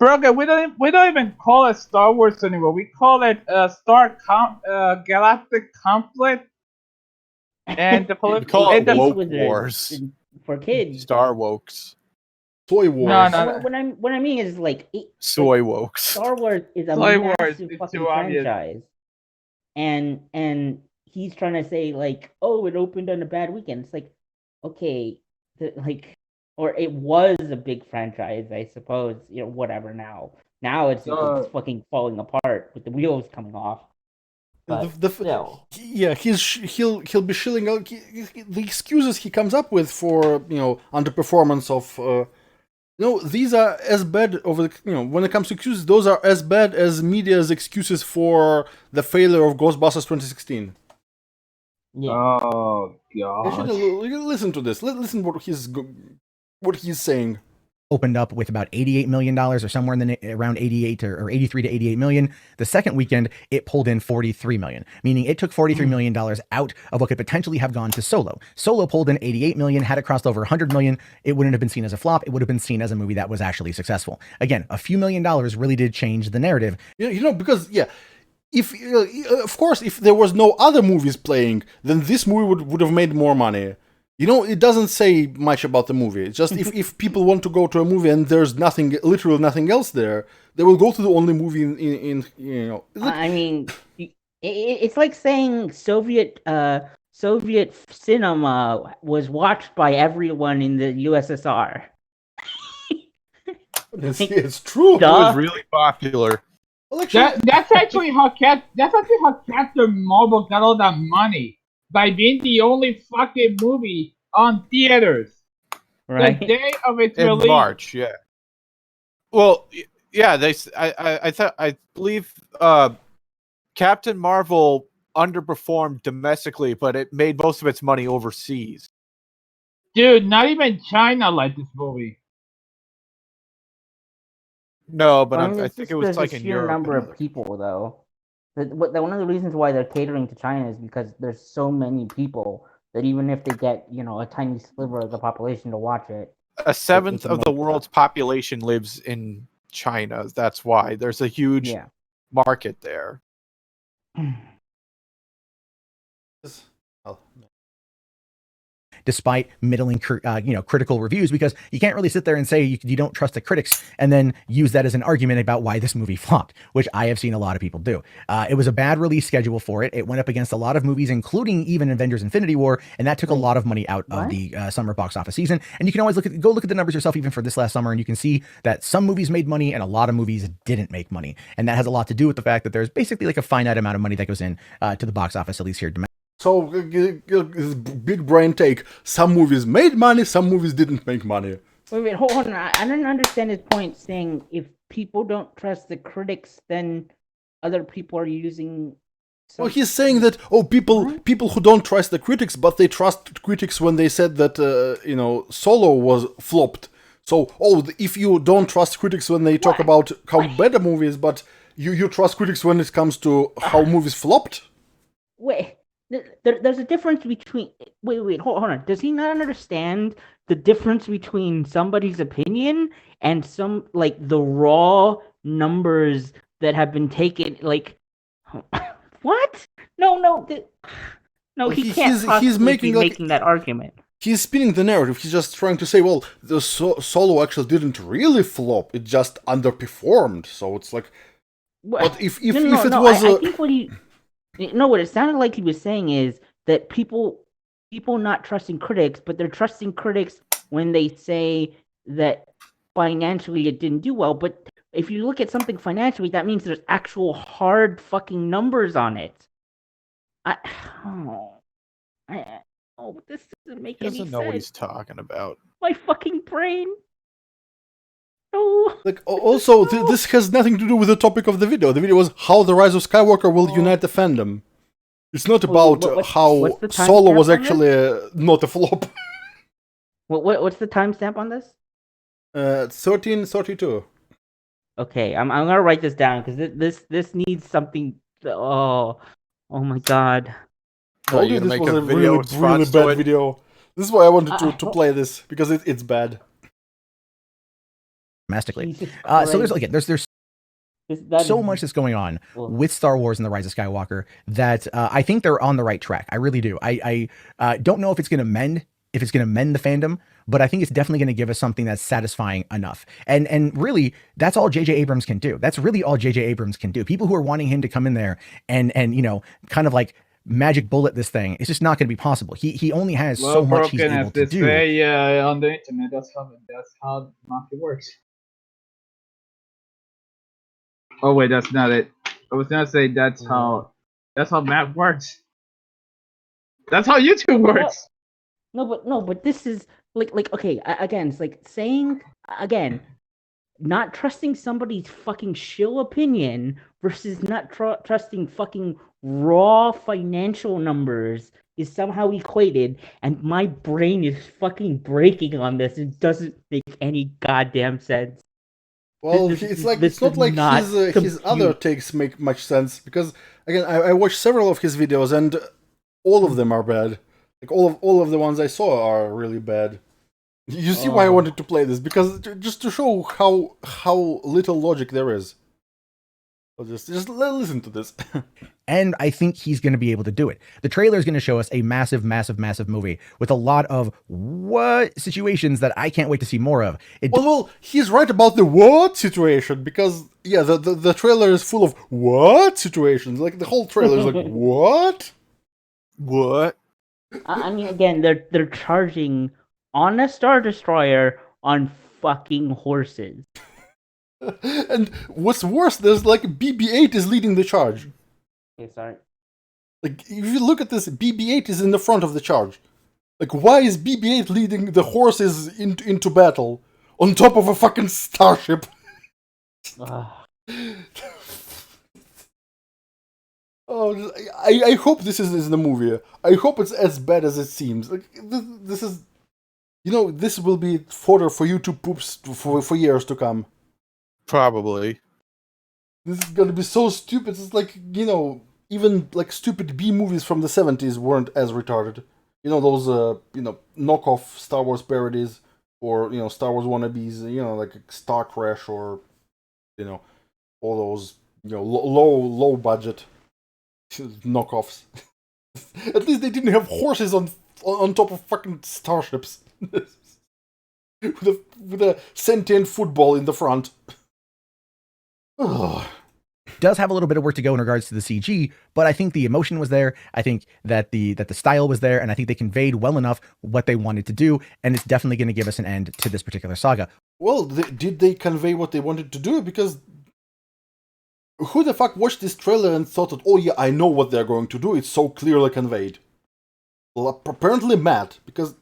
Bro, we don't even call it Star Wars anymore. We call it Galactic Conflict. And the call it woke wars for kids. Star wokes. Soy wars. No. What I mean is soy wokes. Star Wars is a massive fucking franchise, and he's trying to say oh, it opened on a bad weekend. It's like, okay, or it was a big franchise, I suppose. Whatever. Now it's fucking falling apart with the wheels coming off. Yeah, he'll be shilling out the excuses he comes up with for underperformance of these are as bad when it comes to excuses, those are as bad as media's excuses for the failure of Ghostbusters 2016. Yeah. Oh god. Listen to this. Listen what he's saying. Opened up with about $88 million or somewhere in around 88 or 83 to 88 million. The second weekend, it pulled in 43 million, meaning it took $43 million out of what could potentially have gone to Solo. Solo pulled in 88 million. Had it crossed over 100 million, it wouldn't have been seen as a flop. It would have been seen as a movie that was actually successful. Again, a few $1 million really did change the narrative. Because if of course, if there was no other movies playing, then this movie would have made more money. It doesn't say much about the movie. It's just if people want to go to a movie and there's literally nothing else there, they will go to the only movie in I mean, it's like saying Soviet cinema was watched by everyone in the USSR. It's true. It was really popular. Well, that's actually how Captain Marvel got all that money. By being the only fucking movie on theaters. Right. The day of its in release. March, yeah. Well, yeah, I believe Captain Marvel underperformed domestically, but it made most of its money overseas. Dude, not even China liked this movie. No, but I I think it was there's like a in sheer Europe. number of people, though. One of the reasons why they're catering to China is because there's so many people that even if they get a tiny sliver of the population to watch it, A seventh can of the make world's population lives in China. That's why there's a huge market there. Despite middling, critical reviews, because you can't really sit there and say you don't trust the critics and then use that as an argument about why this movie flopped, which I have seen a lot of people do. It was a bad release schedule for it. It went up against a lot of movies, including even Avengers: Infinity War, and that took a lot of money out of the summer box office season. And you can always go look at the numbers yourself, even for this last summer, and you can see that some movies made money and a lot of movies didn't make money, and that has a lot to do with the fact that there's basically like a finite amount of money that goes in to the box office, at least here domestically. So, big brain take. Some movies made money, some movies didn't make money. Wait, hold on. I didn't understand his point saying if people don't trust the critics, then other people are using... Well, he's saying that, people who don't trust the critics, but they trust critics when they said that, Solo was flopped. So, if you don't trust critics when they talk about how bad a movie is, but you trust critics when it comes to how movies flopped? Wait... There's a difference between... Wait, hold on. Does he not understand the difference between somebody's opinion and the raw numbers that have been taken, what? No, he can't possibly be making that argument. He's spinning the narrative. He's just trying to say, well, the Solo actually didn't really flop. It just underperformed. So it's like... But if it was... I think what he... No, what it sounded like he was saying is that people not trusting critics, but they're trusting critics when they say that financially it didn't do well. But if you look at something financially, that means there's actual hard fucking numbers on it. This doesn't make any sense. He doesn't know what he's talking about. My fucking brain. No. Also, this has nothing to do with the topic of the video. The video was how the Rise of Skywalker will unite the fandom. It's not about how Solo was actually not a flop. What's the timestamp on this? 1332. Okay, I'm gonna write this down because this needs something. Oh my god! Told you this was a really bad video. This is why I wanted to play this, because it's bad. Domestically. So there's so much that's going on with Star Wars and the Rise of Skywalker that I think they're on the right track. I really do. I don't know if it's going to mend the fandom, but I think it's definitely going to give us something that's satisfying enough. And really, that's all J.J. Abrams can do. That's really all J.J. Abrams can do. People who are wanting him to come in there and kind of like magic bullet this thing, it's just not going to be possible. He only has so much he's able to do. On the internet, that's how the market works. Oh wait, that's not it. I was gonna say that's how math works. That's how YouTube works. No, but this is like okay. Again, it's like saying again, not trusting somebody's fucking shill opinion versus not trusting fucking raw financial numbers is somehow equated, and my brain is fucking breaking on this. It doesn't make any goddamn sense. Well, it's not like his other takes make much sense, because again, I watched several of his videos and all of them are bad. Like all of the ones I saw are really bad. You see why I wanted to play this, because just to show how little logic there is. So just listen to this. And I think he's going to be able to do it. The trailer is going to show us a massive, massive, massive movie with a lot of situations that I can't wait to see more of. Well, he's right about the what situation, because the trailer is full of what situations. Like the whole trailer is like what? I mean, again, they're charging on a Star Destroyer on fucking horses. And what's worse, there's like BB-8 is leading the charge. Okay, sorry. Like, if you look at this, BB-8 is in the front of the charge. Like, why is BB-8 leading the horses into battle on top of a fucking starship? I hope this is the movie. I hope it's as bad as it seems. Like, this is, this will be fodder for YouTube poops for years to come. Probably. This is gonna be so stupid. It's like, even like stupid B movies from the 70s weren't as retarded. Those knockoff Star Wars parodies, or Star Wars wannabes, like Star Crash, or all those low budget knockoffs. At least they didn't have horses on top of fucking starships. with a sentient football in the front. Does have a little bit of work to go in regards to the CG, but I think the emotion was there. I think that the style was there, and I think they conveyed well enough what they wanted to do, and it's definitely going to give us an end to this particular saga. Well, did they convey what they wanted to do? Because who the fuck watched this trailer and thought that, oh yeah, I know what they're going to do, it's so clearly conveyed? Well, apparently Matt, because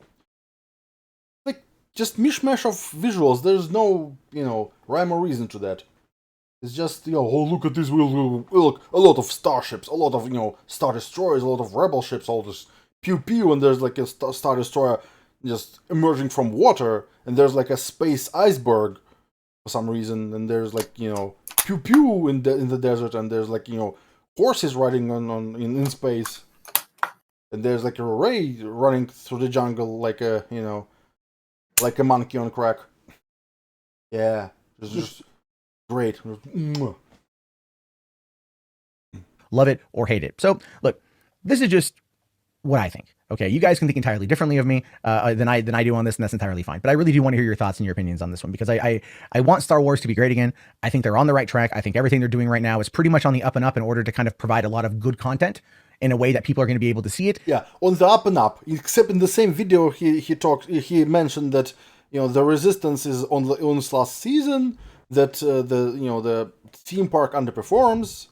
just mishmash of visuals, there's no, rhyme or reason to that. It's just, oh, look at this, look, a lot of starships, a lot of, Star Destroyers, a lot of rebel ships, all this pew-pew, and there's like a Star Destroyer just emerging from water, and there's like a space iceberg for some reason, and there's like, pew-pew in the desert, and there's like, horses riding in space, and there's like a ray running through the jungle like a, like a monkey on crack. Yeah, it's just great. Love it or hate it. So, look, this is just what I think. Okay, you guys can think entirely differently of me than I do on this, and that's entirely fine. But I really do want to hear your thoughts and your opinions on this one, because I want Star Wars to be great again. I think they're on the right track. I think everything they're doing right now is pretty much on the up and up in order to kind of provide a lot of good content in a way that people are going to be able to see it. Yeah, on the up and up. Except in the same video, he mentioned that the Resistance is on its last season, that the theme park underperforms,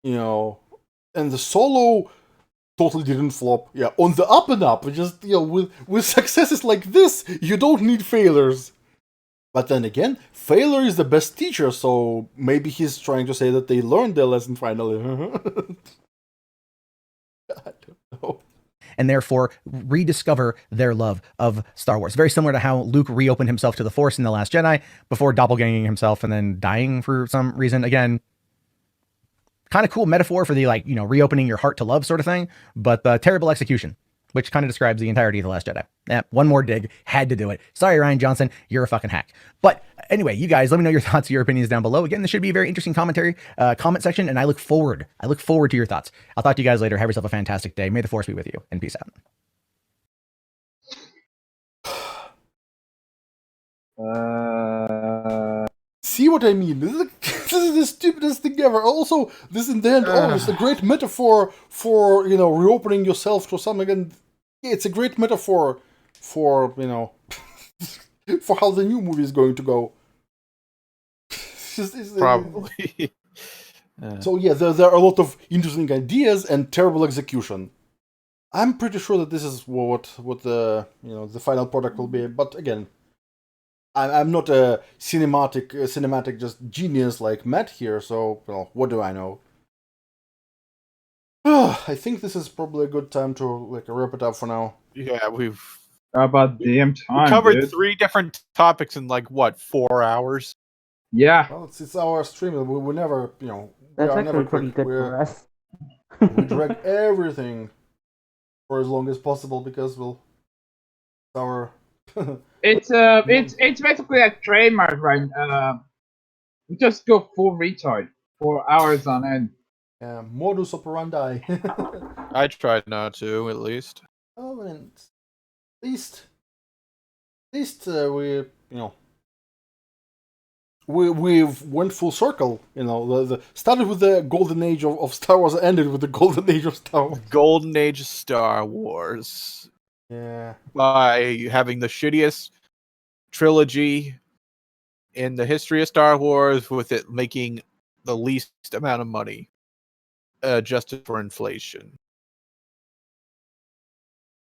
and the Solo totally didn't flop. Yeah, on the up and up. Just with successes like this, you don't need failures. But then again, failure is the best teacher, so maybe he's trying to say that they learned their lesson finally. I don't know. And therefore rediscover their love of Star Wars. Very similar to how Luke reopened himself to the Force in The Last Jedi before doppelganging himself and then dying for some reason. Again, kind of cool metaphor for the reopening your heart to love sort of thing, but terrible execution, which kind of describes the entirety of The Last Jedi. Yeah, one more dig, had to do it. Sorry, Ryan Johnson, you're a fucking hack. But anyway, you guys, let me know your thoughts, your opinions down below. Again, this should be a very interesting comment section, and I look forward to your thoughts. I'll talk to you guys later. Have yourself a fantastic day. May the Force be with you, and peace out. See what I mean? This is the stupidest thing ever. Also, this in the end, it's a great metaphor for, reopening yourself to something, and it's a great metaphor for, for how the new movie is going to go. Probably. So yeah, there are a lot of interesting ideas and terrible execution. I'm pretty sure that this is what the the final product will be. But again, I'm not a cinematic just genius like Matt here. So what do I know? I think this is probably a good time to wrap it up for now. Yeah, we've about damn time. We covered dude. 3 different topics in 4 hours. Yeah. Well, it's our stream. We never, That's we are actually never pretty quick. good for us. We drag everything for as long as possible because our. It's basically a trademark, right? We just go full retard for hours on end. Yeah, modus operandi. I tried not to, at least. Oh, and at least we we've went full circle. The started with the golden age of Star Wars, ended with the golden age of Star Wars. Golden age of Star Wars. Yeah. By having the shittiest trilogy in the history of Star Wars, with it making the least amount of money, adjusted for inflation.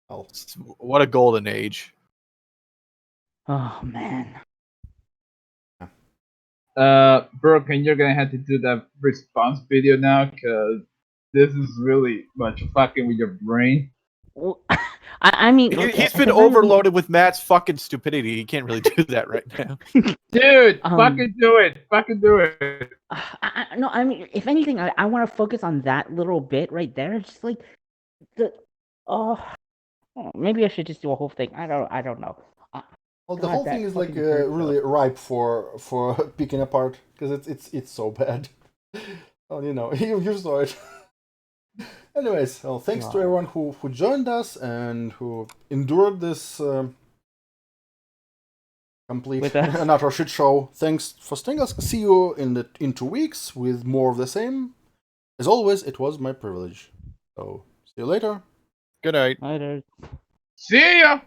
Oh, what a golden age! Oh man. Brooke, and you're gonna have to do that response video now, because this is really much fucking with your brain. Well, I mean, he's been overloaded with Matt's fucking stupidity. He can't really do that right now. Dude, fucking do it. Fucking do it. No, I mean, if anything, I want to focus on that little bit right there. Just like the oh, maybe I should just do a whole thing. I don't know. Well, the God, whole that thing is like fucking hurts, really ripe for picking apart because it's so bad. Oh, you know, you saw it. Anyways, well, thanks to everyone who joined us and who endured this complete and utter shit show. Thanks for staying us. See you in 2 weeks with more of the same. As always, it was my privilege. So see you later. Good night. Later. See ya.